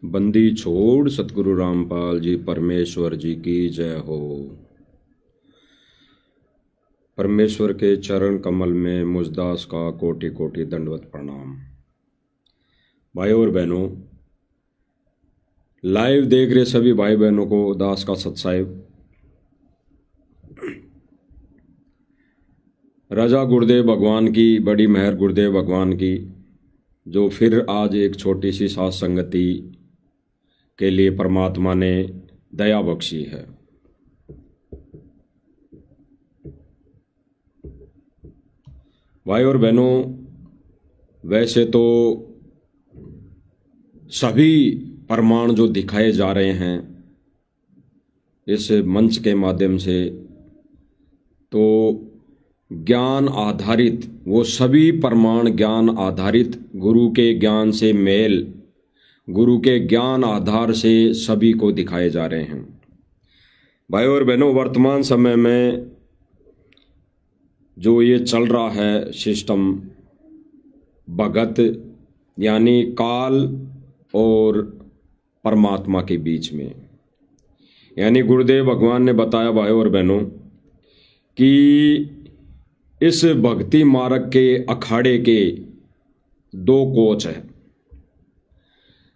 बंदी छोड़ सतगुरु रामपाल जी परमेश्वर जी की जय हो। परमेश्वर के चरण कमल में मुझदास का कोटि कोटि दंडवत प्रणाम। भाइयों और बहनों, लाइव देख रहे सभी भाई बहनों को दास का सत्साहिब। राजा गुरुदेव भगवान की बड़ी मेहर, गुरुदेव भगवान की, जो फिर आज एक छोटी सी साथ संगति के लिए परमात्मा ने दया बख्शी है। भाई और बहनों, वैसे तो सभी प्रमाण जो दिखाए जा रहे हैं इस मंच के माध्यम से, तो ज्ञान आधारित, वो सभी प्रमाण ज्ञान आधारित, गुरु के ज्ञान से मेल, गुरु के ज्ञान आधार से सभी को दिखाए जा रहे हैं। भाई और बहनों, वर्तमान समय में जो ये चल रहा है सिस्टम, भगत यानी काल और परमात्मा के बीच में, यानी गुरुदेव भगवान ने बताया भाई और बहनों कि इस भक्ति मार्ग के अखाड़े के दो कोच हैं।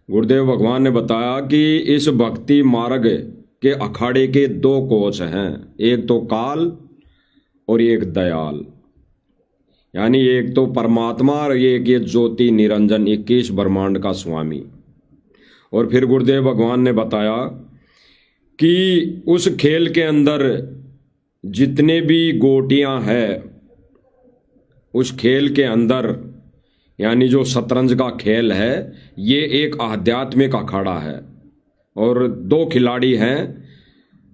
गुरुदेव भगवान ने बताया कि इस भक्ति मार्ग के अखाड़े के दो कोच हैं, एक तो काल और एक दयाल, यानी एक तो परमात्मा और एक ये ज्योति निरंजन 21 ब्रह्मांड का स्वामी। और फिर गुरुदेव भगवान ने बताया कि उस खेल के अंदर जितने भी गोटियां हैं, उस खेल के अंदर, यानी जो शतरंज का खेल है, ये एक आध्यात्मिक अखाड़ा है और दो खिलाड़ी हैं,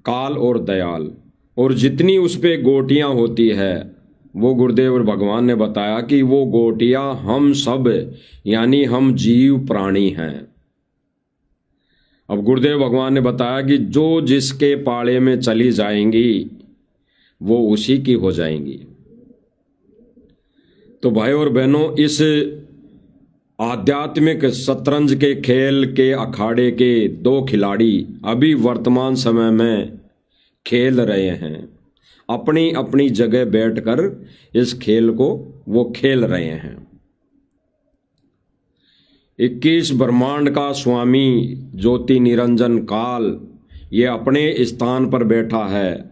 काल और दयाल। और जितनी उस पे गोटियां होती है, वो गुरुदेव भगवान ने बताया कि वो गोटियां हम सब, यानी हम जीव प्राणी हैं। अब गुरुदेव भगवान ने बताया कि जो जिसके पाले में चली जाएंगी वो उसी की हो जाएंगी। तो भाई और बहनों, इस आध्यात्मिक शतरंज के खेल के अखाड़े के दो खिलाड़ी अभी वर्तमान समय में खेल रहे हैं, अपनी अपनी जगह बैठकर इस खेल को वो खेल रहे हैं। 21 ब्रह्मांड का स्वामी ज्योति निरंजन काल, ये अपने स्थान पर बैठा है,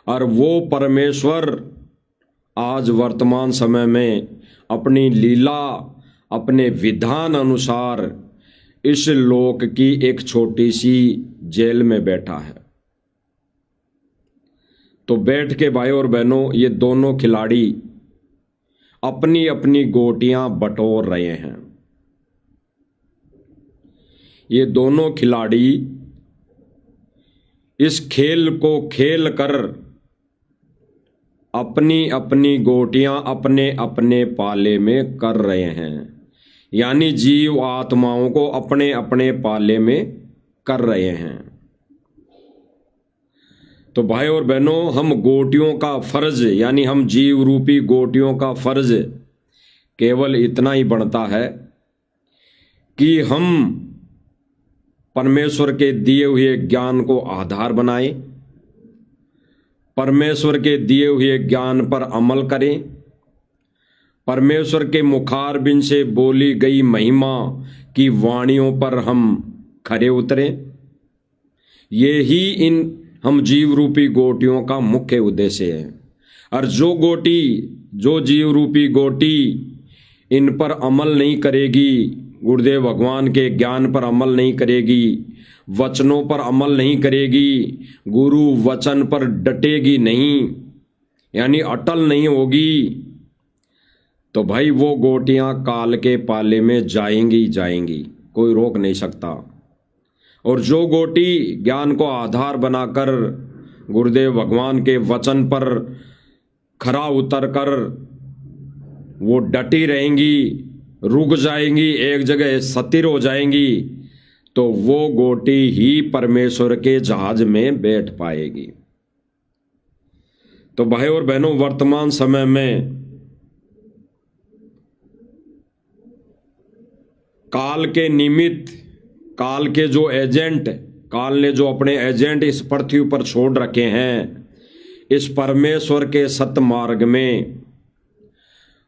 और वो परमेश्वर आज वर्तमान समय में अपनी लीला, अपने विधान अनुसार इस लोक की एक छोटी सी जेल में बैठा है। तो बैठ के भाई और बहनों, ये दोनों खिलाड़ी अपनी अपनी गोटियां बटोर रहे हैं। ये दोनों खिलाड़ी इस खेल को खेल कर अपनी अपनी गोटियां अपने अपने पाले में कर रहे हैं, यानी जीव आत्माओं को अपने अपने पाले में कर रहे हैं। तो भाई और बहनों, हम गोटियों का फर्ज, यानी हम जीव रूपी गोटियों का फर्ज केवल इतना ही बनता है कि हम परमेश्वर के दिए हुए ज्ञान को आधार बनाएं, परमेश्वर के दिए हुए ज्ञान पर अमल करें, परमेश्वर के मुखारबिंद से बोली गई महिमा की वाणियों पर हम खरे उतरें। ये ही हम जीव रूपी गोटियों का मुख्य उद्देश्य है। और जो जीव रूपी गोटी इन पर अमल नहीं करेगी, गुरुदेव भगवान के ज्ञान पर अमल नहीं करेगी, वचनों पर अमल नहीं करेगी, गुरु वचन पर डटेगी नहीं, यानी अटल नहीं होगी, तो भाई वो गोटियां काल के पाले में जाएंगी जाएंगी, कोई रोक नहीं सकता। और जो गोटी ज्ञान को आधार बनाकर गुरुदेव भगवान के वचन पर खरा उतर कर वो डटी रहेंगी, रुक जाएंगी, एक जगह स्थिर हो जाएंगी, तो वो गोटी ही परमेश्वर के जहाज में बैठ पाएगी। तो भाई और बहनों, वर्तमान समय में काल के निमित्त काल के जो एजेंट, काल ने जो अपने एजेंट इस पृथ्वी पर छोड़ रखे हैं इस परमेश्वर के सत्य मार्ग में,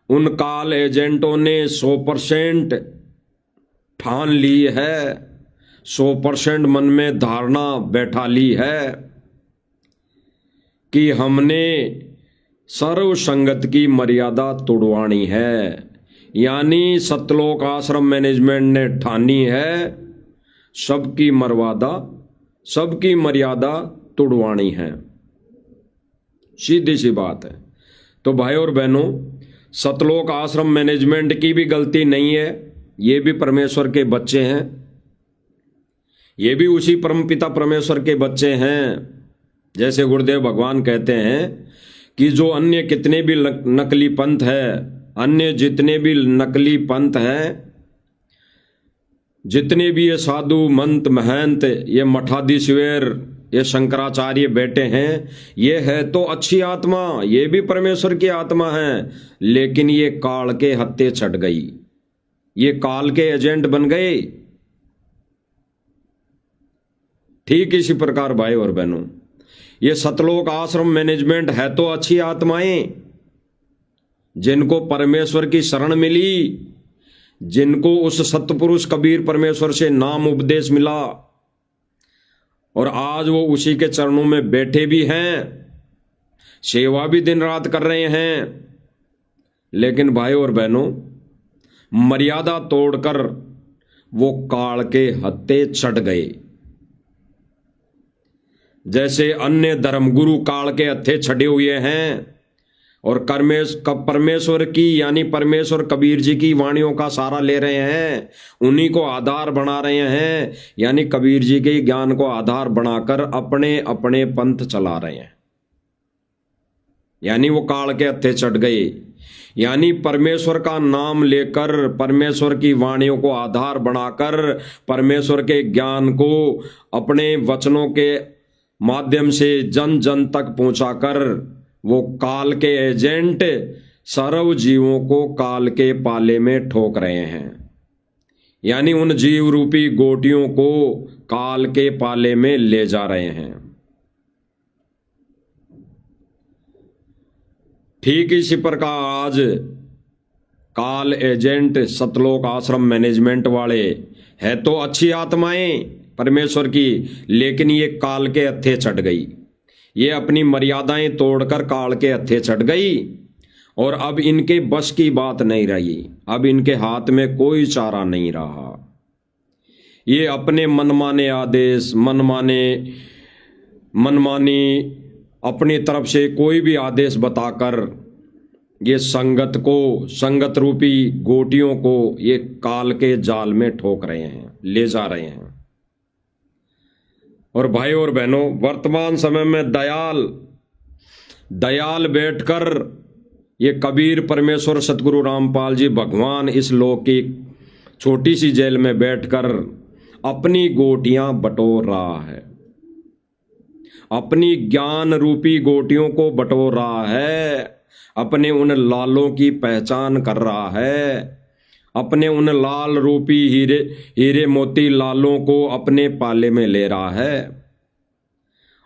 उन काल एजेंटों ने 100% ठान ली है, 100% मन में धारणा बैठा ली है कि हमने सर्व संगत की मर्यादा तोड़वानी है। यानी सतलोक आश्रम मैनेजमेंट ने ठानी है सबकी मर्यादा तोड़वानी है। सीधी सी बात है। तो भाई और बहनों, सतलोक आश्रम मैनेजमेंट की भी गलती नहीं है, ये भी परमेश्वर के बच्चे हैं, ये भी उसी परमपिता परमेश्वर के बच्चे हैं। जैसे गुरुदेव भगवान कहते हैं कि जो अन्य कितने भी नकली पंथ है, अन्य जितने भी नकली पंथ हैं, जितने भी ये साधु मंत महंत, ये मठाधीश्वर, ये शंकराचार्य बैठे हैं, ये है तो अच्छी आत्मा, ये भी परमेश्वर की आत्मा है, लेकिन ये काल के हत्थे चढ़ गई, ये काल के एजेंट बन गए। ठीक इसी प्रकार भाई और बहनों, ये सतलोक आश्रम मैनेजमेंट है तो अच्छी आत्माएं, जिनको परमेश्वर की शरण मिली, जिनको उस सतपुरुष कबीर परमेश्वर से नाम उपदेश मिला और आज वो उसी के चरणों में बैठे भी हैं, सेवा भी दिन रात कर रहे हैं। लेकिन भाई और बहनों, मर्यादा तोड़कर वो काल के हत्थे चढ़ गए। जैसे अन्य धर्मगुरु काल के हत्थे चढ़े हुए हैं और परमेश्वर की यानी परमेश्वर कबीर जी की वाणियों का सहारा ले रहे हैं, उन्हीं को आधार बना रहे हैं, यानी कबीर जी के ज्ञान को आधार बनाकर अपने अपने पंथ चला रहे हैं, यानी वो काल के हत्थे चढ़ गए। यानी परमेश्वर का नाम लेकर, परमेश्वर की वाणियों को आधार बनाकर, परमेश्वर के ज्ञान को अपने वचनों के माध्यम से जन जन तक पहुंचाकर वो काल के एजेंट सर्व जीवों को काल के पाले में ठोक रहे हैं, यानी उन जीव रूपी गोटियों को काल के पाले में ले जा रहे हैं। ठीक इसी प्रकार आज काल एजेंट सतलोक आश्रम मैनेजमेंट वाले है तो अच्छी आत्माएं परमेश्वर की, लेकिन ये काल के हत्थे चढ़ गई, ये अपनी मर्यादाएं तोड़कर काल के हत्थे चढ़ गई और अब इनके बस की बात नहीं रही, अब इनके हाथ में कोई चारा नहीं रहा। ये अपने मनमाने आदेश, मनमानी अपनी तरफ से कोई भी आदेश बताकर ये संगत रूपी गोटियों को ये काल के जाल में ठोक रहे हैं, ले जा रहे हैं। और भाई और बहनों, वर्तमान समय में दयाल बैठकर ये कबीर परमेश्वर सतगुरु रामपाल जी भगवान इस लोक की छोटी सी जेल में बैठकर अपनी गोटियां बटोर रहा है, अपनी ज्ञान रूपी गोटियों को बटोर रहा है, अपने उन लालों की पहचान कर रहा है, अपने उन लाल रूपी हीरे मोती लालों को अपने पाले में ले रहा है।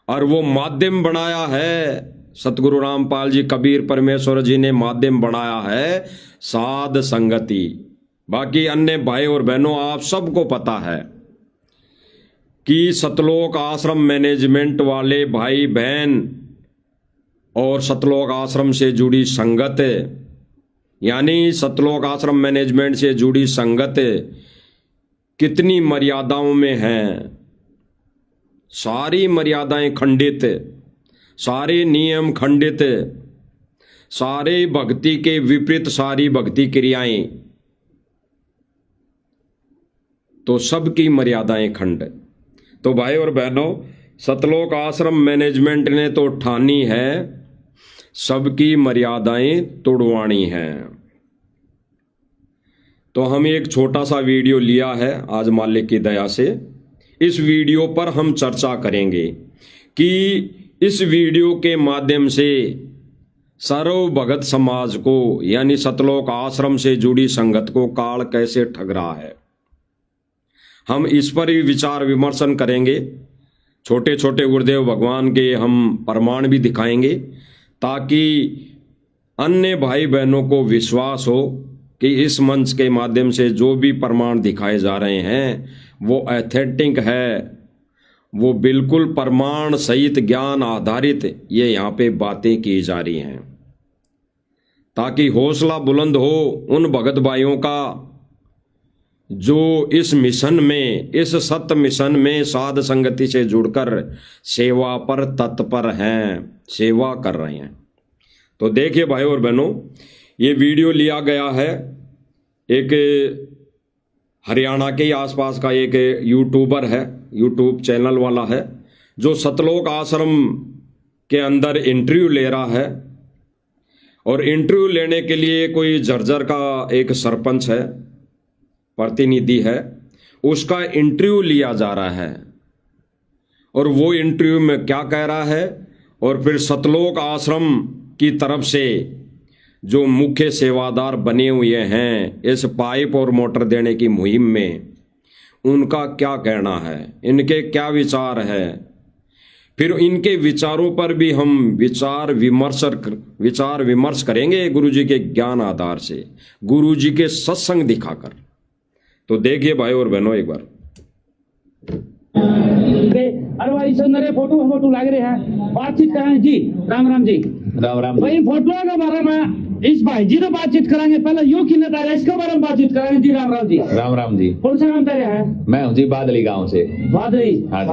और वो माध्यम बनाया है, सतगुरु रामपाल जी कबीर परमेश्वर जी ने माध्यम बनाया है साध संगति। बाकी अन्य भाई और बहनों, आप सबको पता है कि सतलोक आश्रम मैनेजमेंट वाले भाई बहन और सतलोक आश्रम से जुड़ी संगत, यानी सतलोक आश्रम मैनेजमेंट से जुड़ी संगत कितनी मर्यादाओं में है। सारी मर्यादाएं खंडित, सारे नियम खंडित, सारे भक्ति के विपरीत सारी भक्ति क्रियाएं, तो सबकी मर्यादाएं खंड। तो भाई और बहनों, सतलोक आश्रम मैनेजमेंट ने तो ठानी है सबकी मर्यादाएं तोड़वानी हैं। तो हम एक छोटा सा वीडियो लिया है आज मालिक की दया से। इस वीडियो पर हम चर्चा करेंगे कि इस वीडियो के माध्यम से सर्व भगत समाज को यानी सतलोक आश्रम से जुड़ी संगत को काल कैसे ठग रहा है। हम इस पर भी विचार विमर्शन करेंगे। छोटे छोटे गुरुदेव भगवान के हम प्रमाण भी दिखाएंगे, ताकि अन्य भाई बहनों को विश्वास हो कि इस मंच के माध्यम से जो भी प्रमाण दिखाए जा रहे हैं वो ऑथेंटिक है, वो बिल्कुल प्रमाण सहित ज्ञान आधारित ये यहाँ पे बातें की जा रही हैं, ताकि हौसला बुलंद हो उन भगत भाइयों का जो इस मिशन में, इस सत्य मिशन में साध संगति से जुड़कर सेवा पर तत्पर हैं, सेवा कर रहे हैं। तो देखिए भाई और बहनों, ये वीडियो लिया गया है एक हरियाणा के आसपास का एक यूट्यूबर है, यूट्यूब चैनल वाला है, जो सतलोक आश्रम के अंदर इंटरव्यू ले रहा है। और इंटरव्यू लेने के लिए कोई झज्जर का एक सरपंच है, प्रतिनिधि है, उसका इंटरव्यू लिया जा रहा है। और वो इंटरव्यू में क्या कह रहा है, और फिर सतलोक आश्रम की तरफ से जो मुख्य सेवादार बने हुए हैं इस पाइप और मोटर देने की मुहिम में, उनका क्या कहना है, इनके क्या विचार है, फिर इनके विचारों पर भी हम विचार विमर्श करेंगे गुरुजी के ज्ञान आधार से, गुरुजी के सत्संग दिखाकर। तो देखिए भाई और बहनों एक बार। अरे भाई नरे फोटो लग रहे हैं, बातचीत कराएं जी। राम राम जी। राम राम भाई फोटो के बारे में इस भाई जी ने बातचीत कराएंगे, पहले यो की नेता है इसके बारे में बातचीत कराएंगे जी। राम राम जी। राम राम जी। कौन सा नाम तेरे है? मैं हूँ जी बादली गांव से। बादली? हाँ जी।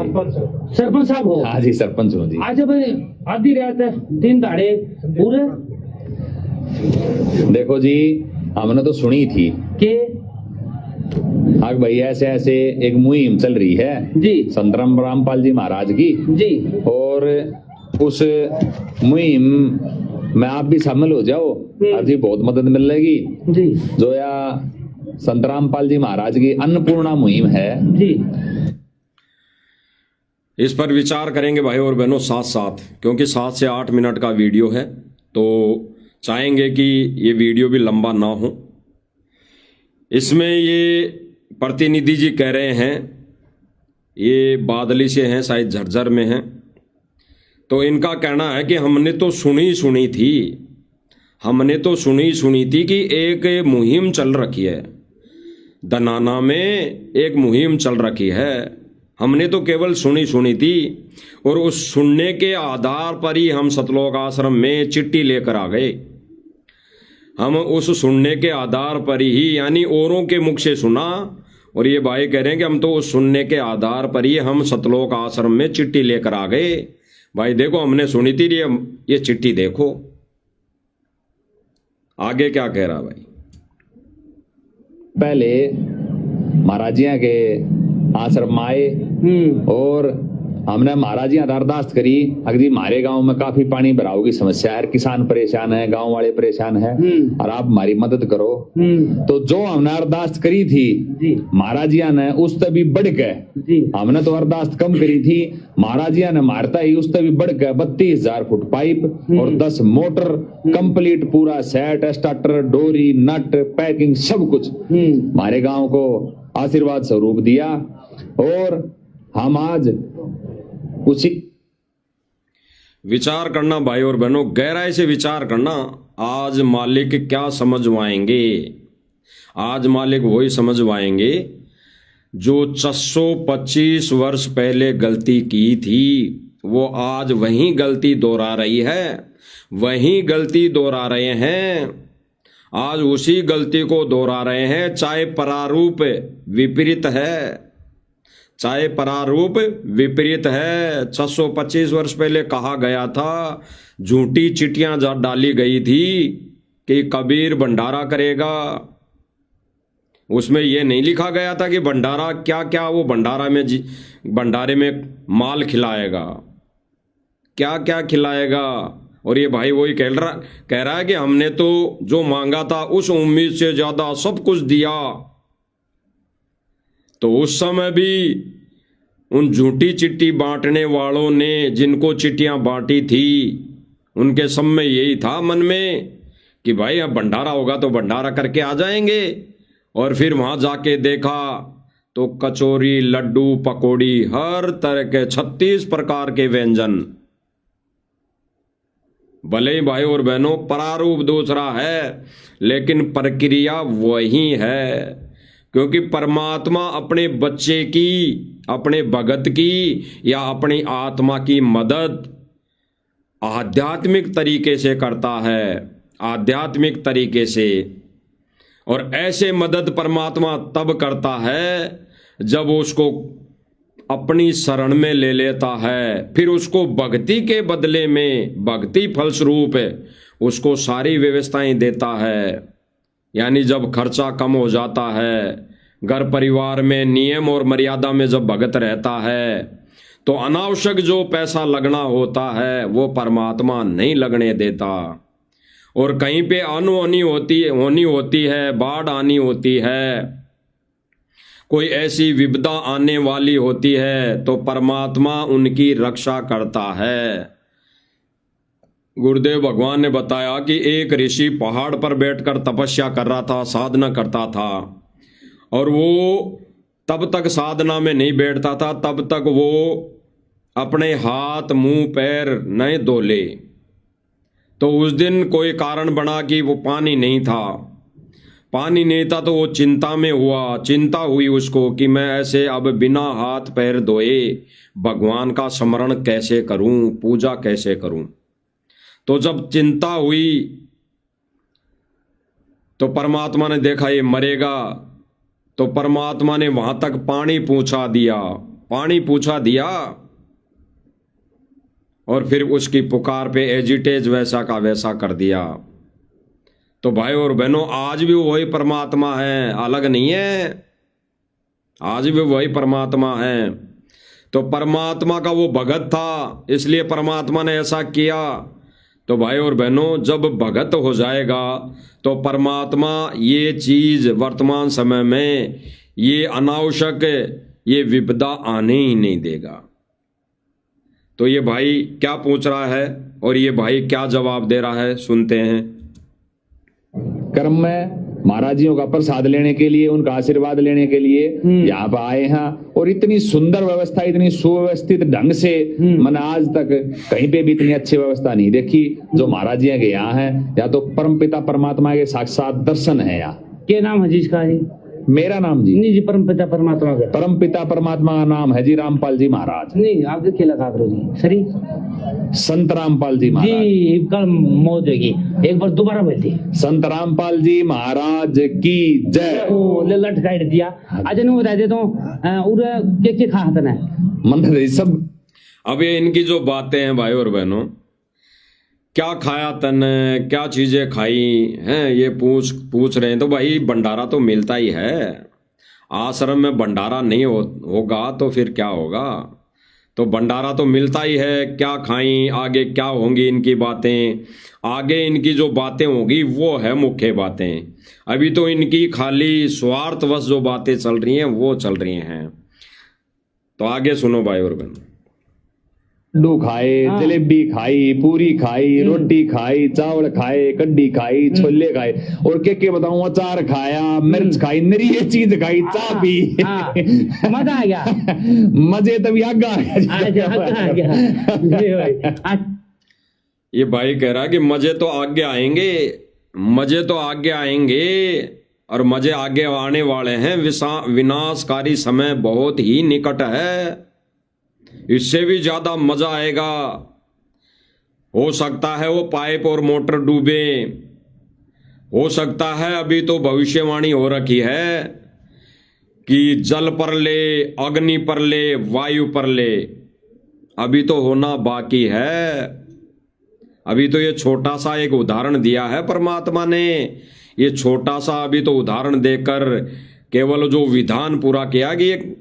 सरपंच साहब हो? हाँ जी सरपंच हूँ जी। आज भाई आधी रात दिन दाड़े पूरे देखो जी, हमने तो सुनी थी के आग भाई ऐसे ऐसे एक मुहिम चल रही है जी संतराम रामपाल जी महाराज की जी, और उस मुहिम में आप भी शामिल हो जाओ, आप जी बहुत मदद मिलेगी जी। जो या संतराम पाल जी महाराज की अन्नपूर्णा मुहिम है जी। इस पर विचार करेंगे भाई और बहनों साथ साथ, क्योंकि 7 से 8 मिनट का वीडियो है, तो चाहेंगे कि ये वीडियो भी लंबा ना हो। इसमें ये प्रतिनिधि जी कह रहे हैं, ये बादली से हैं, शायद झज्जर में हैं, तो इनका कहना है कि हमने तो सुनी थी कि एक मुहिम चल रखी है, दनाना में एक मुहिम चल रखी है, हमने तो केवल सुनी थी। और उस सुनने के आधार पर ही हम सतलोक आश्रम में चिट्ठी लेकर आ गए। हम उस सुनने के आधार पर ही, यानी औरों के मुख से सुना, और ये भाई कह रहे हैं कि हम तो उस सुनने के आधार पर ही हम सतलोक आश्रम में चिट्ठी लेकर आ गए। भाई देखो, हमने सुनी थी ये चिट्ठी देखो। आगे क्या कह रहा भाई? पहले महाराजिया के आश्रम आए और हमने महाराज जी अरदास करी, अगर हमारे गांव में काफी पानी भराव की समस्या है, किसान परेशान है, गांव वाले परेशान है, और आप हमारी मदद करो। तो जो हमने अरदास करी थी महाराज जी ने उस तक भी बढ़ के, हमने तो अरदास कम करी थी, महाराज जी ने मारता ही उस तक भी बढ़ के 32,000 फुट पाइप और 10 मोटर कंप्लीट पूरा सेट, स्टार्टर, डोरी, नट, पैकिंग सब कुछ हमारे गांव को आशीर्वाद स्वरूप दिया। और हम आज उसी विचार करना भाई और बहनों, गहराई से विचार करना। आज मालिक क्या समझवाएंगे? आज मालिक वही समझवाएंगे जो 625 वर्ष पहले गलती की थी, वो आज वही गलती दोहरा रही है, वही गलती दोहरा रहे हैं, आज उसी गलती को दोहरा रहे हैं। चाहे प्रारूप विपरीत है, चाहे प्रारूप विपरीत है। 625 वर्ष पहले कहा गया था, झूठी चिट्ठियां डाली गई थी कि कबीर भंडारा करेगा। उसमें यह नहीं लिखा गया था कि भंडारा क्या क्या, वो भंडारे में माल खिलाएगा, क्या क्या खिलाएगा। और ये भाई वही कह रहा है कि हमने तो जो मांगा था उस उम्मीद से ज्यादा सब कुछ दिया। तो उस समय भी उन झूठी चिट्ठी बांटने वालों ने जिनको चिट्ठियां बांटी थी, उनके सब में यही था मन में कि भाई अब भंडारा होगा तो भंडारा करके आ जाएंगे। और फिर वहां जाके देखा तो कचौरी, लड्डू, पकौड़ी, हर तरह के 36 प्रकार के व्यंजन। भले ही भाई और बहनों प्रारूप दूसरा है, लेकिन प्रक्रिया वही है, क्योंकि परमात्मा अपने बच्चे की, अपने भगत की या अपनी आत्मा की मदद आध्यात्मिक तरीके से करता है, आध्यात्मिक तरीके से। और ऐसे मदद परमात्मा तब करता है जब उसको अपनी शरण में ले लेता है, फिर उसको भक्ति के बदले में, भक्ति फलस्वरूप उसको सारी व्यवस्थाएं देता है। यानी जब खर्चा कम हो जाता है, घर परिवार में नियम और मर्यादा में जब भगत रहता है, तो अनावश्यक जो पैसा लगना होता है वो परमात्मा नहीं लगने देता। और कहीं पे अनहोनी होनी होती है, बाढ़ आनी होती है, कोई ऐसी विपदा आने वाली होती है, तो परमात्मा उनकी रक्षा करता है। गुरुदेव भगवान ने बताया कि एक ऋषि पहाड़ पर बैठकर तपस्या कर रहा था, साधना करता था, और वो तब तक साधना में नहीं बैठता था तब तक वो अपने हाथ, मुंह, पैर नहीं धोले। तो उस दिन कोई कारण बना कि वो पानी नहीं था, तो वो चिंता में हुआ, चिंता हुई उसको कि मैं ऐसे अब बिना हाथ पैर धोए भगवान का स्मरण कैसे करूं, पूजा कैसे करूं। तो जब चिंता हुई तो परमात्मा ने देखा ये मरेगा, तो परमात्मा ने वहां तक पानी पहुंचा दिया और फिर उसकी पुकार पे एजिटेज वैसा का वैसा कर दिया। तो भाई और बहनों, आज भी वही परमात्मा है, अलग नहीं है, आज भी वही परमात्मा है। तो परमात्मा का वो भगत था, इसलिए परमात्मा ने ऐसा किया। तो भाई और बहनों, जब भगत हो जाएगा तो परमात्मा ये चीज वर्तमान समय में, ये अनावश्यक, ये विपदा आने ही नहीं देगा। तो ये भाई क्या पूछ रहा है और ये भाई क्या जवाब दे रहा है, सुनते हैं। कर्म में महाराज जियों का प्रसाद लेने के लिए, उनका आशीर्वाद लेने के लिए यहाँ पर आए हैं, और इतनी सुंदर व्यवस्था, इतनी सुव्यवस्थित ढंग से मैंने आज तक कहीं पे भी इतनी अच्छी व्यवस्था नहीं देखी जो महाराज जी के यहाँ है। या तो परमपिता परमात्मा के साक्षात दर्शन है यहाँ। क्या नाम है जिसका जी? मेरा नाम जी नहीं जी, परमपिता परमात्मा का। परमपिता परमात्मा का नाम है जी रामपाल जी महाराज। नहीं, आप देखिए लगा करो जी। सरी संत रामपाल जी महाराज जी, कल मौत होगी, एक बार दोबारा बोलती। संत रामपाल जी महाराज की जय। ओ ले लटकाई दिया। अच्छा नहीं बता देता हूँ उरे के खा हतन है मंदिर सब। अब ये इनकी जो बातें हैं भाई और बहनों, क्या खाया तने, क्या चीजें खाई हैं, ये पूछ रहे हैं। तो भाई भंडारा तो मिलता ही है, आश्रम में भंडारा नहीं होगा तो फिर क्या होगा। तो भंडारा तो मिलता ही है। क्या खाई, आगे क्या होंगी इनकी बातें, आगे इनकी जो बातें होगी वो है मुख्य बातें। अभी तो इनकी खाली स्वार्थवश जो बातें चल रही हैं वो चल रही हैं। तो आगे सुनो भाई और बहन। लड्डू खाए, जलेबी खाई, पूरी खाई, रोटी खाई, चावल खाए, कड्डी खाई, छोले खाए, और के बताऊं, अचार खाया, मिर्च खाई, नरी ये चीज खाई, चाय पी। मजा आ गया। मजे तभी आगा आ गया। ये भाई कह रहा कि मजे तो आगे आएंगे, मजे तो आगे आएंगे, और मजे आगे आने वाले हैं। विनाशकारी समय बहुत ही निकट है, इससे भी ज्यादा मजा आएगा। हो सकता है वो पाइप और मोटर डूबे, हो सकता है, अभी तो भविष्यवाणी हो रखी है कि जल पर ले, अग्नि पर ले, वायु पर ले। अभी तो होना बाकी है। अभी तो ये छोटा सा एक उदाहरण दिया है परमात्मा ने। ये छोटा सा अभी तो उदाहरण देकर केवल जो विधान पूरा किया कि एक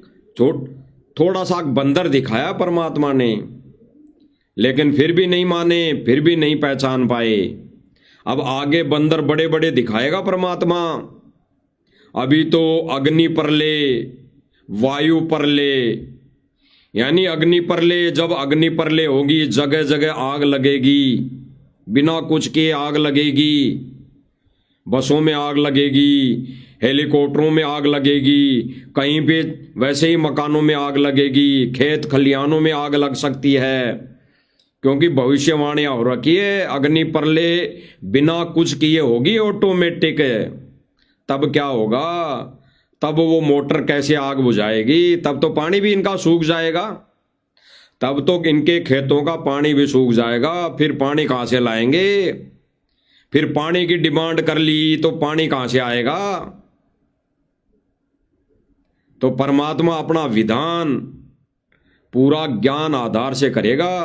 थोड़ा सा बंदर दिखाया परमात्मा ने, लेकिन फिर भी नहीं माने, फिर भी नहीं पहचान पाए। अब आगे बंदर बड़े बड़े दिखाएगा परमात्मा। अभी तो अग्नि पर ले, वायु पर ले, यानी अग्नि पर ले, जब अग्नि पर ले होगी जगह जगह आग लगेगी, बिना कुछ किए आग लगेगी, बसों में आग लगेगी, हेलीकॉप्टरों में आग लगेगी, कहीं पे वैसे ही मकानों में आग लगेगी, खेत खलिहानों में आग लग सकती है, क्योंकि भविष्यवाणियां हो रखी है अग्नि प्रलय बिना कुछ किए होगी ऑटोमेटिक। तब क्या होगा, तब वो मोटर कैसे आग बुझाएगी, तब तो पानी भी इनका सूख जाएगा, तब तो इनके खेतों का पानी भी सूख जाएगा, फिर पानी कहां से लाएंगे, फिर पानी की डिमांड कर ली तो पानी कहां से आएगा। तो परमात्मा अपना विधान पूरा ज्ञान आधार से करेगा,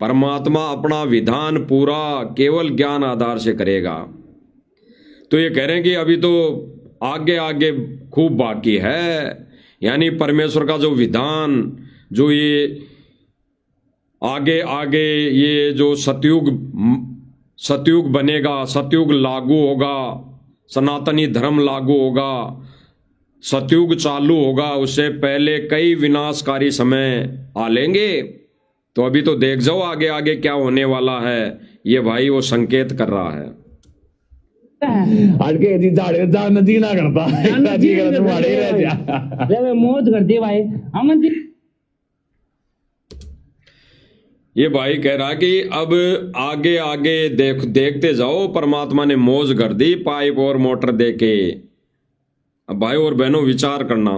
परमात्मा अपना विधान पूरा केवल ज्ञान आधार से करेगा। तो ये कह रहे हैं कि अभी तो आगे आगे खूब बाकी है, यानी परमेश्वर का जो विधान, जो ये आगे आगे ये जो सतयुग बनेगा, सतयुग लागू होगा, सनातनी धर्म लागू होगा, सतयुग चालू होगा, उससे पहले कई विनाशकारी समय आ लेंगे। तो अभी तो देख जाओ आगे आगे क्या होने वाला है, ये भाई वो संकेत कर रहा है। अटके जी झाड़े जा नदी ना करता नदी कर तुम्हारे रह जा जब मौज कर दी भाई अमन जी। ये भाई कह रहा कि अब आगे आगे देखते जाओ, परमात्मा ने मौज कर दी पाइप और मोटर देके। अब भाई और बहनों विचार करना,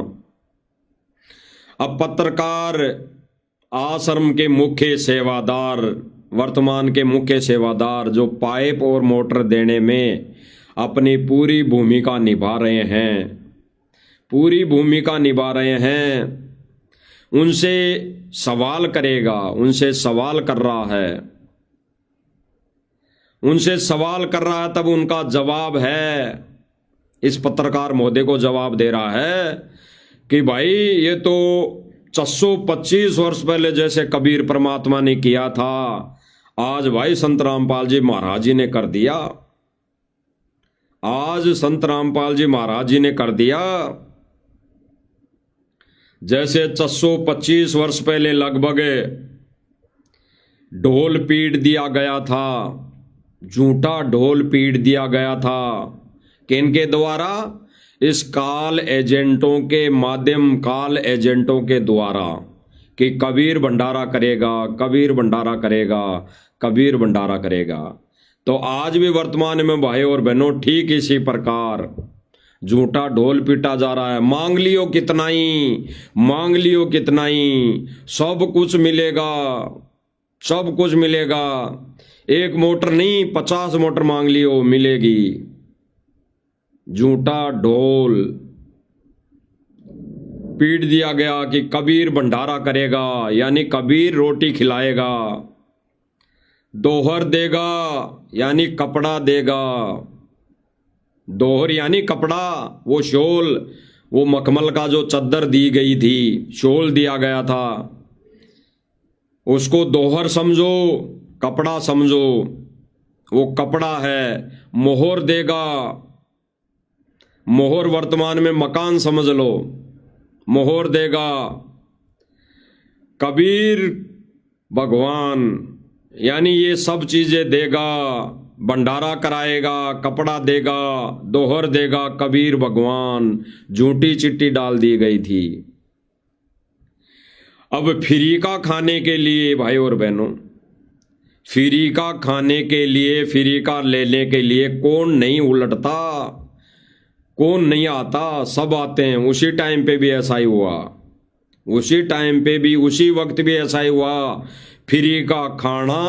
अब पत्रकार आश्रम के मुख्य सेवादार, वर्तमान के मुख्य सेवादार जो पाइप और मोटर देने में अपनी पूरी भूमिका निभा रहे हैं, पूरी भूमिका निभा रहे हैं, उनसे सवाल करेगा, उनसे सवाल कर रहा है, उनसे सवाल कर रहा है, तब उनका जवाब है, इस पत्रकार महोदय को जवाब दे रहा है कि भाई ये तो 625 वर्ष पहले जैसे कबीर परमात्मा ने किया था, आज भाई संत रामपाल जी महाराज जी ने कर दिया, आज संत रामपाल जी महाराज जी ने कर दिया। जैसे 625 वर्ष पहले लगभग ढोल पीट दिया गया था, झूठा ढोल पीट दिया गया था, किनके द्वारा, इस काल एजेंटों के माध्यम, काल एजेंटों के द्वारा, कि कबीर भंडारा करेगा, कबीर भंडारा करेगा, कबीर भंडारा करेगा। तो आज भी वर्तमान में भाई और बहनों ठीक इसी प्रकार झूठा ढोल पीटा जा रहा है। मांग लियो कितना ही, मांग लियो कितना ही, सब कुछ मिलेगा, सब कुछ मिलेगा। एक मोटर नहीं 50 मोटर मांग लियो मिलेगी। झूठा ढोल पीट दिया गया कि कबीर भंडारा करेगा, यानी कबीर रोटी खिलाएगा, दोहर देगा यानी कपड़ा देगा, दोहर यानी कपड़ा, वो शोल, वो मखमल का जो चद्दर दी गई थी, शोल दिया गया था, उसको दोहर समझो, कपड़ा समझो, वो कपड़ा है। मोहर देगा, मोहर वर्तमान में मकान समझ लो, मोहर देगा। कबीर भगवान यानी ये सब चीजें देगा, भंडारा कराएगा, कपड़ा देगा, दोहर देगा, कबीर भगवान। झूठी चिट्ठी डाल दी गई थी। अब फ्री का खाने के लिए भाई और बहनों, फ्री का खाने के लिए, फ्री का लेने के लिए कौन नहीं उलटता, कौन नहीं आता, सब आते हैं। उसी टाइम पे भी ऐसा ही हुआ, उसी टाइम पे भी, उसी वक्त भी ऐसा ही हुआ। फ्री का खाना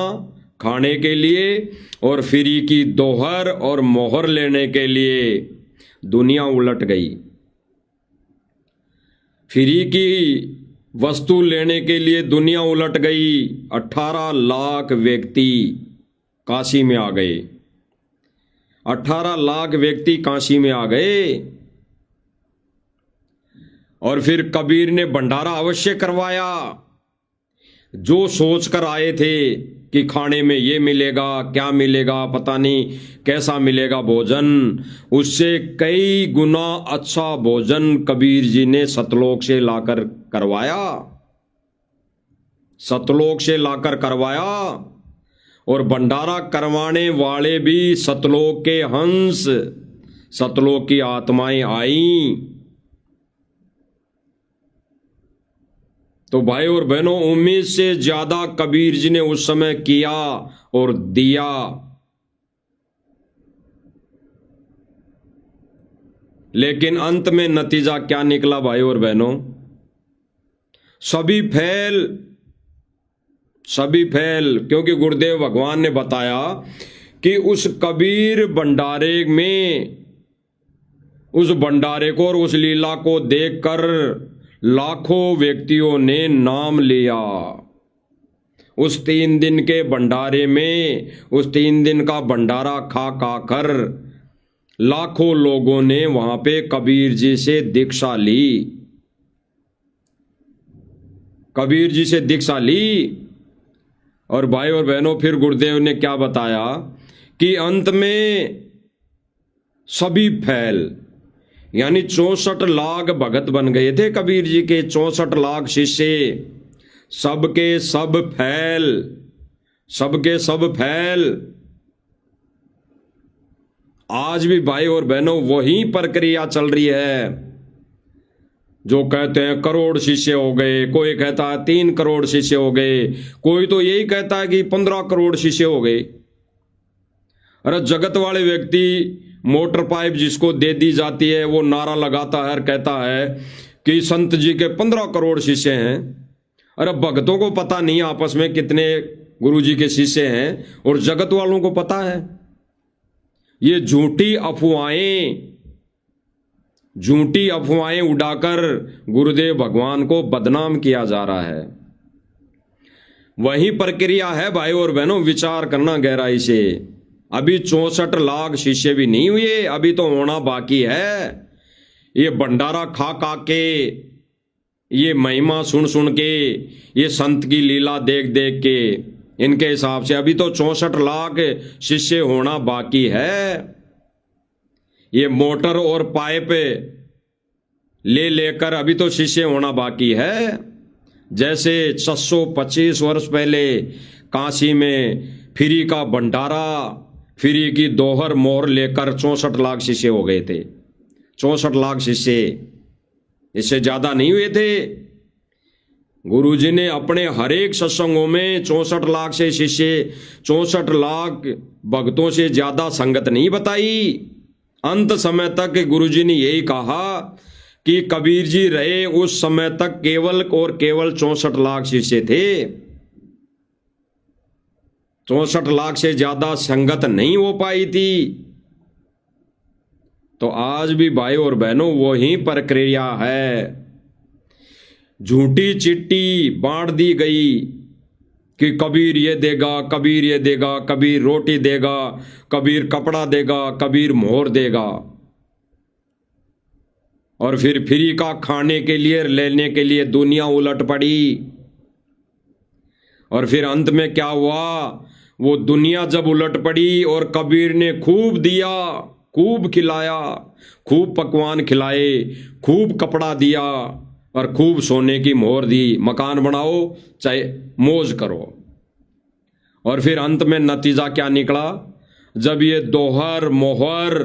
खाने के लिए और फ्री की दोहर और मोहर लेने के लिए दुनिया उलट गई। फ्री की वस्तु लेने के लिए दुनिया उलट गई। 18 लाख व्यक्ति काशी में आ गए, 18 लाख व्यक्ति काशी में आ गए। और फिर कबीर ने भंडारा अवश्य करवाया। जो सोच कर आए थे कि खाने में ये मिलेगा, क्या मिलेगा पता नहीं, कैसा मिलेगा भोजन, उससे कई गुना अच्छा भोजन कबीर जी ने सतलोक से लाकर करवाया, सतलोक से लाकर करवाया। और भंडारा करवाने वाले भी सतलोक के हंस, सतलोक की आत्माएं आई। तो भाई और बहनों, उम्मीद से ज्यादा कबीर जी ने उस समय किया और दिया। लेकिन अंत में नतीजा क्या निकला भाई और बहनों? सभी फेल, क्योंकि गुरुदेव भगवान ने बताया कि उस कबीर भंडारे में, उस भंडारे को और उस लीला को देखकर लाखों व्यक्तियों ने नाम लिया। उस 3 दिन के भंडारे में, उस 3 दिन का भंडारा खा कर लाखों लोगों ने वहां पे कबीर जी से दीक्षा ली, कबीर जी से दीक्षा ली। और भाई और बहनों, फिर गुरुदेव ने क्या बताया कि अंत में सभी फैल, यानी 64 लाख भगत बन गए थे कबीर जी के, 64 लाख शिष्य, सबके सब फैल, सबके सब फैल। आज भी भाई और बहनों वही प्रक्रिया चल रही है। जो कहते हैं करोड़ शिष्य हो गए, कोई कहता है 3 करोड़ शिष्य हो गए, कोई तो यही कहता है कि 15 करोड़ शिष्य हो गए। अरे जगत वाले व्यक्ति मोटर पाइप जिसको दे दी जाती है वो नारा लगाता है और कहता है कि संत जी के 15 करोड़ शिष्य हैं। अरे भक्तों को पता नहीं आपस में कितने गुरु जी के शिष्य हैं, और जगत वालों को पता है। ये झूठी अफवाहें उड़ाकर गुरुदेव भगवान को बदनाम किया जा रहा है। वही प्रक्रिया है भाई और बहनों, विचार करना गहराई से। अभी 64 लाख शिष्य भी नहीं हुए, अभी तो होना बाकी है। ये भंडारा खा के, ये महिमा सुन के, ये संत की लीला देख के, इनके हिसाब से अभी तो 64 लाख शिष्य होना बाकी है। ये मोटर और पाइप लेकर अभी तो शिष्य होना बाकी है। जैसे 625 वर्ष पहले काशी में फ्री का भंडारा, फ्री की दोहर मोहर लेकर 64 लाख शिष्य हो गए थे। 64 लाख शिष्य, इससे ज्यादा नहीं हुए थे। गुरुजी ने अपने हर एक सत्संगों में 64 लाख से शिष्य, 64 लाख भक्तों से ज्यादा संगत नहीं बताई। अंत समय तक गुरुजी ने यही कहा कि कबीर जी रहे उस समय तक केवल और केवल 64 लाख शिष्य थे। 64 लाख से ज्यादा संगत नहीं हो पाई थी। तो आज भी भाई और बहनों वही प्रक्रिया है। झूठी चिट्ठी बांट दी गई कि कबीर ये देगा, कबीर ये देगा, कबीर रोटी देगा, कबीर कपड़ा देगा, कबीर मोहर देगा। और फिर फ्री का खाने के लिए, लेने के लिए दुनिया उलट पड़ी। और फिर अंत में क्या हुआ? वो दुनिया जब उलट पड़ी और कबीर ने खूब दिया, खूब खिलाया, खूब पकवान खिलाए, खूब कपड़ा दिया और खूब सोने की मोहर दी, मकान बनाओ चाहे मौज करो। और फिर अंत में नतीजा क्या निकला? जब ये दोहर मोहर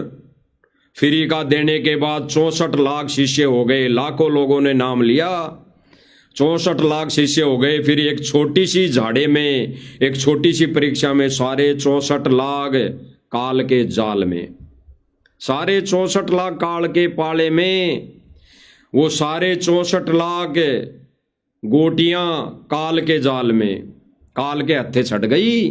फ्री का देने के बाद 64 लाख शिष्य हो गए, लाखों लोगों ने नाम लिया, 64 लाख शिष्य हो गए। फिर एक छोटी सी झाड़े में, एक छोटी सी परीक्षा में सारे 64 लाख काल के जाल में, सारे 64 लाख काल के पाले में, वो सारे 64 लाख गोटियां काल के जाल में, काल के हत्थे छट गई।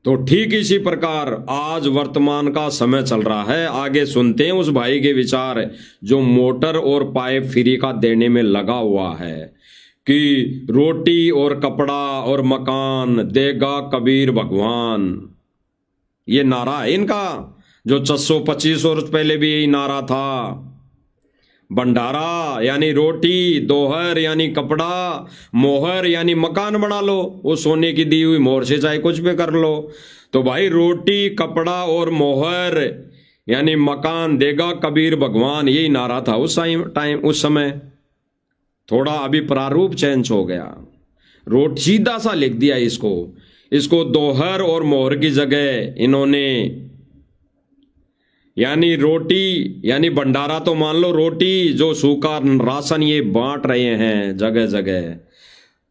तो ठीक इसी प्रकार आज वर्तमान का समय चल रहा है। आगे सुनते हैं उस भाई के विचार जो मोटर और पाइप फ्री का देने में लगा हुआ है कि रोटी और कपड़ा और मकान देगा कबीर भगवान। ये नारा है इनका, जो 625 वर्ष पहले भी यही नारा था। भंडारा यानी रोटी, दोहर यानी कपड़ा, मोहर यानी मकान बना लो, वो सोने की दी हुई मोहर से चाहे कुछ भी कर लो। तो भाई रोटी, कपड़ा और मोहर यानी मकान देगा कबीर भगवान, यही नारा था उस टाइम, उस समय। थोड़ा अभी प्रारूप चेंज हो गया, रोट सीधा सा लिख दिया इसको दोहर और मोहर की जगह इन्होंने यानी रोटी, यानी भंडारा तो मान लो रोटी, जो सूखा राशन ये बांट रहे हैं जगह जगह,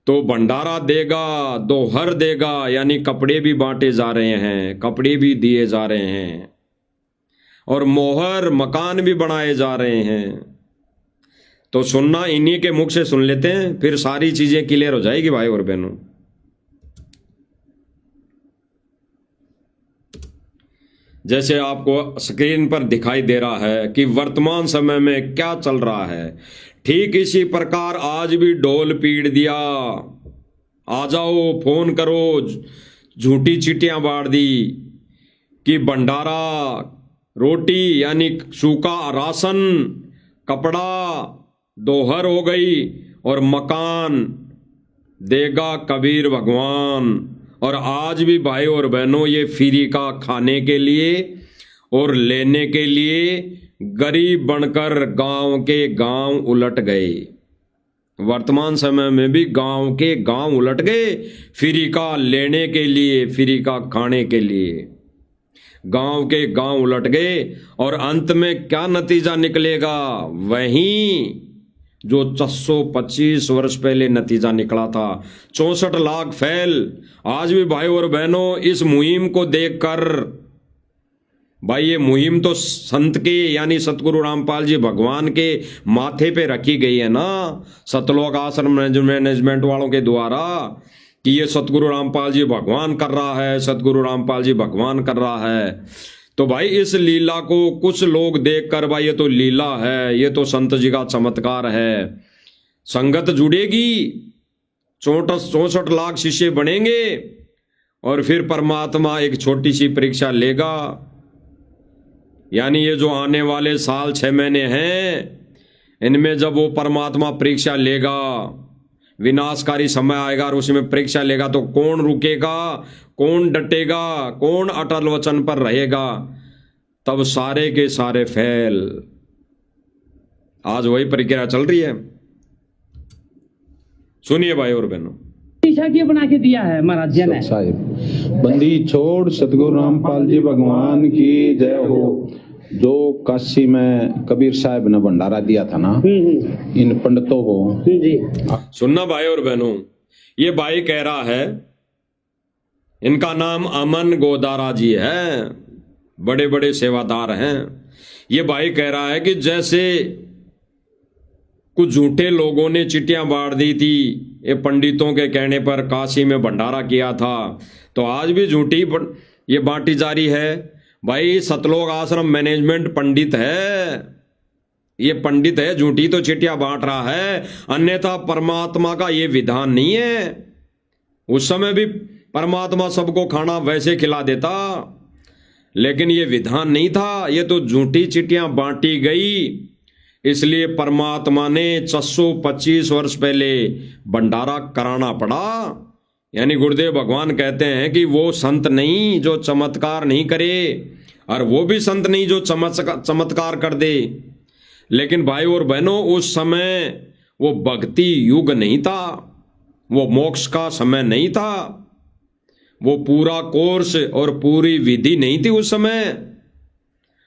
तो भंडारा देगा, दोहर देगा, यानी कपड़े भी बांटे जा रहे हैं, कपड़े भी दिए जा रहे हैं, और मोहर मकान भी बनाए जा रहे हैं। तो सुनना इन्हीं के मुख से सुन लेते हैं, फिर सारी चीजें क्लियर हो जाएगी भाई और बहनों। जैसे आपको स्क्रीन पर दिखाई दे रहा है कि वर्तमान समय में क्या चल रहा है, ठीक इसी प्रकार आज भी ढोल पीट दिया, आ जाओ फोन करो, झूठी चिट्ठियां बांट दी कि भंडारा, रोटी यानी सूखा राशन, कपड़ा दोहर हो गई, और मकान देगा कबीर भगवान। और आज भी भाई और बहनों ये फ्री का खाने के लिए और लेने के लिए गरीब बनकर गांव के गांव उलट गए। वर्तमान समय में भी गांव के गांव उलट गए फ्री का लेने के लिए, फ्री का खाने के लिए गांव के गांव उलट गए। और अंत में क्या नतीजा निकलेगा, वहीं जो 625 वर्ष पहले नतीजा निकला था, 64 लाख फैल। आज भी भाई और बहनों इस मुहिम को देखकर, भाई ये मुहिम तो संत के यानी सतगुरु रामपाल जी भगवान के माथे पे रखी गई है ना, सतलोक आश्रम मैनेजमेंट वालों के द्वारा, कि ये सतगुरु रामपाल जी भगवान कर रहा है, सतगुरु रामपाल जी भगवान कर रहा है। तो भाई इस लीला को कुछ लोग देखकर, भाई ये तो लीला है, ये तो संत जी का चमत्कार है, संगत जुड़ेगी, 64 लाख शिष्य बनेंगे, और फिर परमात्मा एक छोटी सी परीक्षा लेगा। यानी ये जो आने वाले साल 6 महीने हैं, इनमें जब वो परमात्मा परीक्षा लेगा, विनाशकारी समय आएगा और उसमें परीक्षा लेगा, तो कौन रुकेगा, कौन डटेगा, कौन अटल वचन पर रहेगा, तब सारे के सारे फेल। आज वही प्रक्रिया चल रही है, सुनिए भाई और बहनों। शीशा की बना के दिया है महाराज जी ने। साहिब बंदी छोड़ सतगुरु रामपाल जी भगवान की जय हो। जो काशी में कबीर साहब ने भंडारा दिया था ना इन पंडितों को जी, सुनना भाई और बहनों, ये भाई कह रहा है, इनका नाम अमन गोदारा जी है, बड़े बड़े सेवादार हैं। ये भाई कह रहा है कि जैसे कुछ झूठे लोगों ने चिट्ठियां बांट दी थी, ये पंडितों के कहने पर काशी में भंडारा किया था, तो आज भी झूठी ये बांटी जा रही है। भाई सतलोक आश्रम मैनेजमेंट पंडित है, ये पंडित है, झूठी तो चिट्ठियां बांट रहा है, अन्यथा परमात्मा का ये विधान नहीं है। उस समय भी परमात्मा सबको खाना वैसे खिला देता, लेकिन ये विधान नहीं था, ये तो झूठी चिट्ठियां बांटी गई, इसलिए परमात्मा ने 625 वर्ष पहले भंडारा कराना पड़ा। यानी गुरुदेव भगवान कहते हैं कि वो संत नहीं जो चमत्कार नहीं करे, और वो भी संत नहीं जो चमत्कार कर दे। लेकिन भाई और बहनों उस समय वो भक्ति युग नहीं था, वो मोक्ष का समय नहीं था, वो पूरा कोर्स और पूरी विधि नहीं थी उस समय।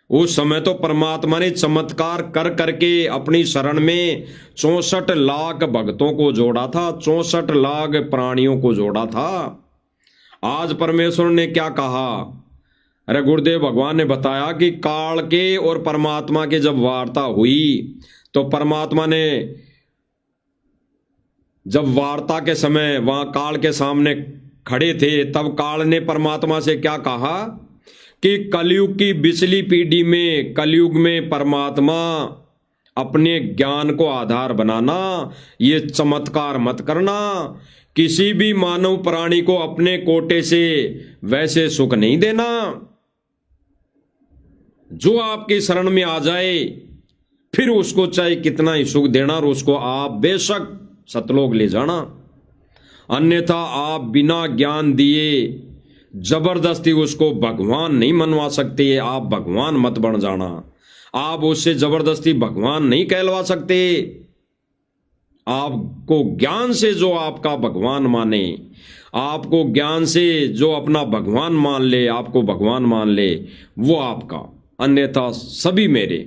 उस समय तो परमात्मा ने चमत्कार कर करके अपनी शरण में 64 लाख भक्तों को जोड़ा था, 64 लाख प्राणियों को जोड़ा था। आज परमेश्वर ने क्या कहा, अरे गुरुदेव भगवान ने बताया कि काल के और परमात्मा के जब वार्ता हुई, तो परमात्मा ने जब वार्ता के समय वहां काल के सामने खड़े थे, तब काल ने परमात्मा से क्या कहा कि कलयुग की बिचली पीढ़ी में, कलयुग में परमात्मा अपने ज्ञान को आधार बनाना, ये चमत्कार मत करना, किसी भी मानव प्राणी को अपने कोटे से वैसे सुख नहीं देना, जो आपकी शरण में आ जाए फिर उसको चाहे कितना ही सुख देना और उसको आप बेशक सतलोक ले जाना, अन्यथा आप बिना ज्ञान दिए जबरदस्ती उसको भगवान नहीं मनवा सकते। आप भगवान मत बन जाना, आप उससे जबरदस्ती भगवान नहीं कहलवा सकते। आपको ज्ञान से जो आपका भगवान माने, आपको ज्ञान से जो अपना भगवान मान ले, आपको भगवान मान ले, वो आपका अन्यथा सभी मेरे।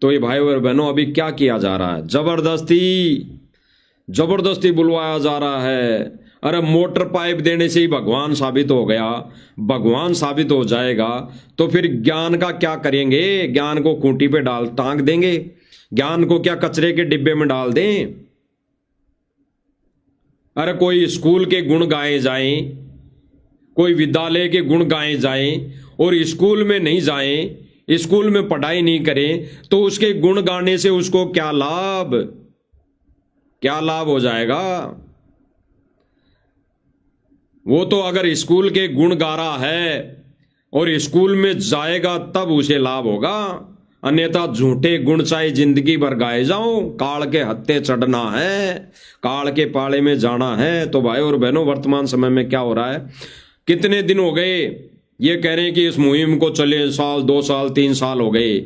तो ये भाई और बहनों, अभी क्या किया जा रहा है? जबरदस्ती बुलवाया जा रहा है। अरे मोटर पाइप देने से ही भगवान साबित हो गया, भगवान साबित हो जाएगा तो फिर ज्ञान का क्या करेंगे? ज्ञान को खूंटी पे डाल टांग देंगे? ज्ञान को क्या कचरे के डिब्बे में डाल दें? अरे कोई स्कूल के गुण गाए जाएं, कोई विद्यालय के गुण गाए जाएं और स्कूल में नहीं जाएं, स्कूल में पढ़ाई नहीं करें तो उसके गुण गाने से उसको क्या लाभ? क्या लाभ हो जाएगा? वो तो अगर स्कूल के गुण गा रहा है और स्कूल में जाएगा तब उसे लाभ होगा, अन्यथा झूठे गुण चाहे जिंदगी भर गाए जाओ, काल के हत्थे चढ़ना है, काल के पाले में जाना है। तो भाई और बहनों, वर्तमान समय में क्या हो रहा है? कितने दिन हो गए ये कह रहे हैं कि इस मुहिम को चले, साल 2 साल 3 साल हो गए,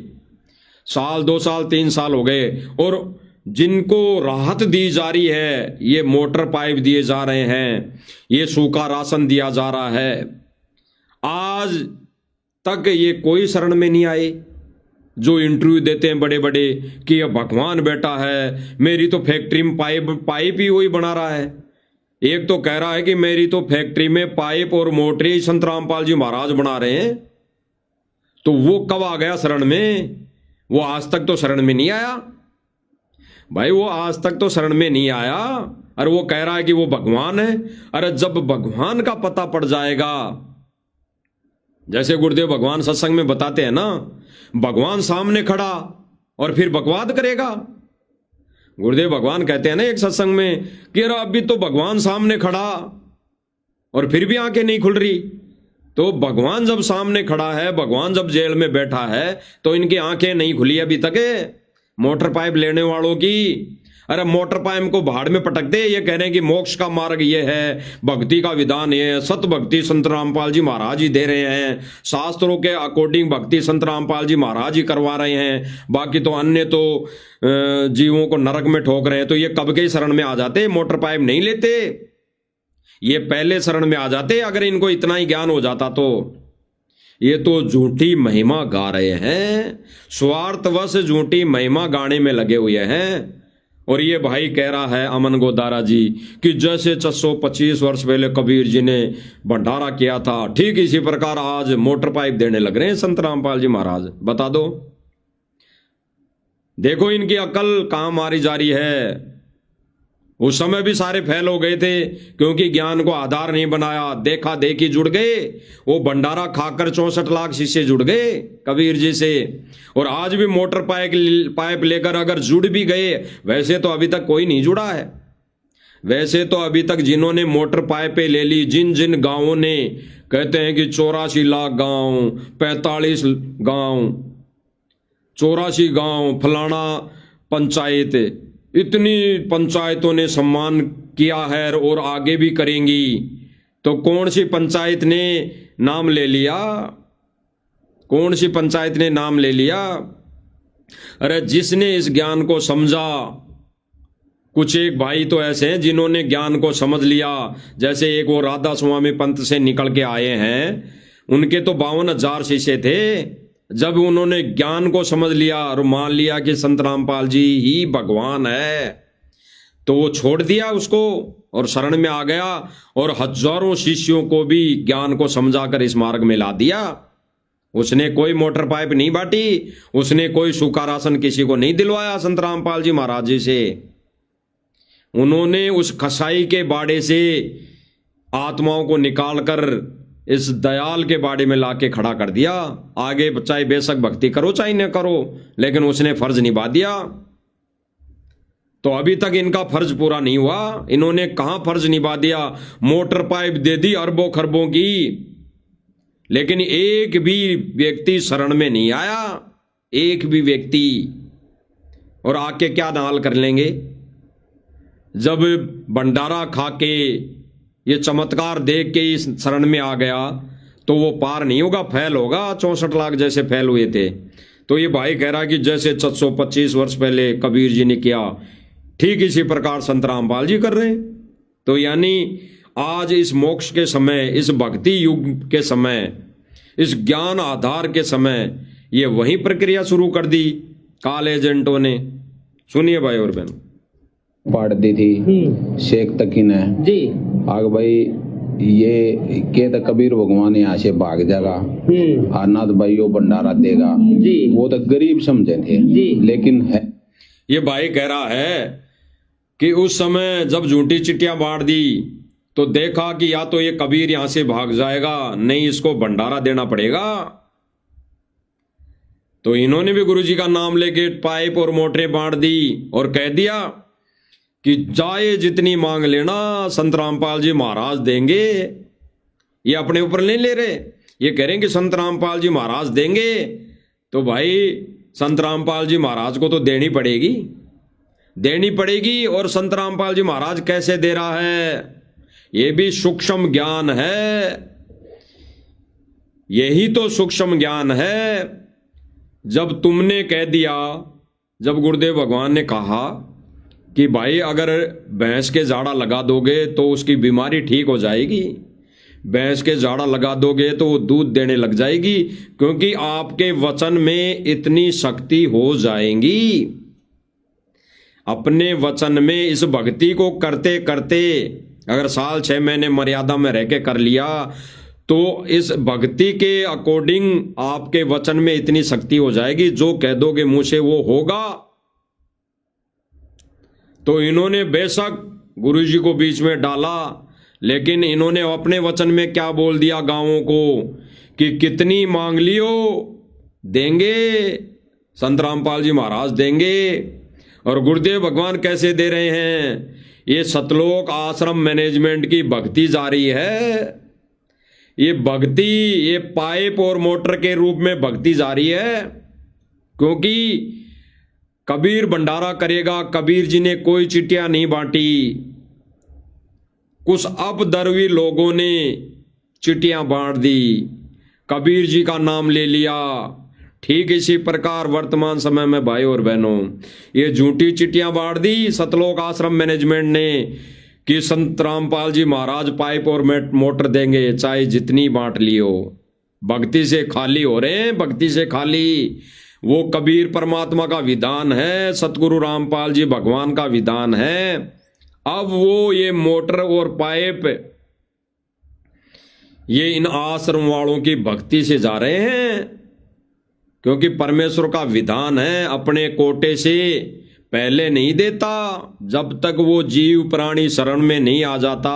साल 2 साल 3 साल हो गए, और जिनको राहत दी जा रही है, ये मोटर पाइप दिए जा रहे हैं, ये सूखा राशन दिया जा रहा है, आज तक ये कोई शरण में नहीं आए। जो इंटरव्यू देते हैं बड़े बड़े कि ये भगवान बेटा है, मेरी तो फैक्ट्री में पाइप ही वही बना रहा है। एक तो कह रहा है कि मेरी तो फैक्ट्री में पाइप और मोटरें संत रामपाल जी महाराज बना रहे हैं। तो वो कब आ गया शरण में? वो आज तक तो शरण में नहीं आया भाई, वो आज तक तो शरण में नहीं आया। और वो कह रहा है कि वो भगवान है। अरे जब भगवान का पता पड़ जाएगा, जैसे गुरुदेव भगवान सत्संग में बताते हैं ना, भगवान सामने खड़ा और फिर बकवाद करेगा। गुरुदेव भगवान कहते हैं ना एक सत्संग में कि अरे अभी तो भगवान सामने खड़ा और फिर भी आंखें नहीं खुल रही। तो भगवान जब सामने खड़ा है, भगवान जब जेल में बैठा है, तो इनकी आंखें नहीं खुली अभी तक है मोटर पाइप लेने वालों की। अरे मोटर पाइप को भाड़ में पटक दे। ये कह रहे हैं कि मोक्ष का मार्ग ये है, भक्ति का विधान ये है, सत भक्ति संत रामपाल जी महाराज ही दे रहे हैं, शास्त्रों के अकॉर्डिंग भक्ति संत रामपाल जी महाराज ही करवा रहे हैं, बाकी तो अन्य तो जीवों को नरक में ठोक रहे हैं। तो ये कब के शरण में आ जाते? मोटर पाइप नहीं लेते, ये पहले शरण में आ जाते अगर इनको इतना ही ज्ञान हो जाता तो। ये तो झूठी महिमा गा रहे हैं, स्वार्थवश झूठी महिमा गाने में लगे हुए हैं। और ये भाई कह रहा है अमन गोदारा जी कि जैसे 625 वर्ष पहले कबीर जी ने भंडारा किया था, ठीक इसी प्रकार आज मोटर पाइप देने लग रहे हैं संत रामपाल जी महाराज। बता दो, देखो इनकी अकल कहां मारी जा रही है। उस समय भी सारे फेल हो गए थे क्योंकि ज्ञान को आधार नहीं बनाया, देखा देखी जुड़ गए। वो भंडारा खाकर 64 लाख शिष्य जुड़ गए कबीर जी से। और आज भी मोटर पाइप लेकर अगर जुड़ भी गए, वैसे तो अभी तक कोई नहीं जुड़ा है। वैसे तो अभी तक जिन्होंने मोटर पाइपें ले ली, जिन जिन गांवों ने, कहते हैं कि 84 लाख गांव, 45 गांव, 84 गांव, फलाना पंचायत, इतनी पंचायतों ने सम्मान किया है और आगे भी करेंगी। तो कौन सी पंचायत ने नाम ले लिया? कौन सी पंचायत ने नाम ले लिया? अरे जिसने इस ज्ञान को समझा, कुछ एक भाई तो ऐसे हैं जिन्होंने ज्ञान को समझ लिया। जैसे एक वो राधा स्वामी पंथ से निकल के आए हैं, उनके तो 52,000 शिष्य थे। जब उन्होंने ज्ञान को समझ लिया और मान लिया कि संत रामपाल जी ही भगवान है, तो वो छोड़ दिया उसको और शरण में आ गया और हजारों शिष्यों को भी ज्ञान को समझाकर इस मार्ग में ला दिया। उसने कोई मोटर पाइप नहीं बांटी, उसने कोई सूखा राशन किसी को नहीं दिलवाया संत रामपाल जी महाराज जी से। उन्होंने उस कसाई के बाड़े से आत्माओं को निकालकर इस दयाल के बाड़े में लाके खड़ा कर दिया। आगे चाहे बेशक भक्ति करो चाहे न करो, लेकिन उसने फर्ज निभा दिया। तो अभी तक इनका फर्ज पूरा नहीं हुआ। इन्होंने कहां फर्ज निभा दिया? मोटर पाइप दे दी अरबों खरबों की, लेकिन एक भी व्यक्ति शरण में नहीं आया, एक भी व्यक्ति। और आके क्या नाल कर लेंगे? जब भंडारा खा के ये चमत्कार देख के इस शरण में आ गया तो वो पार नहीं होगा, फेल होगा। 64 लाख जैसे फेल हुए थे। तो ये भाई कह रहा कि जैसे 625 वर्ष पहले कबीर जी ने किया, ठीक इसी प्रकार संत रामपाल जी कर रहे हैं। तो यानी आज इस मोक्ष के समय, इस भक्ति युग के समय, इस ज्ञान आधार के समय, ये वही प्रक्रिया शुरू कर दी काल एजेंटों ने। सुनिए भाई और बहनों। पाड़ दी थी शेख तकी ने जी आग भाई ये के तो कबीर भगवान यहाँ से भाग जाएगा, अनाथ भाई वो भंडारा देगा, जी वो तो गरीब समझे थे जी। लेकिन है ये भाई कह रहा है कि उस समय जब झूठी चिट्ठियां बांट दी तो देखा कि या तो ये कबीर यहां से भाग जाएगा, नहीं इसको भंडारा देना पड़ेगा। तो इन्होंने भी गुरुजी का नाम लेके पाइप और मोटरें बांट दी और कह दिया कि चाहे जितनी मांग लेना संत रामपाल जी महाराज देंगे। ये अपने ऊपर नहीं ले रहे, ये कह रहे हैं कि संत रामपाल जी महाराज देंगे। तो भाई संत रामपाल जी महाराज को तो देनी पड़ेगी। और संत रामपाल जी महाराज कैसे दे रहा है, ये भी सूक्ष्म ज्ञान है। यही तो सूक्ष्म ज्ञान है। जब तुमने कह दिया, जब गुरुदेव भगवान ने कहा कि भाई अगर भैंस के जाड़ा लगा दोगे तो उसकी बीमारी ठीक हो जाएगी, भैंस के जाड़ा लगा दोगे तो वो दूध देने लग जाएगी, क्योंकि आपके वचन में इतनी शक्ति हो जाएगी। अपने वचन में इस भक्ति को करते करते अगर साल 6 महीने मर्यादा में रह के कर लिया तो इस भक्ति के अकॉर्डिंग आपके वचन में इतनी शक्ति हो जाएगी, जो कह दोगे मुंह से वो होगा। तो इन्होंने बेशक गुरुजी को बीच में डाला, लेकिन इन्होंने अपने वचन में क्या बोल दिया गांवों को कि कितनी मांग लियो देंगे, संत रामपाल जी महाराज देंगे। और गुरुदेव भगवान कैसे दे रहे हैं, ये सतलोक आश्रम मैनेजमेंट की भक्ति जारी है। ये भक्ति ये पाइप और मोटर के रूप में भक्ति जारी है, क्योंकि कबीर भंडारा करेगा। कबीर जी ने कोई चिट्ठियां नहीं बांटी, कुछ अपदर्वी लोगों ने चिट्ठियां बांट दी, कबीर जी का नाम ले लिया। ठीक इसी प्रकार वर्तमान समय में भाई और बहनों ये झूठी चिट्ठियां बांट दी सतलोक आश्रम मैनेजमेंट ने कि संत रामपाल जी महाराज पाइप और मोटर देंगे, चाहे जितनी बांट लियो। भक्ति से खाली हो रहे हैं, भक्ति से खाली। वो कबीर परमात्मा का विधान है, सतगुरु रामपाल जी भगवान का विधान है। अब वो ये मोटर और पाइप ये इन आश्रम वालों की भक्ति से जा रहे हैं, क्योंकि परमेश्वर का विधान है अपने कोटे से पहले नहीं देता। जब तक वो जीव प्राणी शरण में नहीं आ जाता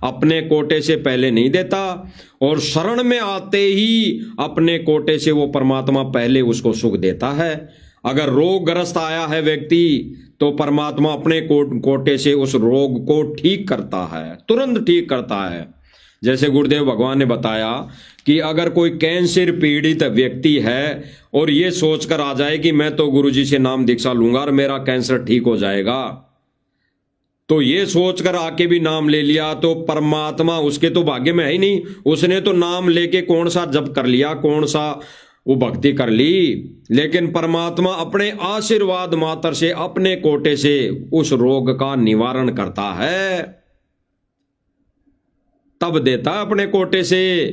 अपने कोटे से पहले नहीं देता, और शरण में आते ही अपने कोटे से वो परमात्मा पहले उसको सुख देता है। अगर रोगग्रस्त आया है व्यक्ति तो परमात्मा अपने कोटे से उस रोग को ठीक करता है, तुरंत ठीक करता है। जैसे गुरुदेव भगवान ने बताया कि अगर कोई कैंसर पीड़ित व्यक्ति है और ये सोचकर आ जाए कि मैं तो गुरुजी से नाम दीक्षा लूंगा और मेरा कैंसर ठीक हो जाएगा, तो ये सोचकर आके भी नाम ले लिया तो परमात्मा उसके तो भाग्य में है ही नहीं। उसने तो नाम लेके कौन सा जप कर लिया, कौन सा वो भक्ति कर ली, लेकिन परमात्मा अपने आशीर्वाद मात्र से अपने कोटे से उस रोग का निवारण करता है, तब देता अपने कोटे से।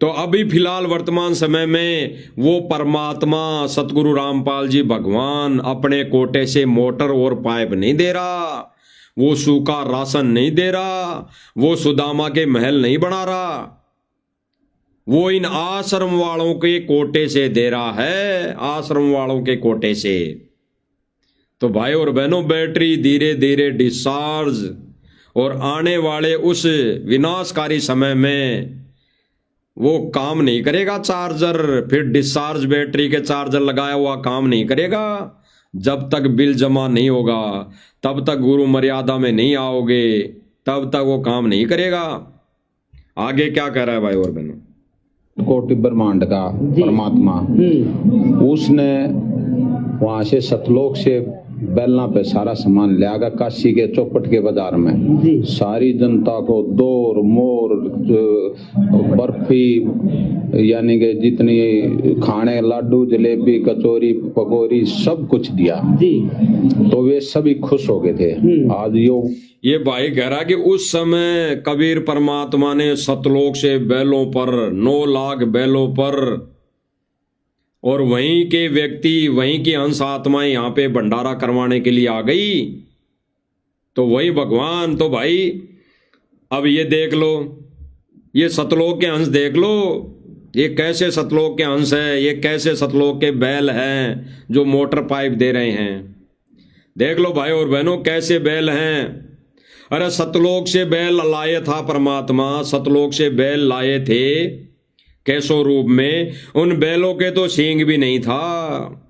तो अभी फिलहाल वर्तमान समय में वो परमात्मा सतगुरु रामपाल जी भगवान अपने कोटे से मोटर और पाइप नहीं दे रहा, वो सूखा राशन नहीं दे रहा, वो सुदामा के महल नहीं बना रहा, वो इन आश्रम वालों के कोटे से दे रहा है, आश्रम वालों के कोटे से। तो भाई और बहनों बैटरी धीरे धीरे डिस्चार्ज, और आने वाले उस विनाशकारी समय में वो काम नहीं करेगा चार्जर, फिर डिस्चार्ज बैटरी के चार्जर लगाया हुआ काम नहीं करेगा। जब तक बिल जमा नहीं होगा, तब तक गुरु मर्यादा में नहीं आओगे, तब तक वो काम नहीं करेगा। आगे क्या कह रहा है भाई और बहनों, कोटि ब्रह्मांड का परमात्मा उसने वहां से सतलोक से बेलना पे सारा सामान ले आगा काशी के चौपट के बाजार में। सारी जनता को दोर मोर बर्फी यानी कि जितनी खाने लाडू जलेबी कचौरी पकौड़ी सब कुछ दिया जी। तो वे सभी खुश हो गए थे। आज ये भाई कह रहा कि उस समय कबीर परमात्मा ने सतलोक से बैलों पर 9 लाख बैलों पर और वहीं के व्यक्ति, वहीं की अंश आत्माएं यहाँ पे भंडारा करवाने के लिए आ गई, तो वही भगवान। तो भाई अब ये देख लो, ये सतलोक के अंश देख लो, ये कैसे सतलोक के अंश है, ये कैसे सतलोक के बैल हैं जो मोटर पाइप दे रहे हैं। देख लो भाई और बहनों कैसे बैल हैं। अरे सतलोक से बैल लाए था परमात्मा, सतलोक से बैल लाए थे कैसो रूप में। उन बैलों के तो सींग भी नहीं था,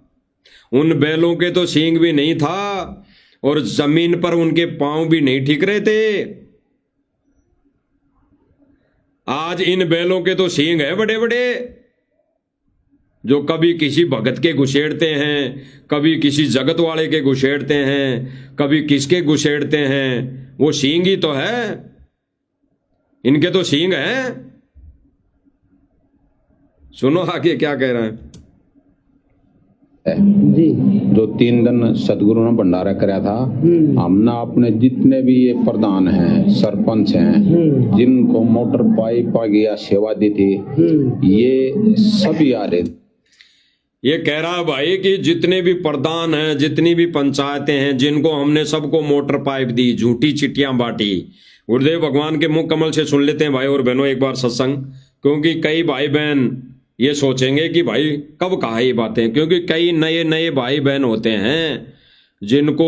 उन बैलों के तो सींग भी नहीं था, और जमीन पर उनके पांव भी नहीं ठिक रहे थे। आज इन बैलों के तो सींग है बड़े बड़े, जो कभी किसी भगत के घुसेड़ते हैं, कभी किसी जगत वाले के घुसेड़ते हैं, कभी किसके घुसेड़ते हैं। वो सींग ही तो है, इनके तो सींग है। सुनो आगे क्या कह रहा है जी। जो 3 दिन सदगुरु ने भंडारा कराया था, हमने अपने जितने भी ये प्रधान हैं, सरपंच हैं, जिनको मोटर पाइप या सेवा दी थी, ये सभी आ रहे। ये कह रहा है भाई कि जितने भी प्रधान हैं, जितनी भी पंचायतें हैं, जिनको हमने सबको मोटर पाइप दी, झूठी चिट्ठियां बांटी। गुरुदेव भगवान के मुख कमल से सुन लेते हैं भाई और बहनों एक बार सत्संग, क्योंकि कई भाई बहन ये सोचेंगे कि भाई कब कहा ये बातें, क्योंकि कई नए नए भाई बहन होते हैं जिनको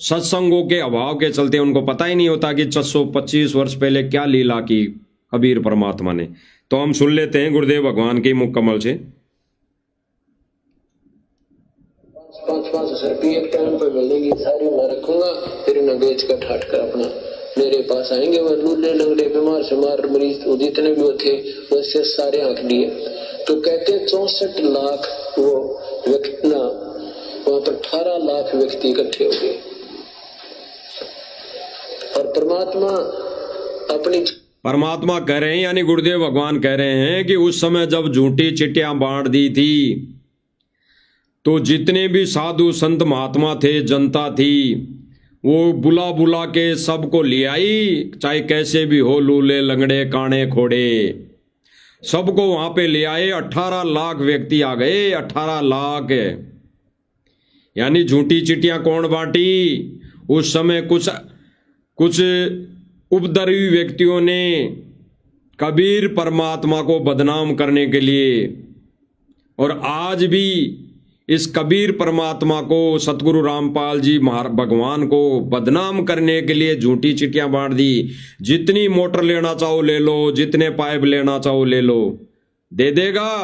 सत्संगों के अभाव के चलते उनको पता ही नहीं होता कि 625 वर्ष पहले क्या लीला की कबीर परमात्मा ने। तो हम सुन लेते हैं गुरुदेव भगवान के मुख कमल से। 5-5 रुपये एक टाइम पर मिलेगी, सारी मैं रखूंगा, फिर उन्हें बेच कर ठाट कर अपना मेरे पास आएंगे। वह लूले लंगड़े बीमार शुमार मरीज जितने भी थे वैसे सारे आंख लिए। तो कहते 64 लाख वो व्यक्ति ना, वहां पर 18 लाख व्यक्ति इकट्ठे हो गए, और परमात्मा कह रहे हैं, यानी गुरुदेव भगवान कह रहे हैं कि उस समय जब झूठी चिट्ठियां बांट दी थी, तो जितने भी साधु संत महात्मा थे, जनता थी, वो बुला बुला के सबको ले आई, चाहे कैसे भी हो, लूले लंगड़े काणे खोड़े, सबको वहां पे ले आए। 18 लाख व्यक्ति आ गए, 18 लाख। यानी झूठी चिट्ठियां कौन बांटी? उस समय कुछ उपद्रवी व्यक्तियों ने कबीर परमात्मा को बदनाम करने के लिए, और आज भी इस कबीर परमात्मा को, सतगुरु रामपाल जी भगवान को बदनाम करने के लिए झूठी चिट्ठियां बांट दी। जितनी मोटर लेना चाहो ले लो, जितने पाइप लेना चाहो ले लो, दे देगा,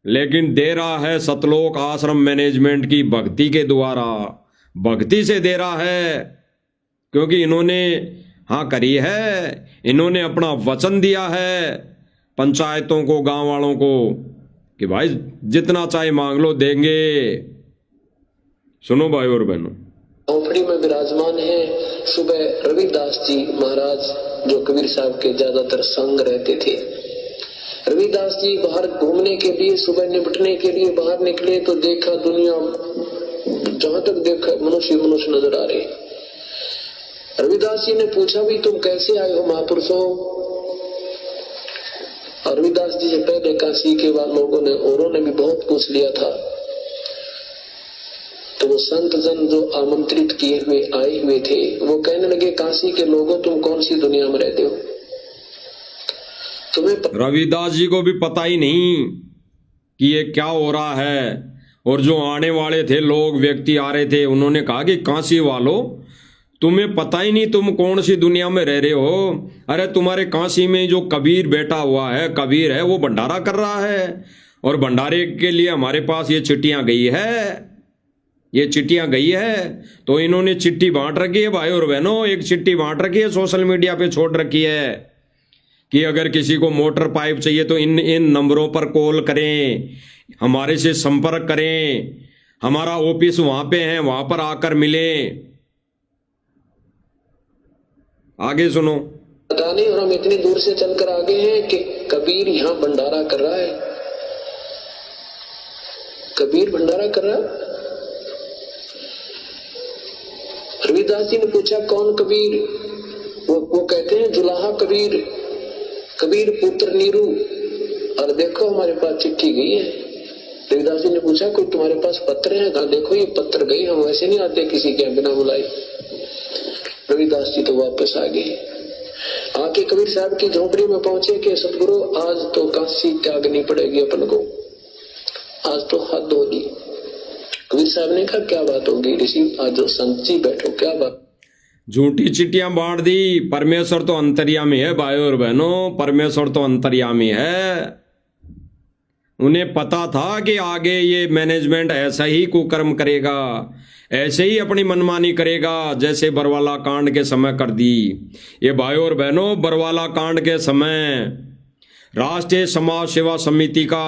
लेकिन दे रहा है सतलोक आश्रम मैनेजमेंट की भक्ति के द्वारा, भक्ति से दे रहा है, क्योंकि इन्होंने हाँ करी है, इन्होंने अपना वचन दिया है पंचायतों को, गांव वालों को कि भाई जितना चाहे मांग लो, देंगे। सुनो भाई और बहनों, झोपड़ी में विराजमान है। सुबह रविदास जी महाराज जो कबीर साहब के ज्यादातर संग रहते थे, रविदास जी बाहर घूमने के लिए, सुबह निपटने के लिए बाहर निकले तो देखा दुनिया, जहां तक देखा मनुष्य मनुष्य नजर आ रहे। रविदास जी ने पूछा भी तुम कैसे आए हो महापुरुषों? और रविदास जी से पहले काशी के बाद लोगों ने, औरों ने भी बहुत पूछ लिया था। तो वो संत जन जो आमंत्रित किए हुए आए हुए थे, वो कहने लगे काशी के लोगों तुम कौन सी दुनिया में रहते हो? तुम्हें रविदास जी को भी पता ही नहीं कि ये क्या हो रहा है। और जो आने वाले थे लोग, व्यक्ति आ रहे थे, उन्होंने कहा कि काशी वालों तुम्हें पता ही नहीं तुम कौन सी दुनिया में रह रहे हो। अरे तुम्हारे काशी में जो कबीर बैठा हुआ है, कबीर है, वो भंडारा कर रहा है, और भंडारे के लिए हमारे पास ये चिट्ठियां गई है, ये चिट्ठियां गई है। तो इन्होंने चिट्ठी बांट रखी है भाई और बहनों, एक चिट्ठी बांट रखी है, सोशल मीडिया पे छोड़ रखी है कि अगर किसी को मोटर पाइप चाहिए तो इन नंबरों पर कॉल करें, हमारे से संपर्क करें, हमारा ऑफिस वहां पे है, वहां पर आकर मिले। आगे सुनो। पता नहीं, और हम इतनी दूर से चलकर आ गए हैं कि कबीर यहाँ भंडारा कर रहा है, कबीर भंडारा कर रहा है। रविदास जी ने पूछा कौन कबीर? वो कहते हैं जुलाहा कबीर, कबीर पुत्र नीरू। और देखो हमारे पास चिट्ठी गई है, रविदास जी ने पूछा कोई तुम्हारे पास पत्र है? कहा देखो ये पत्र गई, हम वैसे नहीं आते किसी के बिना बुलाए। रविदास जी तो वापस आ गए, आके कबीर साहब की झोपड़ी में पहुंचे कि सतगुरु आज तो काशी त्यागनी पड़ेगी अपन को, आज तो हद होगी। कबीर साहब ने कहा क्या बात होगी ऋषि, आज जो संत जी बैठो, क्या बात? झूठी चिट्ठियां बांट दी। परमेश्वर तो अंतर्यामी है भाइयों और बहनों, परमेश्वर तो अंतर्यामी है। उन्हें पता था कि आगे ये मैनेजमेंट ऐसा ही कुकर्म करेगा, ऐसे ही अपनी मनमानी करेगा जैसे बरवाला कांड के समय कर दी। ये भाइयों और बहनों, बरवाला कांड के समय राष्ट्रीय समाज सेवा समिति का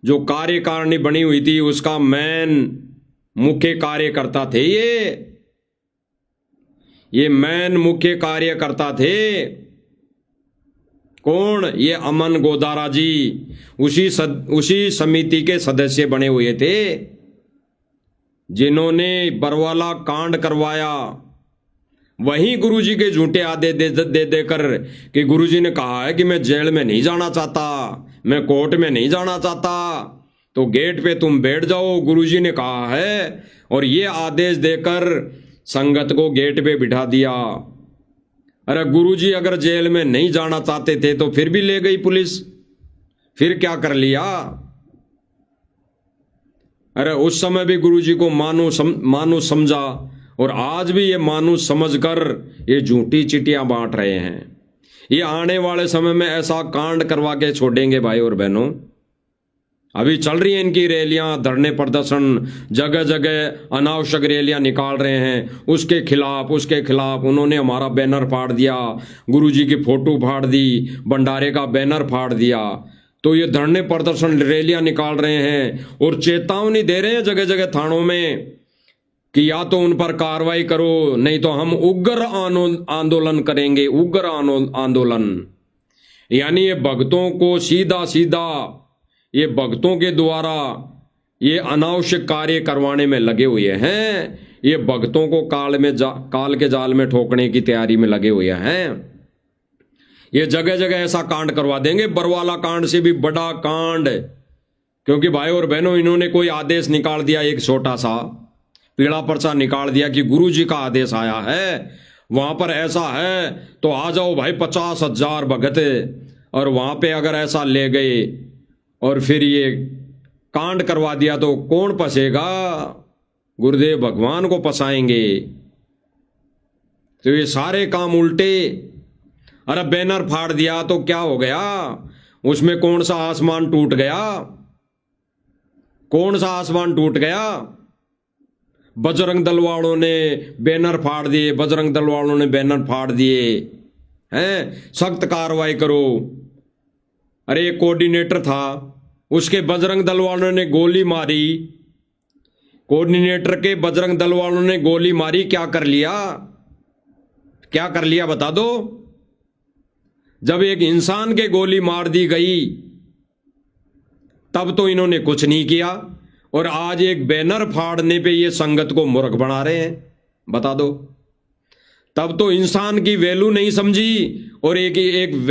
जो कार्यकारिणी बनी हुई थी उसका मेन मुख्य कार्यकर्ता थे ये मेन मुख्य कार्यकर्ता थे। कौन? ये अमन गोदारा जी उसी समिति के सदस्य बने हुए थे जिन्होंने बरवाला कांड करवाया। वहीं गुरुजी के झूठे आदे दे देकर कि गुरुजी ने कहा है कि मैं जेल में नहीं जाना चाहता, मैं कोर्ट में नहीं जाना चाहता, तो गेट पे तुम बैठ जाओ, गुरुजी ने कहा है। और ये आदेश देकर संगत को गेट पे बिठा दिया। अरे गुरुजी अगर जेल में नहीं जाना चाहते थे तो फिर भी ले गई पुलिस, फिर क्या कर लिया? अरे उस समय भी गुरुजी को मानो समझा और आज भी ये मानुष समझकर ये झूठी चिट्ठियां बांट रहे हैं। ये आने वाले समय में ऐसा कांड करवा के छोड़ेंगे भाई और बहनों। अभी चल रही है इनकी रैलियां, धरने प्रदर्शन, जगह जगह अनावश्यक रैलियां निकाल रहे हैं उसके खिलाफ। उन्होंने हमारा बैनर फाड़ दिया, गुरुजी की फोटो फाड़ दी, भंडारे का बैनर फाड़ दिया। तो ये धरने प्रदर्शन रैलियां निकाल रहे हैं और चेतावनी दे रहे हैं जगह जगह थानों में कि या तो उन पर कार्रवाई करो, नहीं तो हम उग्र आंदोलन करेंगे, उग्र आंदोलन। यानी ये भक्तों को सीधा ये भक्तों के द्वारा ये अनावश्यक कार्य करवाने में लगे हुए हैं। ये भक्तों को काल के जाल में ठोकने की तैयारी में लगे हुए हैं। ये जगह जगह ऐसा कांड करवा देंगे, बरवाला कांड से भी बड़ा कांड। क्योंकि भाई और बहनों, इन्होंने कोई आदेश निकाल दिया, एक छोटा सा पीला पर्चा निकाल दिया कि गुरुजी का आदेश आया है, वहां पर ऐसा है तो आ जाओ भाई 50,000 भगत। और वहां पे अगर ऐसा ले गए और फिर ये कांड करवा दिया तो कौन फंसेगा? गुरुदेव भगवान को फंसाएंगे। तो ये सारे काम उल्टे। अरे बैनर फाड़ दिया तो क्या हो गया? उसमें कौन सा आसमान टूट गया? कौन सा आसमान टूट गया? बजरंग दल वालों ने बैनर फाड़ दिए, बजरंग दल वालों ने बैनर फाड़ दिए हैं, सख्त कार्रवाई करो। अरे एक कोऑर्डिनेटर था, उसके बजरंग दल वालों ने गोली मारी, कोऑर्डिनेटर के बजरंग दल वालों ने गोली मारी, क्या कर लिया? क्या कर लिया बता दो? जब एक इंसान के गोली मार दी गई तब तो इन्होंने कुछ नहीं किया, और आज एक बैनर फाड़ने पे ये संगत को मूर्ख बना रहे हैं। बता दो, तब तो इंसान की वैल्यू नहीं समझी, और एक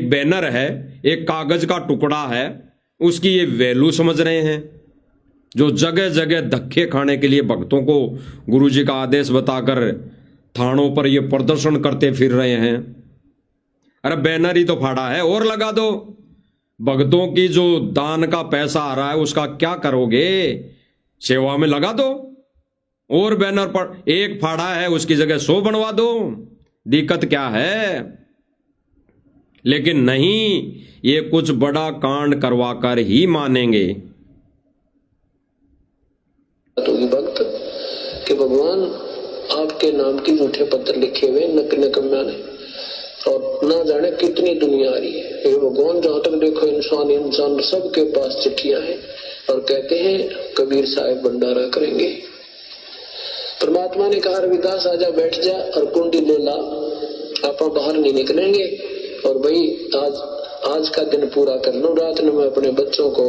बैनर है, एक कागज का टुकड़ा है, उसकी ये वैल्यू समझ रहे हैं। जो जगह जगह धक्के खाने के लिए भक्तों को गुरुजी का आदेश बताकर थानों पर ये प्रदर्शन करते फिर रहे हैं। अरे बैनर ही तो फाड़ा है, और लगा दो। भक्तों की जो दान का पैसा आ रहा है उसका क्या करोगे? सेवा में लगा दो। और बैनर पर एक फाड़ा है उसकी जगह 100 बनवा दो, दिक्कत क्या है? लेकिन नहीं, ये कुछ बड़ा कांड करवाकर ही मानेंगे। तो भक्त कि भगवान आपके नाम की झूठे पत्र लिखे हुए नकम्या ने, और ना जाने कितनी दुनिया आ रही है। ये भगवान जहां तक देखो इंसान सबके पास चिट्ठियां हैं, और कहते हैं कबीर साहब भंडारा करेंगे। परमात्मा ने कहा रविदास आजा बैठ जा और कुंडी ले ला, आप बाहर नहीं निकलेंगे, और भाई आज का दिन पूरा कर लो, रात में मैं अपने बच्चों को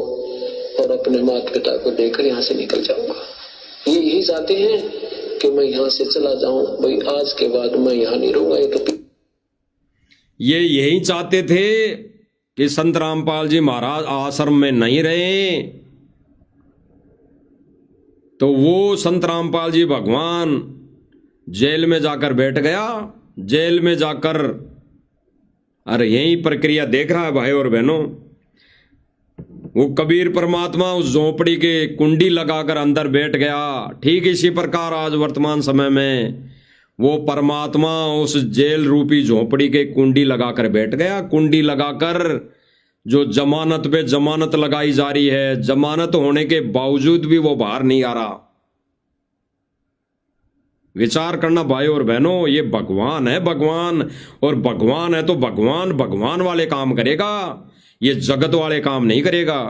और अपने माता पिता को लेकर यहाँ से निकल जाऊंगा। ये यही चाहते हैं कि मैं यहाँ से चला जाऊं, भाई आज के बाद मैं यहाँ नहीं रहूंगा। ये यही चाहते थे कि संत रामपाल जी महाराज आश्रम में नहीं रहे, तो वो संत रामपाल जी भगवान जेल में जाकर बैठ गया। जेल में जाकर अरे यही प्रक्रिया देख रहा है भाई और बहनों। वो कबीर परमात्मा उस झोपड़ी के कुंडी लगाकर अंदर बैठ गया। ठीक इसी प्रकार आज वर्तमान समय में वो परमात्मा उस जेल रूपी झोपड़ी के कुंडी लगाकर बैठ गया। कुंडी लगाकर जो जमानत पे जमानत लगाई जा रही है, जमानत होने के बावजूद भी वो बाहर नहीं आ रहा। विचार करना भाई और बहनों, ये भगवान है भगवान, और भगवान है तो भगवान भगवान वाले काम करेगा, ये जगत वाले काम नहीं करेगा।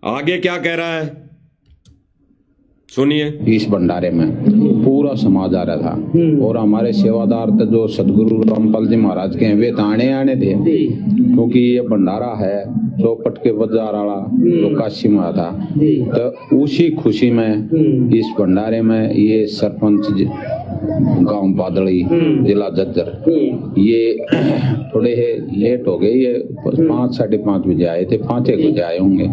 आगे क्या कह रहा है सुनिए। इस भंडारे में पूरा समाज आ रहा था और हमारे सेवादार थे जो सदगुरु रामपाल जी महाराज के हैं, वे ताने आने थे क्योंकि ये भंडारा है चौपट के बाजार वाला जो काशी में था। तो उसी खुशी में इस भंडारे में ये सरपंच गांव बादड़ी जिला झज्जर ये थोड़े लेट हो गए, ये 5 साढ़े 5 बजे आए थे, 5-1 बजे आए होंगे।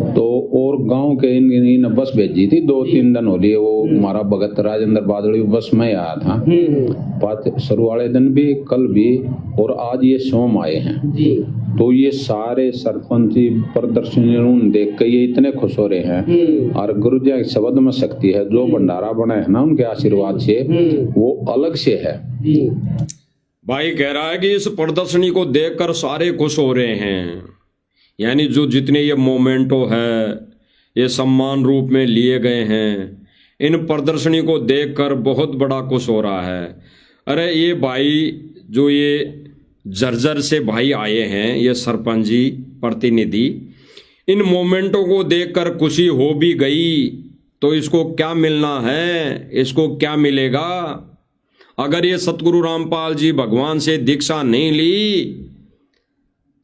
तो और गांव के इन बस भेजी थी, 2-3 दिन हो रही है वो हमारा भगत राजेंद्र बादड़ी बस में आया था। शुरू वाले दिन भी, कल भी और आज ये सोम आए हैं। तो ये सारे सरपंच प्रदर्शन देख के ये इतने खुश हो रहे हैं। और गुरु जी के शब्द में शक्ति है, जो भंडारा बना है ना उनके आशीर्वाद से वो अलग से है। भाई कह रहा है कि इस प्रदर्शनी को देखकर सारे खुश हो रहे हैं, यानी जो जितने ये मोमेंटो है ये सम्मान रूप में लिए गए हैं, इन प्रदर्शनी को देखकर बहुत बड़ा खुश हो रहा है। अरे ये भाई जो ये जर्जर से भाई आए हैं, ये सरपंच जी प्रतिनिधि, इन मोमेंटों को देखकर खुशी हो भी गई तो इसको क्या मिलना है, इसको क्या मिलेगा। अगर ये सतगुरु रामपाल जी भगवान से दीक्षा नहीं ली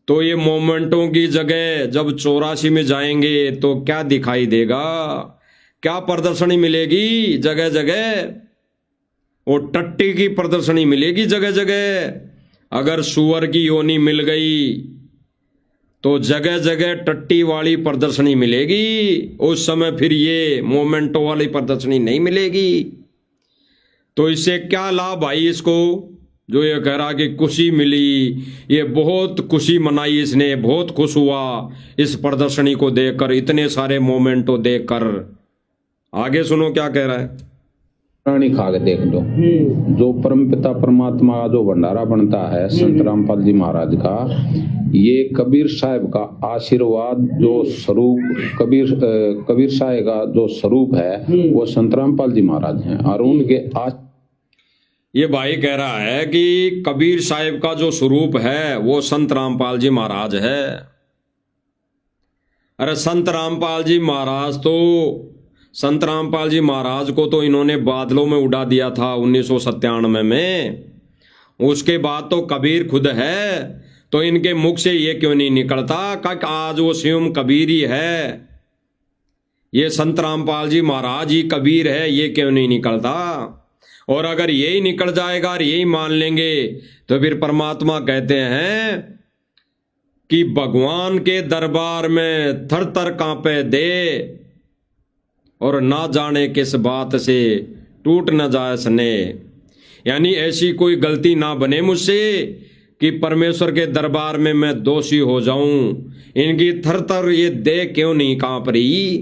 तो ये मोमेंटों की जगह जब 84 में जाएंगे तो क्या दिखाई देगा, क्या प्रदर्शनी मिलेगी जगह जगह, और टट्टी की प्रदर्शनी मिलेगी जगह जगह। अगर सुअर की योनी मिल गई तो जगह जगह टट्टी वाली प्रदर्शनी मिलेगी, उस समय फिर ये मोमेंटो वाली प्रदर्शनी नहीं मिलेगी। तो इससे क्या लाभ भाई इसको, जो ये कह रहा कि खुशी मिली, ये बहुत खुशी मनाई इसने, बहुत खुश हुआ इस प्रदर्शनी को देखकर, इतने सारे मोमेंटो देखकर। आगे सुनो क्या कह रहा है। प्राणी खा के देख लो, जो परमपिता परमात्मा का जो भंडारा बनता है संत रामपाल जी महाराज का, ये कबीर साहब का आशीर्वाद जो स्वरूप, कबीर साहब का जो स्वरूप है वो संत रामपाल जी महाराज हैं। और उनके ये भाई कह रहा है कि कबीर साहब का जो स्वरूप है वो संत रामपाल जी महाराज है। अरे संत रामपाल जी महाराज तो, संत रामपाल जी महाराज को तो इन्होंने बादलों में उड़ा दिया था 1997 में। उसके बाद तो कबीर खुद है, तो इनके मुख से ये क्यों नहीं निकलता कि आज वो स्वयं कबीर ही है, ये संत रामपाल जी महाराज ही कबीर है, ये क्यों नहीं निकलता। और अगर यही निकल जाएगा और यही मान लेंगे तो फिर परमात्मा कहते हैं कि भगवान के दरबार में थर थर कांपे दे और ना जाने किस बात से टूट न जाए सने। यानी ऐसी कोई गलती ना बने मुझसे कि परमेश्वर के दरबार में मैं दोषी हो जाऊं। इनकी थर थर ये देह क्यों नहीं कांप रही,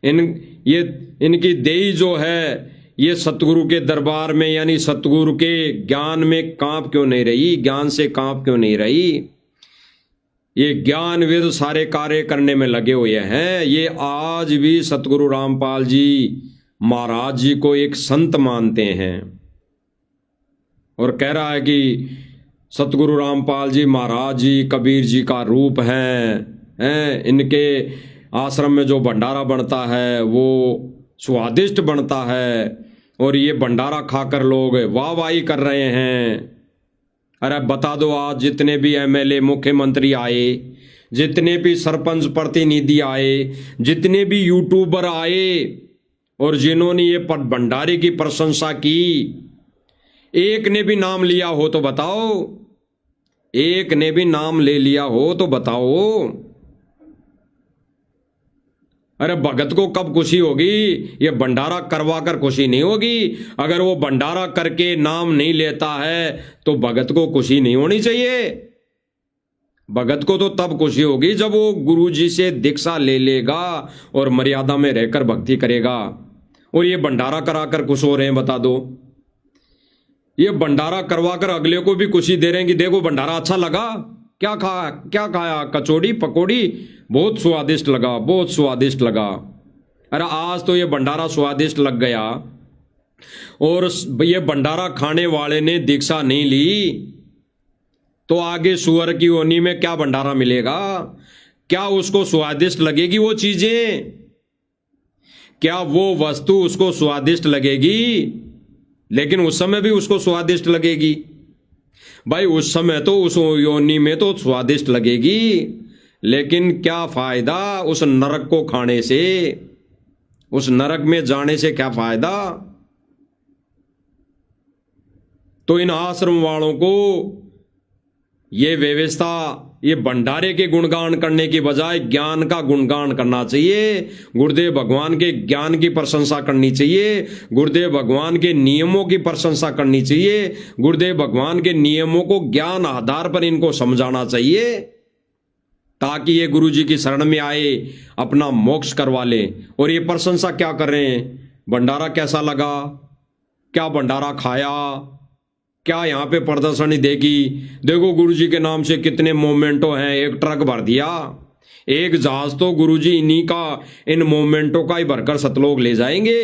इनकी देही जो है ये सतगुरु के दरबार में यानी सतगुरु के ज्ञान में कांप क्यों नहीं रही, ज्ञान से कांप क्यों नहीं रही। ये ज्ञान वेद सारे कार्य करने में लगे हुए हैं। ये आज भी सतगुरु रामपाल जी महाराज जी को एक संत मानते हैं और कह रहा है कि सतगुरु रामपाल जी महाराज जी कबीर जी का रूप हैं। इनके आश्रम में जो भंडारा बनता है वो स्वादिष्ट बनता है और ये भंडारा खाकर लोग वाहवाही कर रहे हैं। अरे बता दो, आज जितने भी एमएलए मुख्यमंत्री आए, जितने भी सरपंच प्रतिनिधि आए, जितने भी यूट्यूबर आए और जिन्होंने ये भंडारे की प्रशंसा की, एक ने भी नाम लिया हो तो बताओ, एक ने भी नाम ले लिया हो तो बताओ। अरे भगत को कब खुशी होगी? ये भंडारा करवा कर खुशी नहीं होगी। अगर वो भंडारा करके नाम नहीं लेता है तो भगत को खुशी नहीं होनी चाहिए। भगत को तो तब खुशी होगी जब वो गुरु जी से दीक्षा ले लेगा और मर्यादा में रहकर भक्ति करेगा। और ये भंडारा कराकर खुश हो रहे हैं, बता दो। ये भंडारा करवाकर अगले को भी खुशी दे रहे हैं कि देखो भंडारा अच्छा लगा, क्या खाया? कचौड़ी पकौड़ी, बहुत स्वादिष्ट लगा, बहुत स्वादिष्ट लगा। अरे आज तो ये भंडारा स्वादिष्ट लग गया और ये भंडारा खाने वाले ने दीक्षा नहीं ली तो आगे सुअर की योनि में क्या भंडारा मिलेगा? क्या उसको स्वादिष्ट लगेगी वो चीजें? क्या वो वस्तु उसको स्वादिष्ट लगेगी? लेकिन उस समय भी उसको स्वादिष्ट लगेगी भाई, उस समय तो उस योनि में तो स्वादिष्ट लगेगी, लेकिन क्या फायदा उस नरक को खाने से? उस नरक में जाने से क्या फायदा? तो इन आश्रम वालों को ये व्यवस्था, ये भंडारे के गुणगान करने की बजाय ज्ञान का गुणगान करना चाहिए। गुरुदेव भगवान के ज्ञान की प्रशंसा करनी चाहिए, गुरुदेव भगवान के नियमों की प्रशंसा करनी चाहिए, गुरुदेव भगवान के नियमों को ज्ञान आधार पर इनको समझाना चाहिए ताकि ये गुरु जी की शरण में आए, अपना मोक्ष करवा ले। और ये प्रशंसा क्या कर रहे हैं? भंडारा कैसा लगा? क्या भंडारा खाया? क्या यहाँ पे प्रदर्शनी देखी? देखो गुरुजी के नाम से कितने मोमेंटो हैं, एक ट्रक भर दिया। एक जहाज तो गुरुजी इन्हीं का, इन मोमेंटो का ही भरकर सतलोक ले जाएंगे।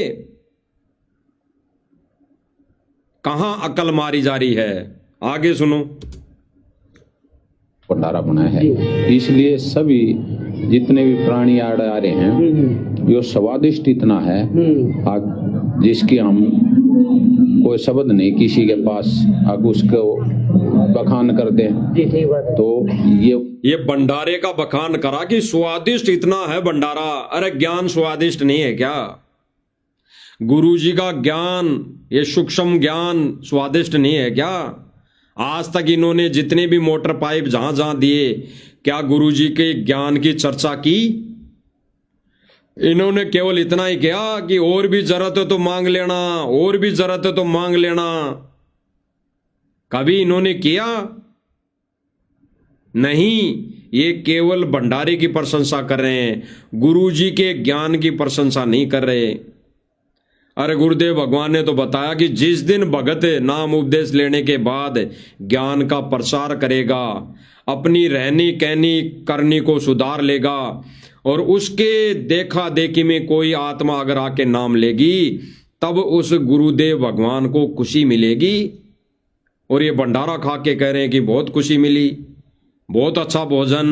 कहां अकल मारी जा रही है? आगे सुनो। भंडारा बनाया है, इसलिए सभी जितने भी प्राणी आ रहे हैं यो स्वादिष्ट इतना है जिसकी हम कोई शब्द नहीं किसी के पास अगर उसको बखान कर दे तो ये भंडारे का बखान करा कि स्वादिष्ट इतना है भंडारा। अरे ज्ञान स्वादिष्ट नहीं है क्या? गुरुजी का ज्ञान, ये सूक्ष्म ज्ञान स्वादिष्ट नहीं है क्या? आज तक इन्होंने जितने भी मोटर पाइप जहां जहां दिए, क्या गुरुजी के ज्ञान की चर्चा की? इन्होंने केवल इतना ही किया कि और भी जरूरत है तो मांग लेना, और भी जरूरत है तो मांग लेना। कभी इन्होंने किया नहीं। ये केवल भंडारे की प्रशंसा कर रहे हैं, गुरुजी के ज्ञान की प्रशंसा नहीं कर रहे। अरे गुरुदेव भगवान ने तो बताया कि जिस दिन भगत नाम उपदेश लेने के बाद ज्ञान का प्रसार करेगा, अपनी रहनी कहनी करनी को सुधार लेगा और उसके देखा देखी में कोई आत्मा अगर आके नाम लेगी, तब उस गुरुदेव भगवान को खुशी मिलेगी। और ये भंडारा खा के कह रहे हैं कि बहुत खुशी मिली, बहुत अच्छा भोजन।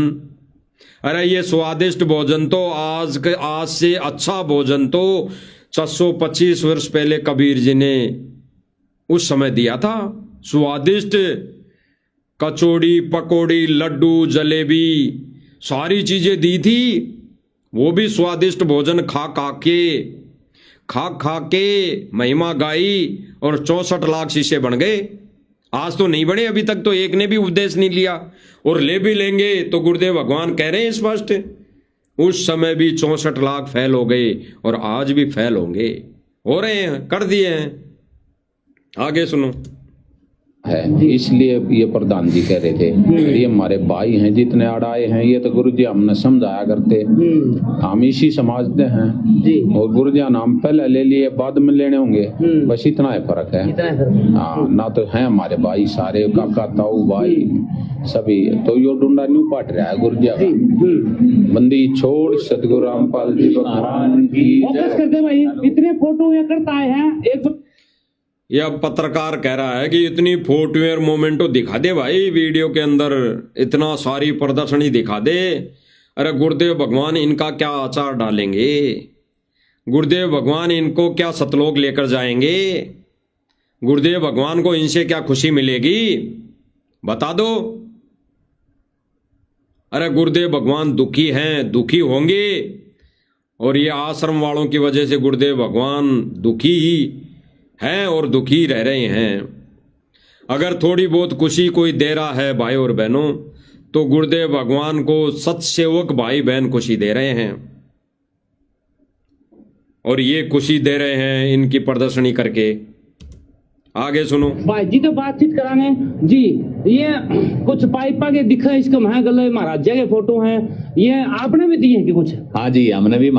अरे ये स्वादिष्ट भोजन तो आज से अच्छा भोजन तो 625 वर्ष पहले कबीर जी ने उस समय दिया था। स्वादिष्ट कचौड़ी पकौड़ी लड्डू जलेबी सारी चीजें दी थी। वो भी स्वादिष्ट भोजन खा खा के महिमा गाई और 64 लाख शिष्य बन गए। आज तो नहीं बने, अभी तक तो एक ने भी उपदेश नहीं लिया, और ले भी लेंगे तो गुरुदेव भगवान कह रहे हैं स्पष्ट, उस समय भी 64 लाख फेल हो गए और आज भी फेल होंगे, हो रहे हैं, कर दिए हैं। आगे सुनो। है इसलिए ये प्रधान जी कह रहे थे ये हमारे भाई हैं, जितने अड़ाए हैं ये तो गुरु जी हमने समझाया करते, हम इसी समझते हैं और गुरु जी नाम पहले ले लिए बाद में लेने होंगे, बस इतना ही फर्क है। हाँ, ना तो है हमारे भाई सारे, काका ताऊ भाई सभी। तो यो डूंडा न्यू पाट रहा है गुरु जी का। बंदी छोड़ सतगुरु रामपाल जी भगवान की करते भाई। इतने फोटो ये करता है एक। ये अब पत्रकार कह रहा है कि इतनी फोटो और मोमेंटो दिखा दे भाई, वीडियो के अंदर इतना सारी प्रदर्शनी दिखा दे। अरे गुरुदेव भगवान इनका क्या आचार डालेंगे? गुरुदेव भगवान इनको क्या सतलोक लेकर जाएंगे? गुरुदेव भगवान को इनसे क्या खुशी मिलेगी? बता दो। अरे गुरुदेव भगवान दुखी हैं, दुखी होंगे, और ये आश्रम वालों की वजह से गुरुदेव भगवान दुखी ही हैं और दुखी रह रहे हैं। अगर थोड़ी बहुत खुशी कोई दे रहा है भाई और बहनों, तो गुरुदेव भगवान को सत्सेवक भाई बहन खुशी दे रहे हैं। और ये खुशी दे रहे हैं इनकी प्रदर्शनी करके। आगे सुनो भाई जी तो बातचीत करांगे जी। ये कुछ पाइपा के दिखे इसके महा गले महाराजा के फोटो हैं, ये आपने भी दिए हैं कि कुछ? हाँ जी, हमने भी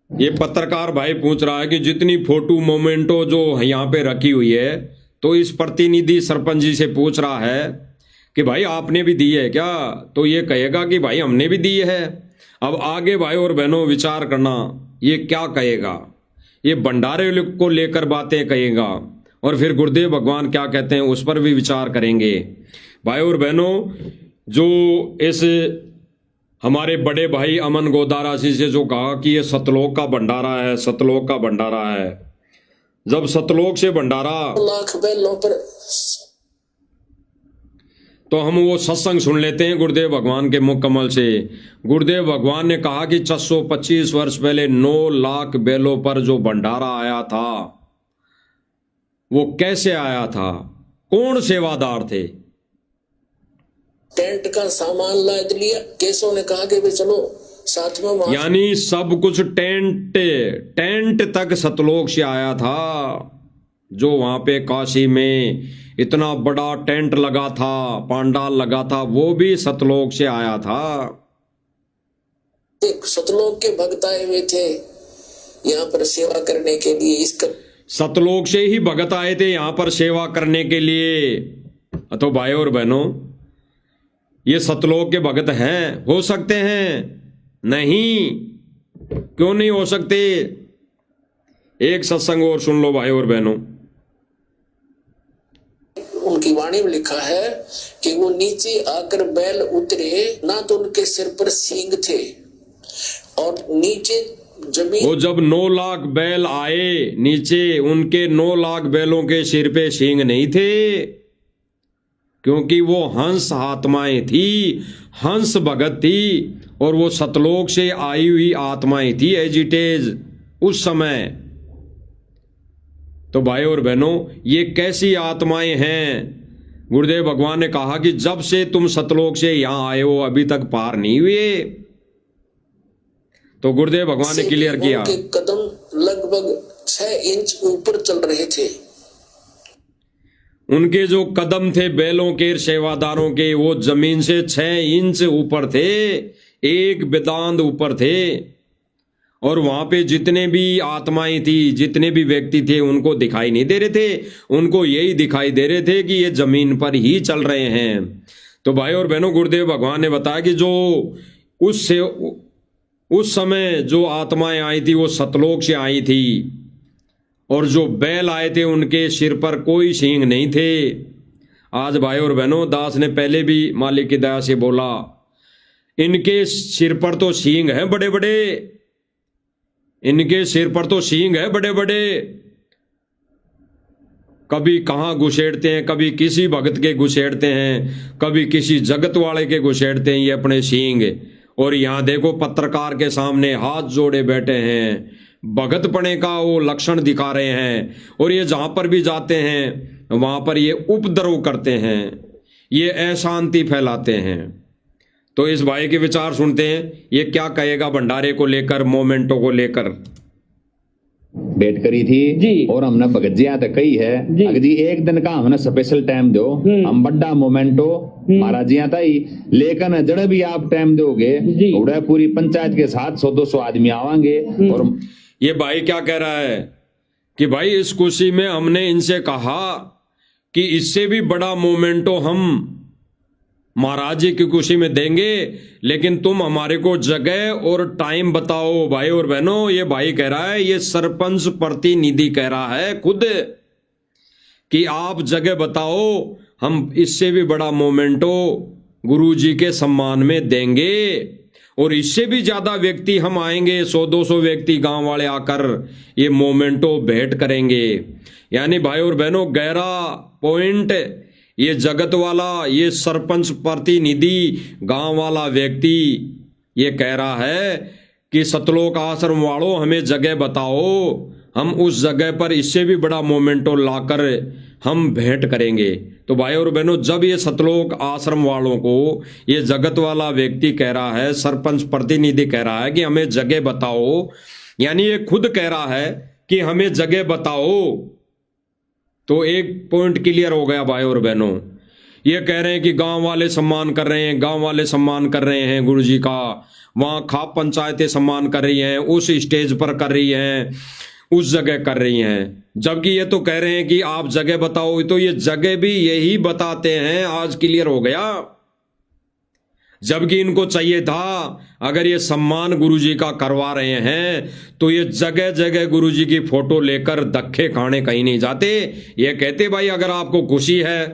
ये पत्रकार भाई पूछ रहा है कि जितनी फोटो मोमेंटो जो यहाँ पे रखी हुई है, तो इस प्रतिनिधि सरपंच जी से पूछ रहा है कि भाई आपने भी दी है क्या? तो ये कहेगा कि भाई हमने भी दी है। अब आगे भाई और बहनों विचार करना, ये क्या कहेगा, ये भंडारे को लेकर बातें कहेगा, और फिर गुरुदेव भगवान क्या कहते हैं उस पर भी विचार करेंगे। भाई और बहनों, जो इस हमारे बड़े भाई अमन गोदारा जी से जो कहा कि ये सतलोक का भंडारा है, सतलोक का भंडारा है, जब सतलोक से भंडारा, लाख बैलों पर तो हम वो सत्संग सुन लेते हैं गुरुदेव भगवान के मुख कमल से। गुरुदेव भगवान ने कहा कि 625 वर्ष पहले 9 लाख बैलों पर जो भंडारा आया था, वो कैसे आया था, कौन सेवादार थे? टेंट का सामान लाद लिया, केसों ने कहा कि भाई चलो साथ में वहां, यानी सब कुछ टेंट तक सतलोक से आया था। जो वहां पे काशी में इतना बड़ा टेंट लगा था, पांडाल लगा था, वो भी सतलोक से आया था। एक सतलोक के भक्त आए हुए थे यहाँ पर सेवा करने के लिए। इसका सतलोक से ही भगत आए थे यहाँ पर सेवा करने के लिए। तो भाई और बहनों, ये सतलोक के भगत हैं, हो सकते हैं? नहीं, क्यों नहीं हो सकते? एक सत्संग और सुन लो भाई और बहनों। उनकी वाणी में लिखा है कि वो नीचे आकर बैल उतरे, ना तो उनके सिर पर सींग थे और नीचे जमीन, वो जब 9 लाख बैल आए नीचे, उनके 9 लाख बैलों के सिर पे सींग नहीं थे, क्योंकि वो हंस आत्माएं थी, हंस भगत थी, और वो सतलोक से आई हुई आत्माएं थी एजिटेज उस समय। तो भाई और बहनों, ये कैसी आत्माएं हैं? गुरुदेव भगवान ने कहा कि जब से तुम सतलोक से यहां आए हो अभी तक पार नहीं हुए। तो गुरुदेव भगवान ने क्लियर किया, उनके कदम लगभग 6 इंच ऊपर चल रहे थे। उनके जो कदम थे बैलों के सेवादारों के, वो जमीन से 6 इंच ऊपर थे, एक वेदांत ऊपर थे। और वहां पे जितने भी आत्माएं थी, जितने भी व्यक्ति थे, उनको दिखाई नहीं दे रहे थे, उनको यही दिखाई दे रहे थे कि ये जमीन पर ही चल रहे हैं। तो भाई और बहनों, गुरुदेव भगवान ने बताया कि जो उस समय जो आत्माएं आई थी वो सतलोक से आई थी, और जो बैल आए थे उनके सिर पर कोई सींग नहीं थे। आज भाई और बहनों, दास ने पहले भी मालिक की दया से बोला, इनके सिर पर तो सींग है बड़े बड़े, इनके सिर पर तो सींग है बड़े बड़े। कभी कहाँ घुसेड़ते हैं, कभी किसी भगत के घुसेड़ते हैं, कभी किसी जगत वाले के घुसेड़ते हैं ये अपने सींग। और यहाँ देखो पत्रकार के सामने हाथ जोड़े बैठे हैं, भगत पने का वो लक्षण दिखा रहे हैं। और ये जहां पर भी जाते हैं वहां पर ये उपद्रव करते हैं, ये अशांति फैलाते हैं। तो इस भाई के विचार सुनते हैं, ये क्या कहेगा भंडारे को लेकर, मोमेंटो को लेकर। भेंट करी थी जी। और हमने भगत जी यहाँ तक कही है जी। अगर जी एक दिन का हमने स्पेशल टाइम दो, हम बड़ा मोमेंटो महाराज जी यहाँ था ही, लेकिन जड़ भी आप टाइम दोगे उड़े पूरी पंचायत के साथ 100-200 आदमी आवांगे। और ये भाई क्या कह रहा है कि भाई इस खुशी में हमने इनसे कहा कि इससे भी बड़ा मोमेंटो हम महाराज जी की खुशी में देंगे, लेकिन तुम हमारे को जगह और टाइम बताओ। भाई और बहनों, ये भाई कह रहा है, ये सरपंच प्रतिनिधि कह रहा है खुद कि आप जगह बताओ, हम इससे भी बड़ा मोमेंटो गुरुजी के सम्मान में देंगे, और इससे भी ज्यादा व्यक्ति हम आएंगे, 100-200 व्यक्ति गांव वाले आकर ये मोमेंटो भेंट करेंगे। यानी भाई और बहनों, गहरा पॉइंट, ये जगत वाला, ये सरपंच प्रतिनिधि गांव वाला व्यक्ति ये कह रहा है कि सतलोक आश्रम वालों हमें जगह बताओ, हम उस जगह पर इससे भी बड़ा मोमेंटो लाकर हम भेंट करेंगे। तो भाई और बहनों, जब ये सतलोक आश्रम वालों को ये जगत वाला व्यक्ति कह रहा है, सरपंच प्रतिनिधि कह रहा है कि हमें जगह बताओ, यानी ये खुद कह रहा है कि हमें जगह बताओ, तो एक पॉइंट क्लियर हो गया भाई और बहनों। ये कह रहे हैं कि गांव वाले सम्मान कर रहे हैं, गांव वाले सम्मान कर रहे हैं गुरुजी का, वहां खाप पंचायतें सम्मान कर रही हैं, उस स्टेज पर कर रही हैं, उस जगह कर रही हैं, जबकि ये तो कह रहे हैं कि आप जगह बताओ। तो ये जगह भी यही बताते हैं, आज क्लियर हो गया। जबकि इनको चाहिए था, अगर ये सम्मान गुरुजी का करवा रहे हैं तो ये जगह जगह गुरुजी की फोटो लेकर धक्के खाने कहीं नहीं जाते। ये कहते भाई अगर आपको खुशी है,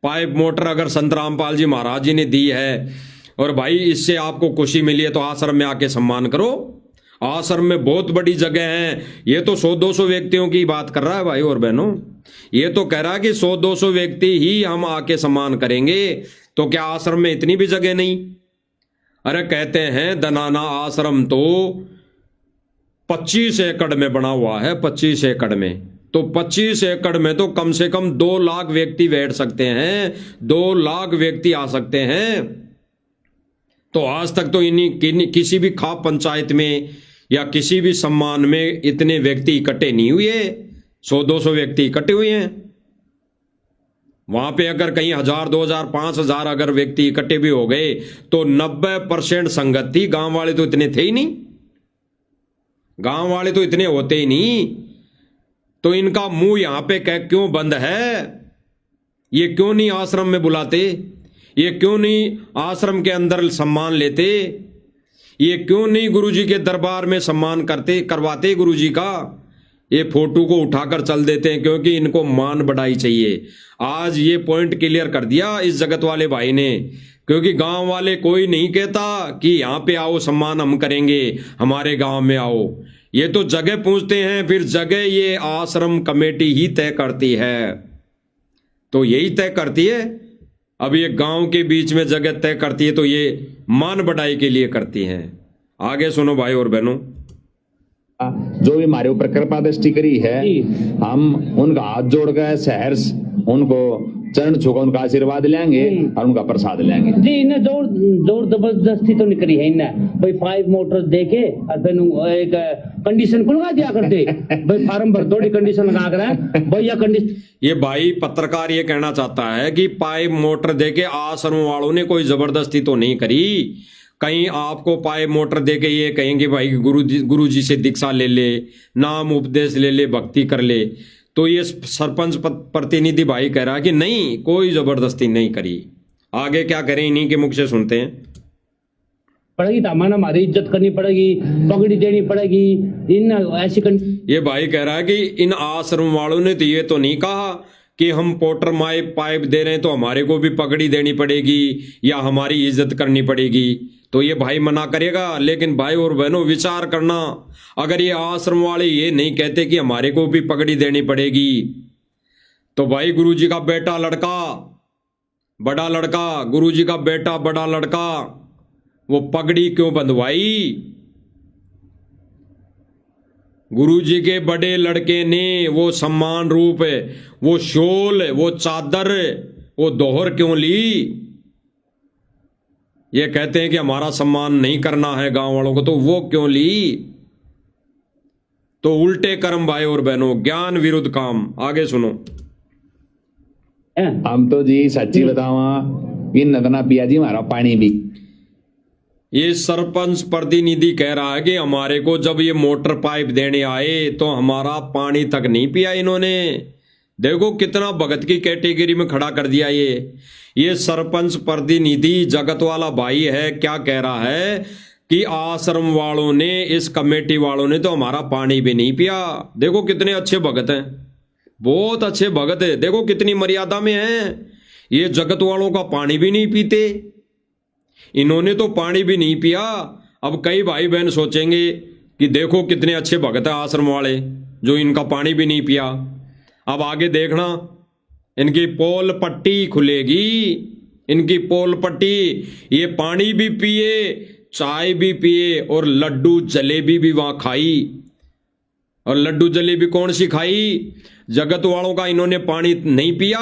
पाइप मोटर अगर संत रामपाल जी महाराज जी ने दी है और भाई इससे आपको खुशी मिली है, तो आश्रम में आके सम्मान करो। आश्रम में बहुत बड़ी जगह है। ये तो 100-200 व्यक्तियों की बात कर रहा है भाई और बहनों। ये तो कह रहा है कि 100-200 व्यक्ति ही हम आके सम्मान करेंगे, तो क्या आश्रम में इतनी भी जगह नहीं? अरे कहते हैं दनाना आश्रम तो 25 एकड़ में बना हुआ है, 25 एकड़ में। तो 25 एकड़ में तो कम से कम 2 लाख व्यक्ति बैठ सकते हैं, 2 लाख व्यक्ति आ सकते हैं। तो आज तक तो किसी भी खाप पंचायत में या किसी भी सम्मान में इतने व्यक्ति इकट्ठे नहीं हुए। 100-200 व्यक्ति इकट्ठे हुए हैं। वहां पे अगर कहीं 1000, 2000, 5000 अगर व्यक्ति इकट्ठे भी हो गए तो 90% संगत थी। गांव वाले तो इतने थे ही नहीं, गांव वाले तो इतने होते ही नहीं। तो इनका मुंह यहां पे क्यों बंद है? ये क्यों नहीं आश्रम में बुलाते? ये क्यों नहीं आश्रम के अंदर सम्मान लेते? ये क्यों नहीं गुरुजी के दरबार में सम्मान करवाते गुरुजी का? ये फोटो को उठाकर चल देते हैं क्योंकि इनको मान बढ़ाई चाहिए। आज ये पॉइंट क्लियर कर दिया इस जगत वाले भाई ने, क्योंकि गांव वाले कोई नहीं कहता कि यहां पे आओ सम्मान हम करेंगे, हमारे गांव में आओ। ये तो जगह पूछते हैं, फिर जगह ये आश्रम कमेटी ही तय करती है। तो यही तय करती है। अब ये गांव के बीच में जगह तय करती है तो ये मान बढ़ाई के लिए करती हैं। आगे सुनो भाई और बहनों। जो भी हमारे ऊपर कृपा दृष्टि करी है, हम उनका हाथ जोड़कर सहर्ष उनको चरण छूकर उनका आशीर्वाद लेंगे और उनका प्रसाद लेंगे। जी, इन्हें जोर जबरदस्ती तो नहीं करी है इन्हें भाई 5 मोटर देके और फिर एक कंडीशन को लगा दिया करते भाई फार्म भर थोड़ी कंडीशन लगा कर भैया कंडीशन। ये भाई पत्रकार ये कहना चाहता है कि पाइप मोटर देके आश्रम वालों ने कोई जबरदस्ती तो नहीं करी। कहीं आपको पाइप मोटर देके ये कहेंगे भाई गुरुजी से दीक्षा ले ले, नाम उपदेश ले ले, भक्ति कर ले। तो ये सरपंच प्रतिनिधि भाई कह रहा है कि नहीं, कोई जबरदस्ती नहीं करी। आगे क्या करें, इन्हीं के मुख से सुनते हैं। पड़ेगी दामन, हमारी इज्जत करनी पड़ेगी, पगड़ी देनी पड़ेगी। इन ऐसी ये भाई कह रहा है कि इन आश्रम वालों ने तो ये तो नहीं कहा कि हम पोटर माए पाइप दे रहे हैं तो हमारे को भी पगड़ी देनी पड़ेगी या हमारी इज्जत करनी पड़ेगी। तो ये भाई मना करेगा। लेकिन भाई और बहनों विचार करना, अगर ये आश्रम वाले ये नहीं कहते कि हमारे को भी पगड़ी देनी पड़ेगी, तो भाई गुरुजी का बेटा लड़का, बड़ा लड़का, गुरुजी का बेटा बड़ा लड़का, वो पगड़ी क्यों बंधवाई? गुरुजी के बड़े लड़के ने वो सम्मान रूप, वो शोल, वो चादर, वो दोहर क्यों ली? ये कहते हैं कि हमारा सम्मान नहीं करना है गांव वालों को, तो वो क्यों ली? तो उल्टे कर्म भाई और बहनों, ज्ञान विरुद्ध काम। आगे सुनो। हम तो जी सच्ची बतावा इन नदना पिया जी हमारा पानी भी। ये सरपंच प्रतिनिधि कह रहा है कि हमारे को जब ये मोटर पाइप देने आए तो हमारा पानी तक नहीं पिया इन्होंने। देखो कितना भगत की कैटेगरी में खड़ा कर दिया। ये सरपंच प्रतिनिधि जगत वाला भाई है, क्या कह रहा है कि आश्रम वालों ने, इस कमेटी वालों ने तो हमारा पानी भी नहीं पिया। देखो कितने अच्छे भगत हैं, बहुत अच्छे भगत है, देखो कितनी मर्यादा में हैं। ये जगत वालों का पानी भी नहीं पीते, इन्होंने तो पानी भी नहीं पिया। अब कई भाई बहन सोचेंगे कि देखो कितने अच्छे भगत है आश्रम वाले, जो इनका पानी भी नहीं पिया। अब आगे देखना, इनकी पोल पट्टी खुलेगी, इनकी पोल पट्टी। ये पानी भी पिए, चाय भी पिए और लड्डू जलेबी भी वहां खाई। और लड्डू जलेबी कौन सी खाई? जगत वालों का इन्होंने पानी नहीं पिया,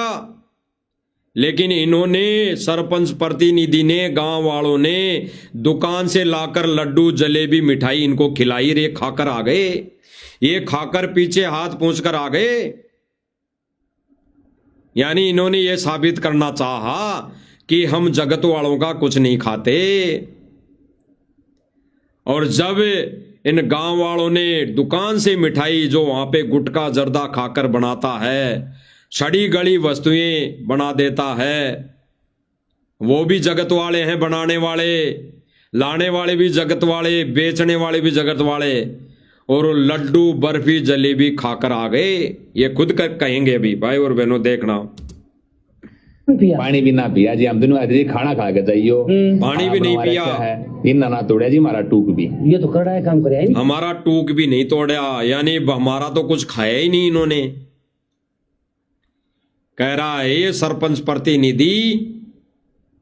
लेकिन इन्होंने सरपंच प्रतिनिधि ने, गांव वालों ने दुकान से लाकर लड्डू जलेबी मिठाई इनको खिलाई, रे खाकर आ गए, ये खाकर पीछे हाथ पूंछकर आ गए। यानी इन्होंने ये साबित करना चाहा कि हम जगत वालों का कुछ नहीं खाते। और जब इन गांव वालों ने दुकान से मिठाई, जो वहां पे गुटखा जर्दा खाकर बनाता है, छड़ी गली वस्तुएं बना देता है, वो भी जगत वाले हैं, बनाने वाले, लाने वाले भी जगत वाले, बेचने वाले भी जगत वाले, और लड्डू बर्फी जलेबी खाकर आ गए। ये खुद कर कहेंगे अभी, भाई और बहनों देखना। पानी भी ना पिया जी, हम दोनों आज खाना खा के जाइयो, पानी भी नहीं पिया, इन ना तोड़ा जी हमारा टूक भी। ये तो कड़ा है काम करे, हमारा टूक भी नहीं तोड़ा, यानी हमारा तो कुछ खाया ही नहीं इन्होंने। कह रहा है ये सरपंच प्रतिनिधि,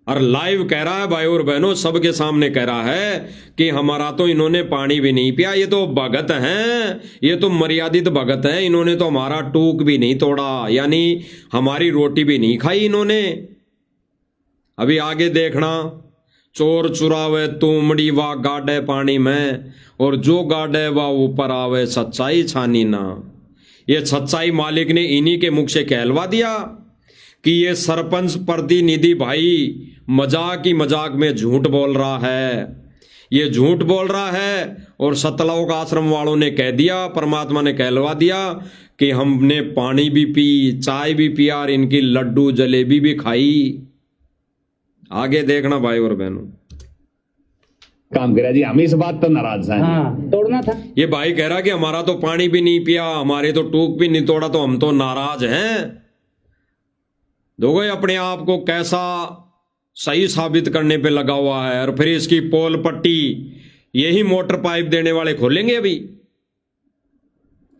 और लाइव कह रहा है भाई और बहनों, सबके सामने कह रहा है कि हमारा तो इन्होंने पानी भी नहीं पिया, ये तो भगत हैं, ये तो मर्यादित भगत हैं, इन्होंने तो हमारा टूक भी नहीं तोड़ा, यानी हमारी रोटी भी नहीं खाई इन्होंने। अभी आगे देखना, चोर चुरावे तुमड़ी वा गाड़े पानी में, और जो गाड़े वा ऊपर आवे सच्चाई छानी ना। ये सच्चाई मालिक ने इन्हीं के मुख से कहलवा दिया कि ये सरपंच प्रतिनिधि भाई मजाक ही मजाक में झूठ बोल रहा है, ये झूठ बोल रहा है। और सतलोक आश्रम वालों ने कह दिया, परमात्मा ने कहलवा दिया कि हमने पानी भी पी, चाय भी पिया, और इनकी लड्डू जलेबी भी खाई। आगे देखना भाई और बहनों। काम करा जी, हम इस बात पर नाराज हैं। हाँ, तोड़ना था। ये भाई कह रहा कि हमारा तो पानी भी नहीं पिया, हमारे तो टूक भी नहीं तोड़ा, तो हम तो नाराज हैं। दोगे अपने आप को कैसा सही साबित करने पे लगा हुआ है। और फिर इसकी पोल पट्टी यही मोटर पाइप देने वाले खोलेंगे अभी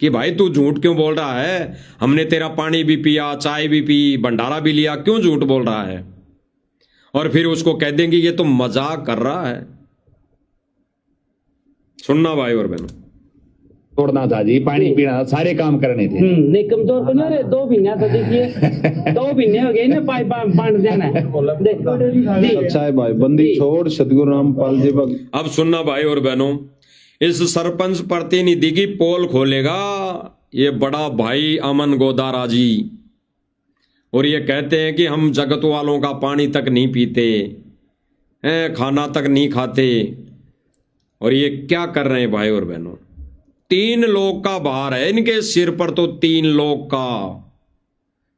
कि भाई तू झूठ क्यों बोल रहा है, हमने तेरा पानी भी पिया, चाय भी पी, भंडारा भी लिया, क्यों झूठ बोल रहा है। और फिर उसको कह देंगे ये तो मजाक कर रहा है। सुनना भाई और बहनों, तोड़ना था जी, पानी पीना था, सारे काम करने थे। नहीं कमजोर बना रहे, 2 महीना तो देखिए 2 महीने हो गए ना, पाइप बांध देना है। अच्छा है भाई, बंदी छोड़ सतगुरु रामपाल जी भगत। अब सुनना भाई और बहनों, इस सरपंच प्रतिनिधि की पोल खोलेगा ये बड़ा भाई अमन गोदारा जी, और ये कहते हैं कि हम जगत वालों का पानी तक नहीं पीते हैं, खाना तक नहीं खाते। और ये क्या कर रहे हैं भाई और बहनों, 3 लोग का भार है इनके सिर पर, तो 3 लोग का।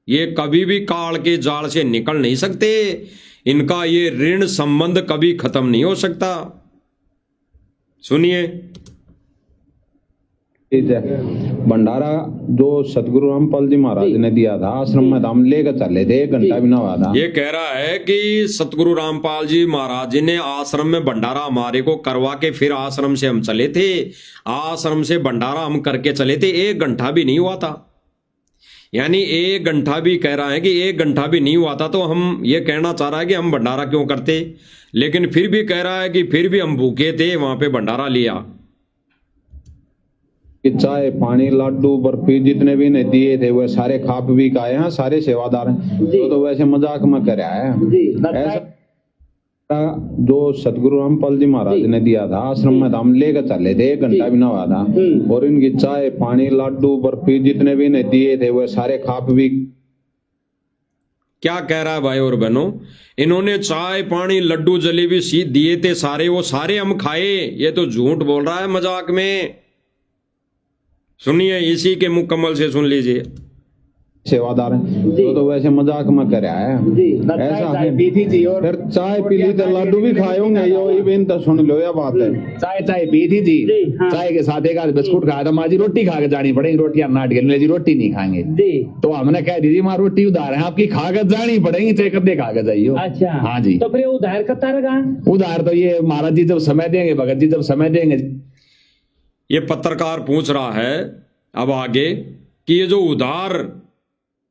ये कभी भी काल के जाल से निकल नहीं सकते, इनका ये ऋण संबंध कभी खत्म नहीं हो सकता। सुनिए, भंडारा जो सतगुरु रामपाल जी महाराज ने दिया था आश्रम में, हम लेकर चले थे, 1 घंटा भी ना हुआ था। ये कह रहा है कि सतगुरु रामपाल जी महाराज जी ने आश्रम में भंडारा हमारे को करवा के फिर आश्रम से हम चले थे, आश्रम से भंडारा हम करके चले थे, 1 घंटा भी नहीं हुआ था। यानी 1 घंटा भी कह रहा है कि 1 घंटा भी नहीं हुआ था, तो हम ये कहना चाह रहा है कि हम भंडारा क्यों करते। लेकिन फिर भी कह रहा है कि फिर भी हम भूखे थे, वहां पे भंडारा लिया। चाय पानी लड्डू बर्फी जितने भी ने दिए थे वो सारे खा पी के आए हैं, सारे सेवादार हैं। तो वैसे मजाक में कर रहा है ऐसा। जो सतगुरु रामपाल जी महाराज ने दिया था आश्रम में, हम लेकर चले थे, 1 घंटा भी ना हुआ था। और इनकी चाय पानी लड्डू बर्फी जितने भी ने दिए थे वो सारे खा पी। क्या कह रहा है भाई और बहनों, इन्होंने चाय पानी लड्डू जलेबी सी दिए थे सारे, वो सारे हम खाए। ये तो झूठ बोल रहा है मजाक में। सुनिए, इसी के मुकम्मल से सुन लीजिए। सेवादार हैं तो वैसे मजाक में कर रहा है ऐसा है। फिर चाय पी ली तो लड्डू भी खाए होंगे, ये तो सुन लो, यह बात है। चाय पी थी जी, चाय के साथ 1 आध बिस्कुट खाया था, माँ जी रोटी खा के जानी पड़ेगी, रोटियां नाट गए जी, रोटी नहीं खाएंगे। तो हमने कह दी माँ रोटी उधार है आपकी, खा कर जानी पड़ेगी, चाहे कदे खा के जाइयो। अच्छा, हाँ जी। तो फिर उधार कत्ता रहा? उधार तो ये महाराज जी जब समय देंगे, भगत जी जब समय देंगे। ये पत्रकार पूछ रहा है अब आगे कि ये जो उधार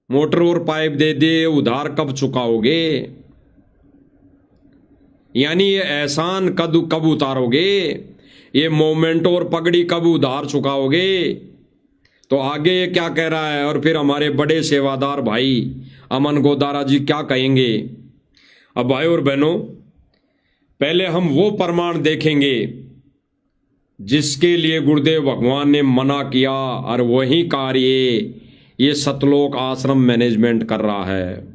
मोटर और पाइप दे दे, उधार कब चुकाओगे, यानी ये एहसान कब उतारोगे, ये मोमेंट और पगड़ी कब उधार चुकाओगे। तो आगे ये क्या कह रहा है, और फिर हमारे बड़े सेवादार भाई अमन गोदारा जी क्या कहेंगे। अब भाई और बहनों, पहले हम वो प्रमाण देखेंगे जिसके लिए गुरुदेव भगवान ने मना किया, और वही कार्य ये सतलोक आश्रम मैनेजमेंट कर रहा है।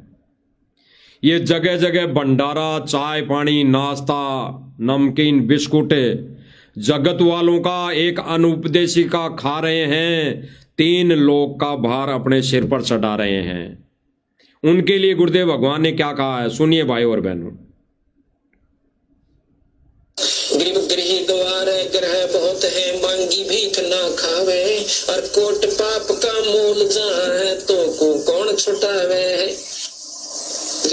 ये जगह जगह भंडारा, चाय पानी, नाश्ता, नमकीन, बिस्कुट जगत वालों का एक अनुपदेशिका खा रहे हैं, 3 लोग का भार अपने सिर पर चढ़ा रहे हैं। उनके लिए गुरुदेव भगवान ने क्या कहा है, सुनिए भाई और बहनों। गरीब गृही द्वार ग्रह बहुत है, मांगी भीख ना खावे, और कोट पाप का मोल जाए तो को कौन छुटावे।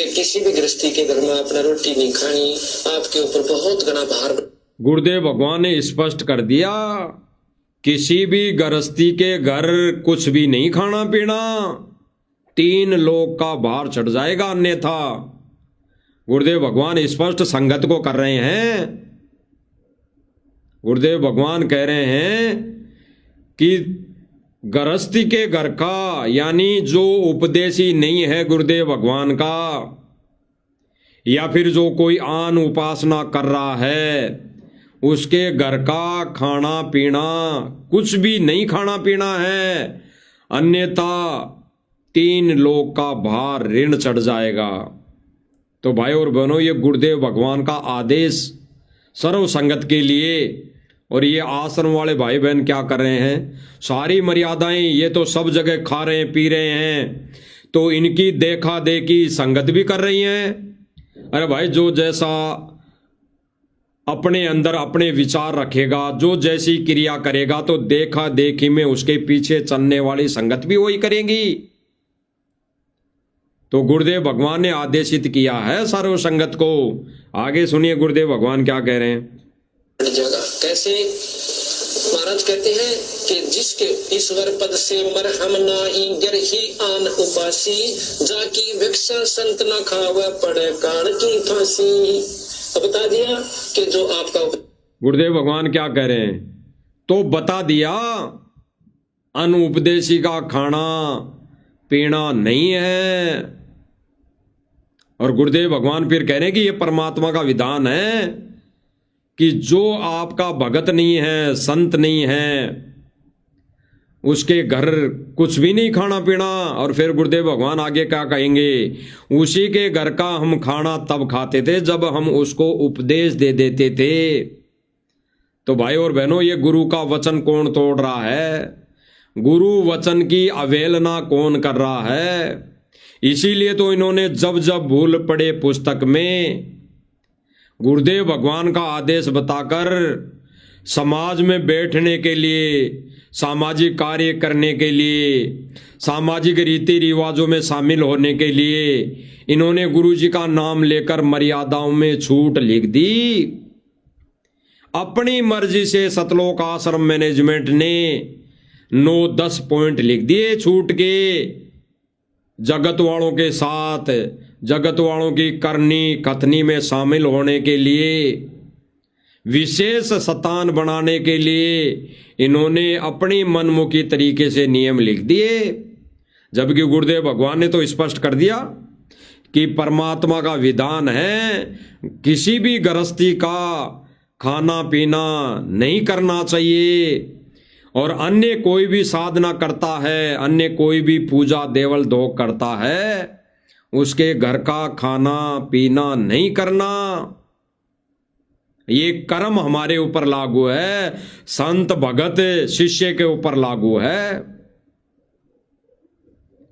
किसी भी गृहस्थी के घर में अपना रोटी नहीं खानी, आपके ऊपर बहुत घना भार। गुरुदेव भगवान ने स्पष्ट कर दिया, किसी भी गृहस्थी के घर कुछ भी नहीं खाना पीना, 3 लोग का भार चढ़ जाएगा अन्यथा। गुरुदेव भगवान स्पष्ट संगत को कर रहे हैं। गुरुदेव भगवान कह रहे हैं कि गृहस्थी के घर का, यानी जो उपदेशी नहीं है गुरुदेव भगवान का, या फिर जो कोई आन उपासना कर रहा है, उसके घर का खाना पीना कुछ भी नहीं खाना पीना है, अन्यथा 3 लोग का भार ऋण चढ़ जाएगा। तो भाई और बहनों, ये गुरुदेव भगवान का आदेश सर्व संगत के लिए। और ये आश्रम वाले भाई बहन क्या कर रहे हैं, सारी मर्यादाएं ये तो सब जगह खा रहे हैं, पी रहे हैं, तो इनकी देखा देखी संगत भी कर रही हैं। अरे भाई, जो जैसा अपने अंदर अपने विचार रखेगा, जो जैसी क्रिया करेगा, तो देखा देखी में उसके पीछे चलने वाली संगत भी वही करेगी। तो गुरुदेव भगवान ने आदेशित किया है सर्व संगत को। आगे सुनिए गुरुदेव भगवान क्या कह रहे हैं। जगह कैसे महाराज कहते हैं कि जिसके ईश्वर पद से मरहम नाही, गर ही आन उपासी, जाकी भिक्षा संत न खावे, पड़े कान की फांसी। बता दिया कि जो आपका गुरुदेव भगवान क्या कह रहे हैं, तो बता दिया अनुपदेशी का खाना पीना नहीं है। और गुरुदेव भगवान फिर कह रहे हैं कि यह परमात्मा का विधान है कि जो आपका भगत नहीं है, संत नहीं है, उसके घर कुछ भी नहीं खाना पीना। और फिर गुरुदेव भगवान आगे क्या कहेंगे, उसी के घर का हम खाना तब खाते थे जब हम उसको उपदेश दे देते थे। तो भाई और बहनों, ये गुरु का वचन कौन तोड़ रहा है, गुरु वचन की अवहेलना कौन कर रहा है। इसीलिए तो इन्होंने जब जब भूल पड़े पुस्तक में गुरुदेव भगवान का आदेश बताकर समाज में बैठने के लिए, सामाजिक कार्य करने के लिए, सामाजिक रीति रिवाजों में शामिल होने के लिए इन्होंने गुरु जी का नाम लेकर मर्यादाओं में छूट लिख दी। अपनी मर्जी से सतलोक आश्रम मैनेजमेंट ने 9-10 पॉइंट लिख दिए छूट के, जगत वालों के साथ, जगत वालों की करनी कथनी में शामिल होने के लिए, विशेष शतान बनाने के लिए इन्होंने अपनी मनमुखी तरीके से नियम लिख दिए। जबकि गुरुदेव भगवान ने तो स्पष्ट कर दिया कि परमात्मा का विधान है किसी भी गृहस्थी का खाना पीना नहीं करना चाहिए, और अन्य कोई भी साधना करता है, अन्य कोई भी पूजा देवल दोग करता है, उसके घर का खाना पीना नहीं करना। ये कर्म हमारे ऊपर लागू है, संत भगत शिष्य के ऊपर लागू है।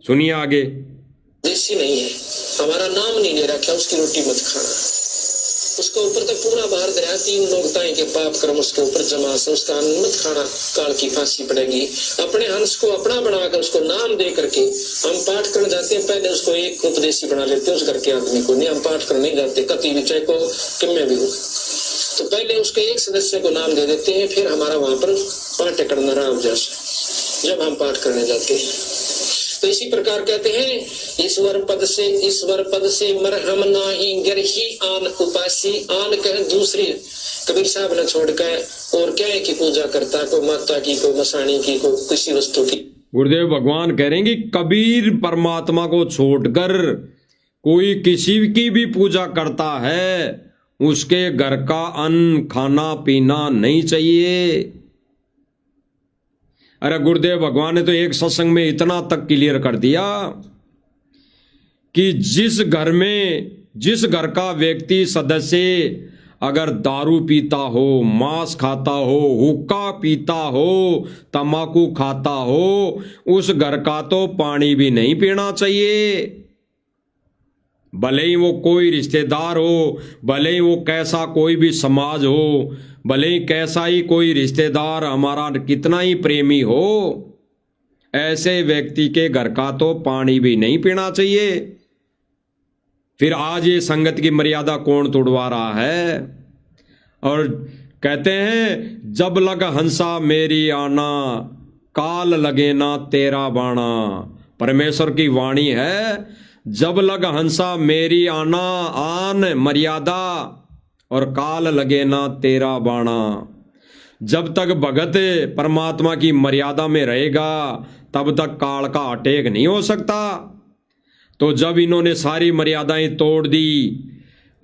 सुनिए आगे। देसी नहीं है, हमारा नाम नहीं ले रखा, उसकी रोटी मत खाना। उसके ऊपर तो पूरा भार दया, 3 लोग ताई के पाप कर्म उसके ऊपर जमा से, उसका अन्न मत खाना, काल की फांसी पड़ेगी। अपने हंस को अपना बनाकर उसको नाम दे करके हम पाठ करने जाते हैं, पहले उसको एक उपदेशी बना लेते हैं उस घर के आदमी को। नहीं, हम पाठ करने नहीं जाते, कति भी चाहे को किम में भी हो, तो पहले उसके एक सदस्य को नाम दे देते हैं, फिर हमारा वहां पर पाठ करना राम जैसा जब हम पाठ करने जाते हैं। तो इसी प्रकार कहते हैं ईश्वर पद से मरहम नाही, गर ही आन उपासी। आन कह दूसरी, कबीर साहब ने छोड़कर और क्या है कि पूजा करता, कोई माता की, कोई मसाणी की, कोई किसी वस्तु की। गुरुदेव भगवान कह रहे हैं कि कबीर परमात्मा को छोड़कर कोई किसी की भी पूजा करता है, उसके घर का अन्न खाना पीना नहीं चाहिए। अरे गुरुदेव भगवान ने तो एक सत्संग में इतना तक क्लियर कर दिया कि जिस घर का व्यक्ति सदस्य अगर दारू पीता हो, मांस खाता हो, हुक्का पीता हो, तंबाकू खाता हो, उस घर का तो पानी भी नहीं पीना चाहिए। भले ही वो कोई रिश्तेदार हो, भले ही वो कैसा कोई भी समाज हो, भले ही कैसा ही कोई रिश्तेदार हमारा कितना ही प्रेमी हो, ऐसे व्यक्ति के घर का तो पानी भी नहीं पीना चाहिए। फिर आज ये संगत की मर्यादा कौन तोड़वा रहा है? और कहते हैं जब लग हंसा मेरी आना, काल लगे ना तेरा बाणा। परमेश्वर की वाणी है, जब लग हंसा मेरी आना, आन मर्यादा, और काल लगे ना तेरा बाणा। जब तक भगत परमात्मा की मर्यादा में रहेगा तब तक काल का अटैक नहीं हो सकता। तो जब इन्होंने सारी मर्यादाएं तोड़ दी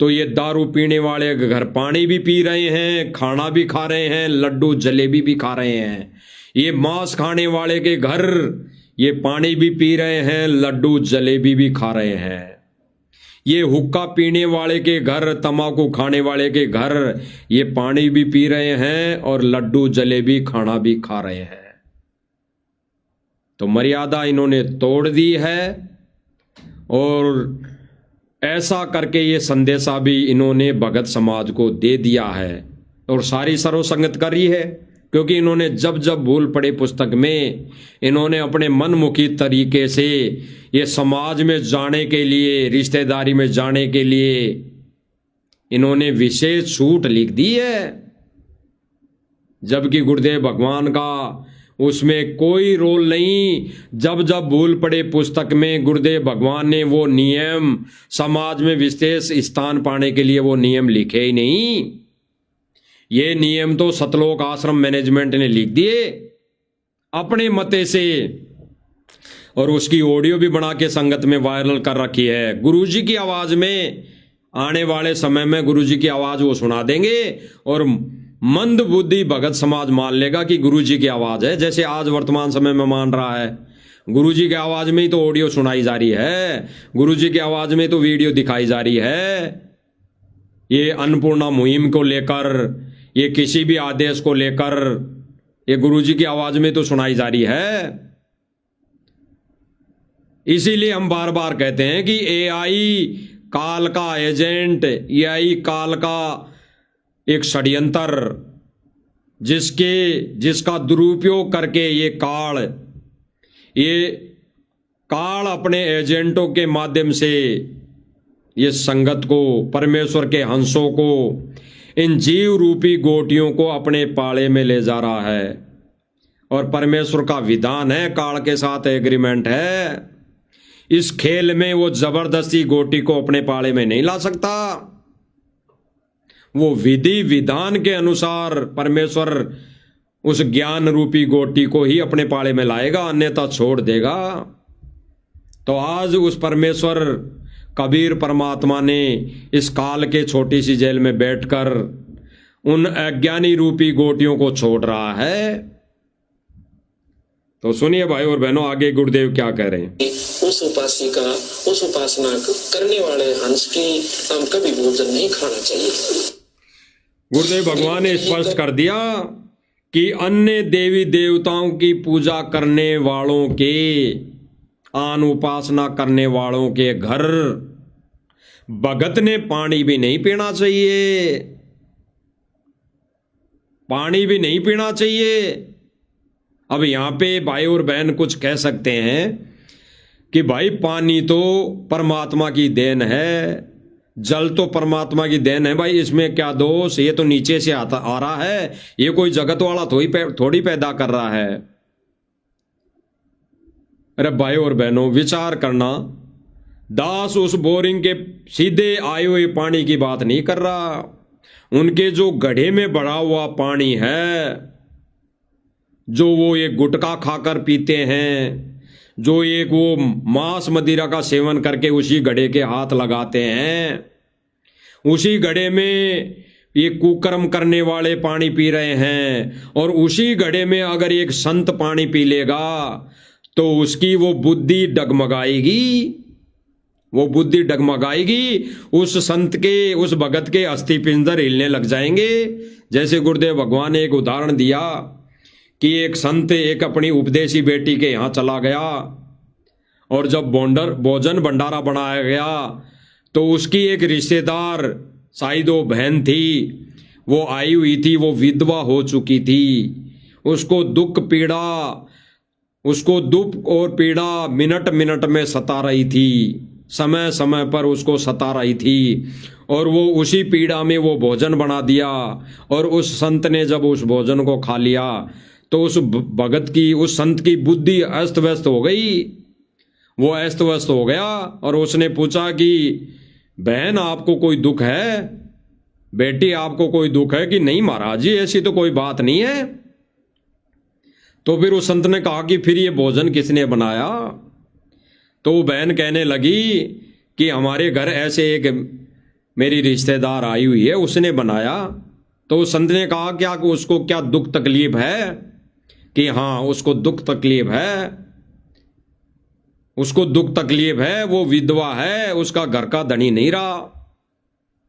तो ये दारू पीने वाले के घर पानी भी पी रहे हैं, खाना भी खा रहे हैं, लड्डू जलेबी भी खा रहे हैं। ये मांस खाने वाले के घर ये पानी भी पी रहे हैं, लड्डू जलेबी भी खा रहे हैं। ये हुक्का पीने वाले के घर, तंबाकू खाने वाले के घर ये पानी भी पी रहे हैं और लड्डू जलेबी खाना भी खा रहे हैं। तो मर्यादा इन्होंने तोड़ दी है और ऐसा करके ये संदेशा भी इन्होंने भगत समाज को दे दिया है और सारी सर्वसंगत करी है। क्योंकि इन्होंने जब जब भूल पड़े पुस्तक में इन्होंने अपने मनमुखी तरीके से ये समाज में जाने के लिए, रिश्तेदारी में जाने के लिए इन्होंने विशेष छूट लिख दी है, जबकि गुरुदेव भगवान का उसमें कोई रोल नहीं। जब जब भूल पड़े पुस्तक में गुरुदेव भगवान ने वो नियम समाज में विशेष स्थान पाने के लिए वो नियम लिखे ही नहीं। ये नियम तो सतलोक आश्रम मैनेजमेंट ने लिख दिए अपने मते से और उसकी ऑडियो भी बना के संगत में वायरल कर रखी है। गुरुजी की आवाज में आने वाले समय में गुरुजी की आवाज वो सुना देंगे और मंद बुद्धि भगत समाज मान लेगा कि गुरुजी की आवाज है, जैसे आज वर्तमान समय में मान रहा है। गुरुजी की आवाज में ही तो ऑडियो सुनाई जा रही है, गुरुजी की आवाज में तो वीडियो दिखाई जा रही है। ये अन्नपूर्णा मुहिम को लेकर, ये किसी भी आदेश को लेकर ये गुरुजी की आवाज में तो सुनाई जा रही है। इसीलिए हम बार बार कहते हैं कि एआई काल का एजेंट, एआई काल का एक षड्यंत्र जिसका दुरुपयोग करके ये काल अपने एजेंटों के माध्यम से ये संगत को, परमेश्वर के हंसों को, इन जीव रूपी गोटियों को अपने पाले में ले जा रहा है। और परमेश्वर का विधान है, काल के साथ एग्रीमेंट है, इस खेल में वो जबरदस्ती गोटी को अपने पाले में नहीं ला सकता। वो विधि विधान के अनुसार परमेश्वर उस ज्ञान रूपी गोटी को ही अपने पाले में लाएगा, अन्यथा छोड़ देगा। तो आज उस परमेश्वर कबीर परमात्मा ने इस काल के छोटी सी जेल में बैठकर उन अज्ञानी रूपी गोटियों को छोड़ रहा है। तो सुनिए भाई और बहनों, आगे गुरुदेव क्या कह रहे हैं। उस उपासिका, उस उपासना करने वाले हंस की हम कभी भोजन नहीं खाना चाहिए। गुरुदेव भगवान ने स्पष्ट कर दिया कि अन्य देवी देवताओं की पूजा करने वालों के, आन उपासना करने वालों के घर भगत ने पानी भी नहीं पीना चाहिए, पानी भी नहीं पीना चाहिए। अब यहां पे भाई और बहन कुछ कह सकते हैं कि भाई पानी तो परमात्मा की देन है, जल तो परमात्मा की देन है, भाई इसमें क्या दोष, ये तो नीचे से आ रहा है, ये कोई जगत वाला थोड़ी पैदा कर रहा है। अरे भाई और बहनों, विचार करना, दास उस बोरिंग के सीधे आए हुए पानी की बात नहीं कर रहा, उनके जो गड्ढे में भरा हुआ पानी है, जो वो एक गुटखा खाकर पीते हैं, जो एक वो मांस मदिरा का सेवन करके उसी घड़े के हाथ लगाते हैं, उसी घड़े में ये कुकर्म करने वाले पानी पी रहे हैं, और उसी घड़े में अगर एक संत पानी पी लेगा तो उसकी वो बुद्धि डगमगाएगी, वो बुद्धि डगमगाएगी। उस संत के, उस भगत के अस्थि पिंजर हिलने लग जाएंगे। जैसे गुरुदेव भगवान ने एक उदाहरण दिया कि एक संत एक अपनी उपदेशी बेटी के यहाँ चला गया, और जब भोजन भंडारा बनाया गया तो उसकी एक रिश्तेदार, शायद वो बहन थी, वो आई हुई थी, वो विधवा हो चुकी थी। उसको दुख और पीड़ा मिनट मिनट में सता रही थी, समय समय पर उसको सता रही थी, और वो उसी पीड़ा में वो भोजन बना दिया। और उस संत ने जब उस भोजन को खा लिया तो उस भगत की, उस संत की बुद्धि अस्त व्यस्त हो गई, वो अस्त व्यस्त हो गया। और उसने पूछा कि बहन आपको कोई दुख है, बेटी आपको कोई दुख है? कि नहीं महाराज जी, ऐसी तो कोई बात नहीं है। तो फिर उस संत ने कहा कि फिर ये भोजन किसने बनाया? तो वो बहन कहने लगी कि हमारे घर ऐसे एक मेरी रिश्तेदार आई हुई है, उसने बनाया। तो उस संत ने कहा क्या उसको क्या दुख तकलीफ है? कि हाँ उसको दुख तकलीफ है, उसको दुख तकलीफ है, वो विधवा है, उसका घर का धनी नहीं रहा,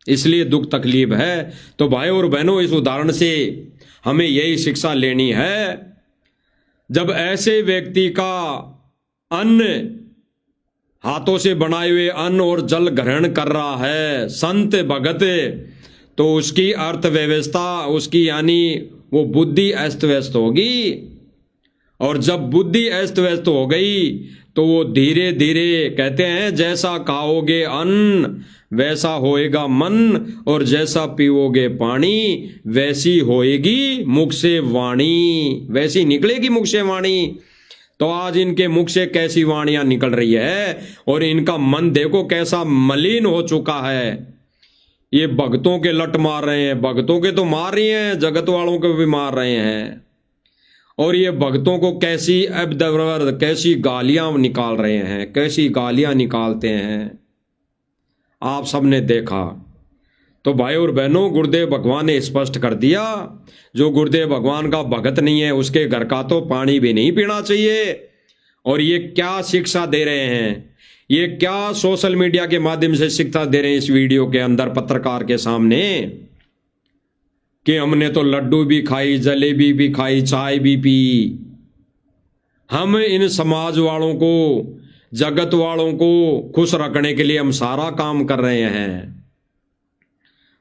इसलिए दुख तकलीफ है। तो भाई और बहनों, इस उदाहरण से हमें यही शिक्षा लेनी है, जब ऐसे व्यक्ति का अन्न, हाथों से बनाए हुए अन्न और जल ग्रहण कर रहा है संत भगत, तो उसकी अर्थव्यवस्था, उसकी यानी वो बुद्धि अस्त व्यस्त होगी। और जब बुद्धि अस्त व्यस्त हो गई तो वो धीरे धीरे, कहते हैं जैसा खाओगे अन्न वैसा होएगा मन, और जैसा पीओगे पानी वैसी होएगी मुख से वाणी, वैसी निकलेगी मुख से वाणी। तो आज इनके मुख से कैसी वाणियां निकल रही है, और इनका मन देखो कैसा मलिन हो चुका है। ये भक्तों के लट मार रहे हैं, भक्तों के तो मार रही हैं, जगत वालों को भी मार रहे हैं। और ये भक्तों को कैसी अबदवर, कैसी गालियां निकाल रहे हैं, कैसी गालियां निकालते हैं, आप सबने देखा। तो भाई और बहनों, गुरुदेव भगवान ने स्पष्ट कर दिया, जो गुरुदेव भगवान का भगत नहीं है उसके घर का तो पानी भी नहीं पीना चाहिए। और ये क्या शिक्षा दे रहे हैं, ये क्या सोशल मीडिया के माध्यम से शिक्षा दे रहे हैं इस वीडियो के अंदर पत्रकार के सामने, कि हमने तो लड्डू भी खाई, जलेबी भी खाई, चाय भी पी। हम इन समाज वालों को, जगत वालों को खुश रखने के लिए हम सारा काम कर रहे हैं।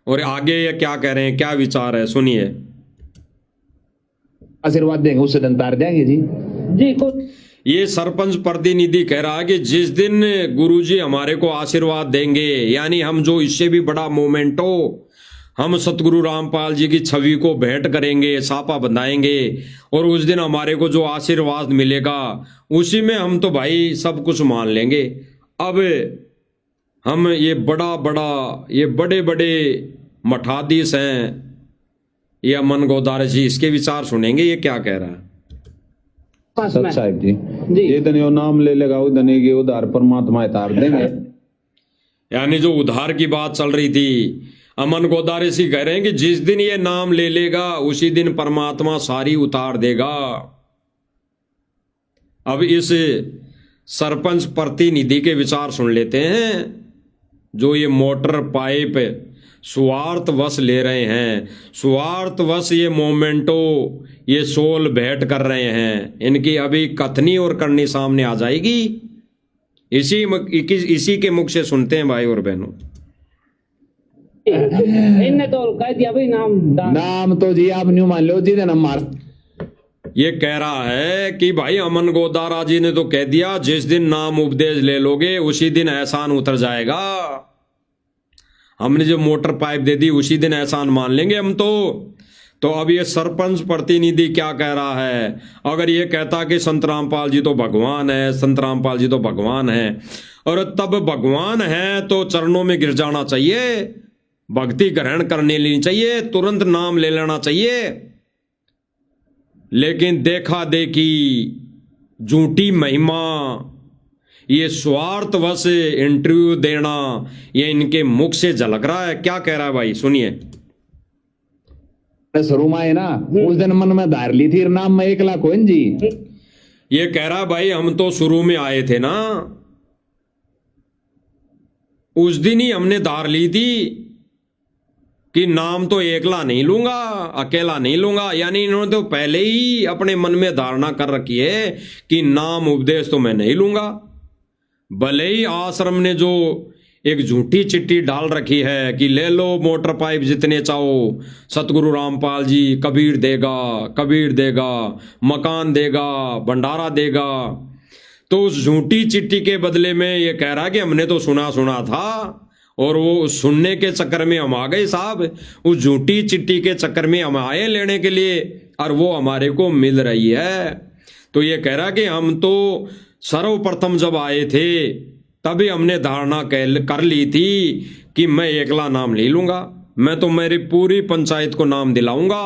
और आगे ये क्या कह रहे हैं, क्या विचार है, सुनिए। आशीर्वाद देंगे उससे दंतार जाएंगे जी। ये सरपंच प्रतिनिधि कह रहा है कि जिस दिन गुरुजी हमारे को आशीर्वाद देंगे, यानी हम जो इससे भी बड़ा मोमेंट हो, हम सतगुरु रामपाल जी की छवि को भेंट करेंगे, सापा बंधाएंगे, और उस दिन हमारे को जो आशीर्वाद मिलेगा उसी में हम तो भाई सब कुछ मान लेंगे। अब हम ये बड़े बड़े मठाधीश हैं, ये अमन गोदारे जी, इसके विचार सुनेंगे, ये क्या कह रहा है। सत साहिब जी, ये धनी नाम ले लेगा, वो धनी के उधार परमात्मा उतार देंगे। यानी जो उधार की बात चल रही थी, अमन गोदारे जी कह रहे हैं कि जिस दिन ये नाम ले लेगा उसी दिन परमात्मा सारी उतार देगा। अब इस सरपंच प्रतिनिधि के विचार सुन लेते हैं, जो ये मोटर पाइप स्वार्थवश ले रहे हैं, स्वार्थवश ये मोमेंटो, ये सोल भेंट कर रहे हैं। इनकी अभी कथनी और करनी सामने आ जाएगी, इसी के मुख से सुनते हैं भाई और बहनों। इनने तो कह दिया भाई नाम तो जी आप न्यू मान लो जी, नंबर ये कह रहा है कि भाई अमन गोदारा जी ने तो कह दिया, जिस दिन नाम उपदेश ले लोगे उसी दिन एहसान उतर जाएगा। हमने जो मोटर पाइप दे दी उसी दिन एहसान मान लेंगे हम तो अब ये सरपंच प्रतिनिधि क्या कह रहा है, अगर ये कहता कि संत रामपाल जी तो भगवान है, संत रामपाल जी तो भगवान है, और तब भगवान है तो चरणों में गिर जाना चाहिए, भक्ति ग्रहण करने लेनी चाहिए, तुरंत नाम ले लेना चाहिए। लेकिन देखा देखी, झूठी महिमा, ये स्वार्थवश इंटरव्यू देना, ये इनके मुख से झलक रहा है। क्या कह रहा है भाई, सुनिए। शुरू में है ना, उस दिन मन में धार ली थी नाम में 1 लाख कोइन जी। ये कह रहा भाई हम तो शुरू में आए थे ना, उस दिन ही हमने धार ली थी कि नाम तो एकला नहीं लूंगा, अकेला नहीं लूंगा। यानी इन्होंने तो पहले ही अपने मन में धारणा कर रखी है कि नाम उपदेश तो मैं नहीं लूंगा। भले ही आश्रम ने जो एक झूठी चिट्ठी डाल रखी है कि ले लो मोटर पाइप जितने चाहो, सतगुरु रामपाल जी कबीर देगा, कबीर देगा, मकान देगा, भंडारा देगा, तो उस झूठी चिट्ठी के बदले में ये कह रहा कि हमने तो सुना था, और वो सुनने के चक्कर में हम आ गए साहब, उस झूठी चिट्ठी के चक्कर में हम आए लेने के लिए, और वो हमारे को मिल रही है। तो ये कह रहा कि हम तो सर्वप्रथम जब आए थे तभी हमने धारणा कर ली थी कि मैं एकला नाम नहीं लूंगा, मैं तो मेरी पूरी पंचायत को नाम दिलाऊंगा।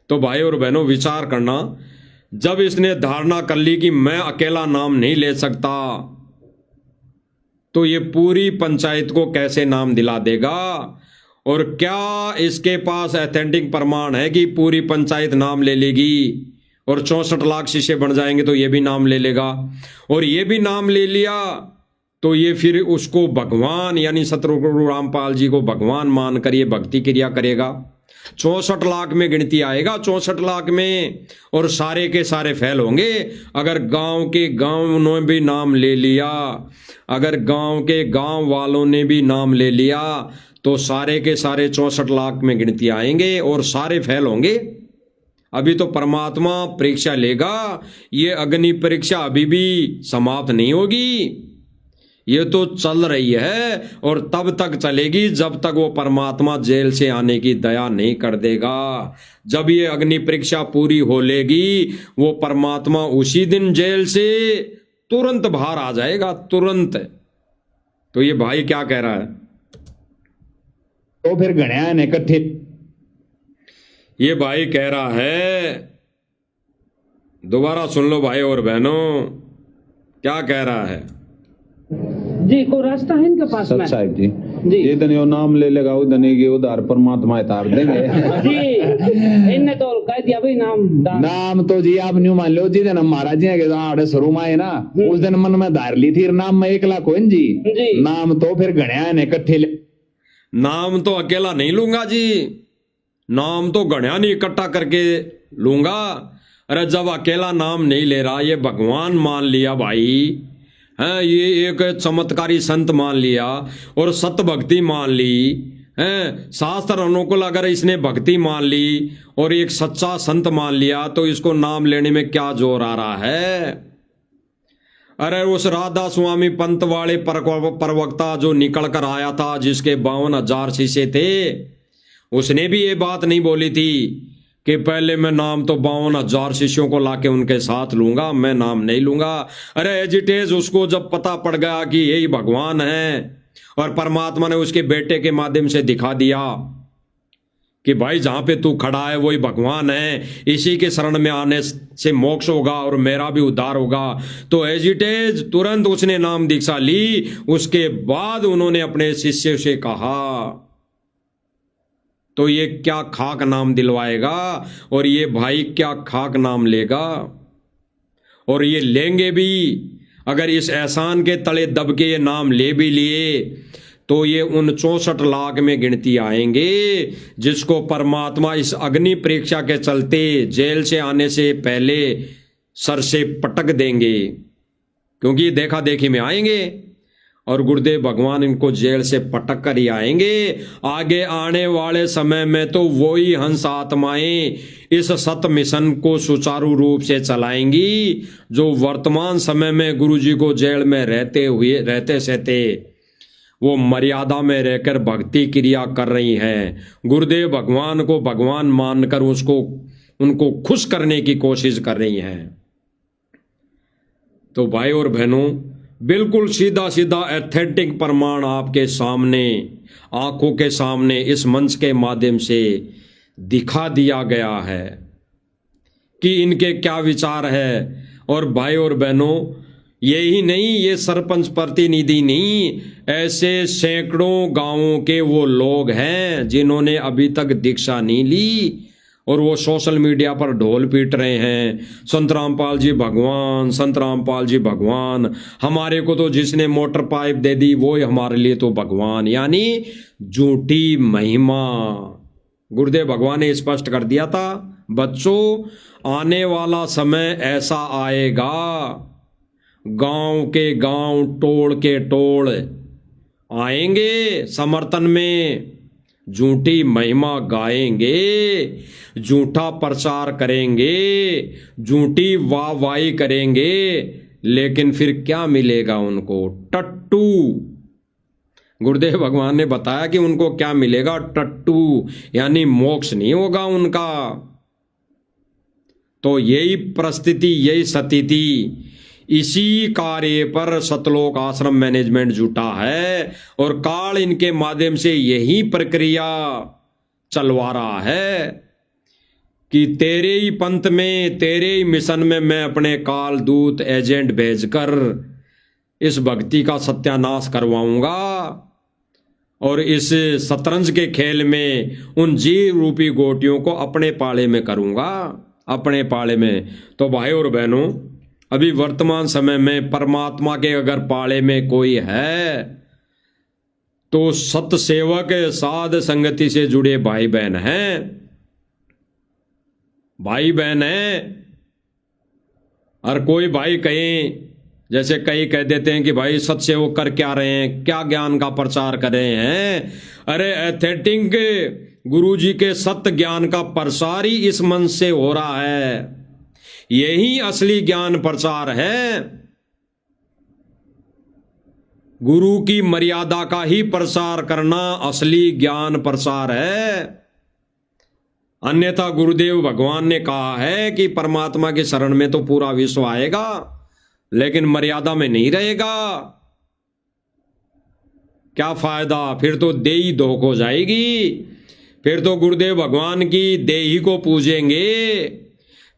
तो भाई और बहनों विचार करना, जब इसने धारणा कर ली कि मैं अकेला नाम नहीं ले सकता, तो ये पूरी पंचायत को कैसे नाम दिला देगा? और क्या इसके पास ऑथेंटिक प्रमाण है कि पूरी पंचायत नाम ले लेगी और 64 लाख शिष्य बन जाएंगे तो ये भी नाम ले लेगा? और ये भी नाम ले लिया तो ये फिर उसको भगवान यानी सतगुरु रामपाल जी को भगवान मानकर ये भक्ति क्रिया करेगा। 64 लाख में गिनती आएगा, 64 लाख में, और सारे के सारे फेल होंगे। अगर गांव के गांव ने भी नाम ले लिया, अगर गांव के गांव वालों ने भी नाम ले लिया, तो सारे के सारे 64 लाख में गिनती आएंगे और सारे फेल होंगे। अभी तो परमात्मा परीक्षा लेगा, ये अग्नि परीक्षा अभी भी समाप्त नहीं होगी, ये तो चल रही है और तब तक चलेगी जब तक वो परमात्मा जेल से आने की दया नहीं कर देगा। जब ये अग्नि परीक्षा पूरी हो लेगी, वो परमात्मा उसी दिन जेल से तुरंत बाहर आ जाएगा, तुरंत। तो ये भाई क्या कह रहा है? तो फिर गणया ने इकट्ठे, ये भाई कह रहा है, दोबारा सुन लो भाई और बहनों, क्या कह रहा है जी? कोई रास्ता है इनके पास में? साहब जी, जी ये दिन यो नाम ले लेगा, उधर के उधार परमात्मा तार देंगे जी। इनने तो कह दिया भाई नाम तो जी आप न्यू मान लो, जी दिन महाराज जी के आड़े शुरू में आए ना, उस दिन मन में धार ली थी नाम में 1 लाख कोइन जी। नाम तो फिर गणया ने इकट्ठे, नाम तो अकेला नहीं लूंगा जी, नाम तो गणया नहीं इकट्ठा करके लूंगा। अरे जब अकेला नाम नहीं ले रहा, ये भगवान मान लिया भाई, है ये एक चमत्कारी संत मान लिया और सत भक्ति मान ली है, शास्त्र अनुकूल अगर इसने भक्ति मान ली और एक सच्चा संत मान लिया, तो इसको नाम लेने में क्या जोर आ रहा है? अरे उस राधा स्वामी पंत वाले प्रवक्ता जो निकल कर आया था, जिसके 52,000 शिष्य थे, उसने भी ये बात नहीं बोली थी कि पहले मैं नाम तो 52,000 शिष्यों को लाके उनके साथ लूंगा, मैं नाम नहीं लूंगा। अरे एजिटेज उसको जब पता पड़ गया कि यही भगवान है और परमात्मा ने उसके बेटे के माध्यम से दिखा दिया कि भाई जहां पे तू खड़ा है वही भगवान है, इसी के शरण में आने से मोक्ष होगा और मेरा भी उद्धार होगा, तो एजिटेज तुरंत उसने नाम दीक्षा ली। उसके बाद उन्होंने अपने शिष्य से कहा, तो ये क्या खाक नाम दिलवाएगा और ये भाई क्या खाक नाम लेगा, और ये लेंगे भी। अगर इस एहसान के तले दब के ये नाम ले भी लिए, तो ये उन 64 लाख में गिनती आएंगे जिसको परमात्मा इस अग्नि परीक्षा के चलते जेल से आने से पहले सर से पटक देंगे, क्योंकि देखा देखी में आएंगे और गुरुदेव भगवान इनको जेल से पटक कर ही आएंगे। आगे आने वाले समय में तो वही हंस आत्माएं इस सत मिशन को सुचारू रूप से चलाएंगी, जो वर्तमान समय में गुरुजी को जेल में रहते सहते वो मर्यादा में रहकर भक्ति क्रिया कर रही हैं, गुरुदेव भगवान को भगवान मानकर उनको खुश करने की कोशिश कर रही हैं। तो भाई और बहनों, बिल्कुल सीधा सीधा एथेंटिक प्रमाण आपके सामने, आंखों के सामने इस मंच के माध्यम से दिखा दिया गया है कि इनके क्या विचार है। और भाई और बहनों, यही नहीं, ये सरपंच प्रतिनिधि नहीं, ऐसे सैकड़ों गांवों के वो लोग हैं जिन्होंने अभी तक दीक्षा नहीं ली और वो सोशल मीडिया पर ढोल पीट रहे हैं, संत रामपाल जी भगवान, संत रामपाल जी भगवान, हमारे को तो जिसने मोटर पाइप दे दी वो ही हमारे लिए तो भगवान। यानी झूठी महिमा। गुरुदेव भगवान ने स्पष्ट कर दिया था, बच्चों आने वाला समय ऐसा आएगा, गांव के गांव, टोल के टोल आएंगे समर्थन में, झूठी महिमा गाएंगे, झूठा प्रचार करेंगे, झूठी वाहवाही करेंगे, लेकिन फिर क्या मिलेगा उनको? टट्टू। गुरुदेव भगवान ने बताया कि उनको क्या मिलेगा? टट्टू, यानी मोक्ष नहीं होगा उनका। तो यही परिस्थिति, यही स्थिति, इसी कार्य पर सतलोक आश्रम मैनेजमेंट जुटा है और काल इनके माध्यम से यही प्रक्रिया चलवा रहा है कि तेरे ही पंथ में, तेरे ही मिशन में मैं अपने काल दूत एजेंट भेजकर इस भक्ति का सत्यानाश करवाऊंगा और इस शतरंज के खेल में उन जीव रूपी गोटियों को अपने पाले में करूंगा, अपने पाले में। तो भाई और बहनों, अभी वर्तमान समय में परमात्मा के अगर पाले में कोई है तो सतसेवक, साध संगति से जुड़े भाई बहन हैं, भाई बहन हैं। और कोई भाई कहें, जैसे कई कह देते हैं कि भाई सतसेवक कर क्या रहे हैं, क्या ज्ञान का प्रचार कर रहे हैं। अरे एथेटिक गुरुजी के सत्य ज्ञान का प्रसार ही इस मंच से हो रहा है, यही असली ज्ञान प्रचार है। गुरु की मर्यादा का ही प्रसार करना असली ज्ञान प्रसार है। अन्यथा गुरुदेव भगवान ने कहा है कि परमात्मा के शरण में तो पूरा विश्व आएगा, लेकिन मर्यादा में नहीं रहेगा। क्या फायदा? फिर तो देही धोख हो जाएगी, फिर तो गुरुदेव भगवान की देही को पूजेंगे,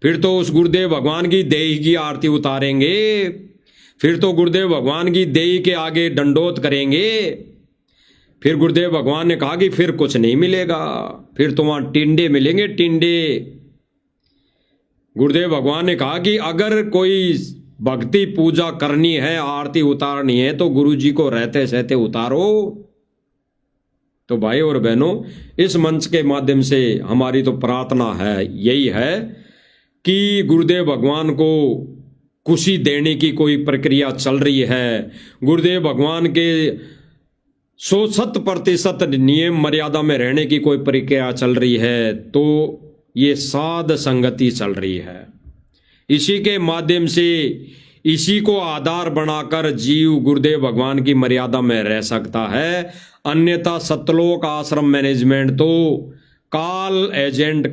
फिर तो उस गुरुदेव भगवान की देही की आरती उतारेंगे, फिर तो गुरुदेव भगवान की देही के आगे दंडोत करेंगे। फिर गुरुदेव भगवान ने कहा कि फिर कुछ नहीं मिलेगा, फिर तो वहां टिंडे मिलेंगे, टिंडे। गुरुदेव भगवान ने कहा कि अगर कोई भक्ति पूजा करनी है, आरती उतारनी है, तो गुरुजी को रहते सहते उतारो। तो भाई और बहनों, इस मंच के माध्यम से हमारी तो प्रार्थना है, यही है कि गुरुदेव भगवान को खुशी देने की कोई प्रक्रिया चल रही है। गुरुदेव भगवान के 100% नियम मर्यादा में रहने की कोई प्रक्रिया चल रही है, तो ये साध संगति चल रही है। इसी के माध्यम से, इसी को आधार बनाकर जीव गुरुदेव भगवान की मर्यादा में रह सकता है। अन्यथा सतलोक आश्रम मैनेजमेंट तो काल एजेंट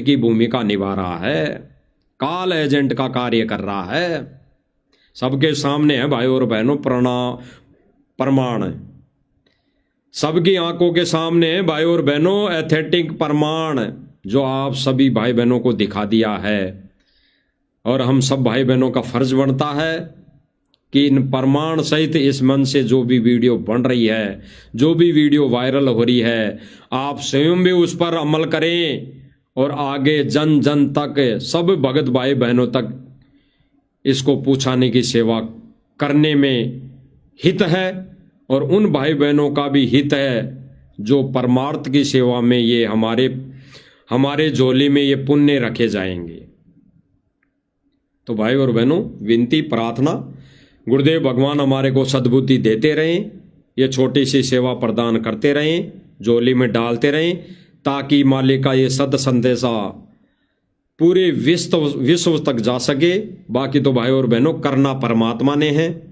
की भूमिका निभा रहा है, काल एजेंट का कार्य कर रहा है। सबके सामने है भाई और बहनों प्रमाण, सबकी आंखों के सामने है भाई और बहनों एथेटिक प्रमाण, जो आप सभी भाई बहनों को दिखा दिया है। और हम सब भाई बहनों का फर्ज बनता है कि इन प्रमाण सहित इस मन से जो भी वीडियो बन रही है, जो भी वीडियो वायरल हो रही है, आप स्वयं भी उस पर अमल करें और आगे जन जन तक, सब भगत भाई बहनों तक इसको पहुंचाने की सेवा करने में हित है। और उन भाई बहनों का भी हित है जो परमार्थ की सेवा में ये हमारे झोली में ये पुण्य रखे जाएंगे। तो भाई और बहनों, विनती प्रार्थना, गुरुदेव भगवान हमारे को सद्बुद्धि देते रहें, ये छोटी सी सेवा प्रदान करते रहें, झोली में डालते रहें, ताकि मालिक का ये सद संदेशा पूरे विश्व तक जा सके। बाकी तो भाई और बहनों, करना परमात्मा ने है,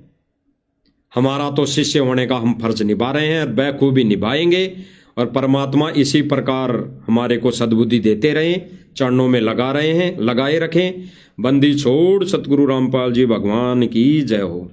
हमारा तो शिष्य होने का हम फर्ज निभा रहे हैं और बखूबी निभाएंगे। और परमात्मा इसी प्रकार हमारे को सद्बुद्धि देते रहें, चरणों में लगाए रखें। बंदी छोड़ सतगुरु रामपाल जी भगवान की जय हो।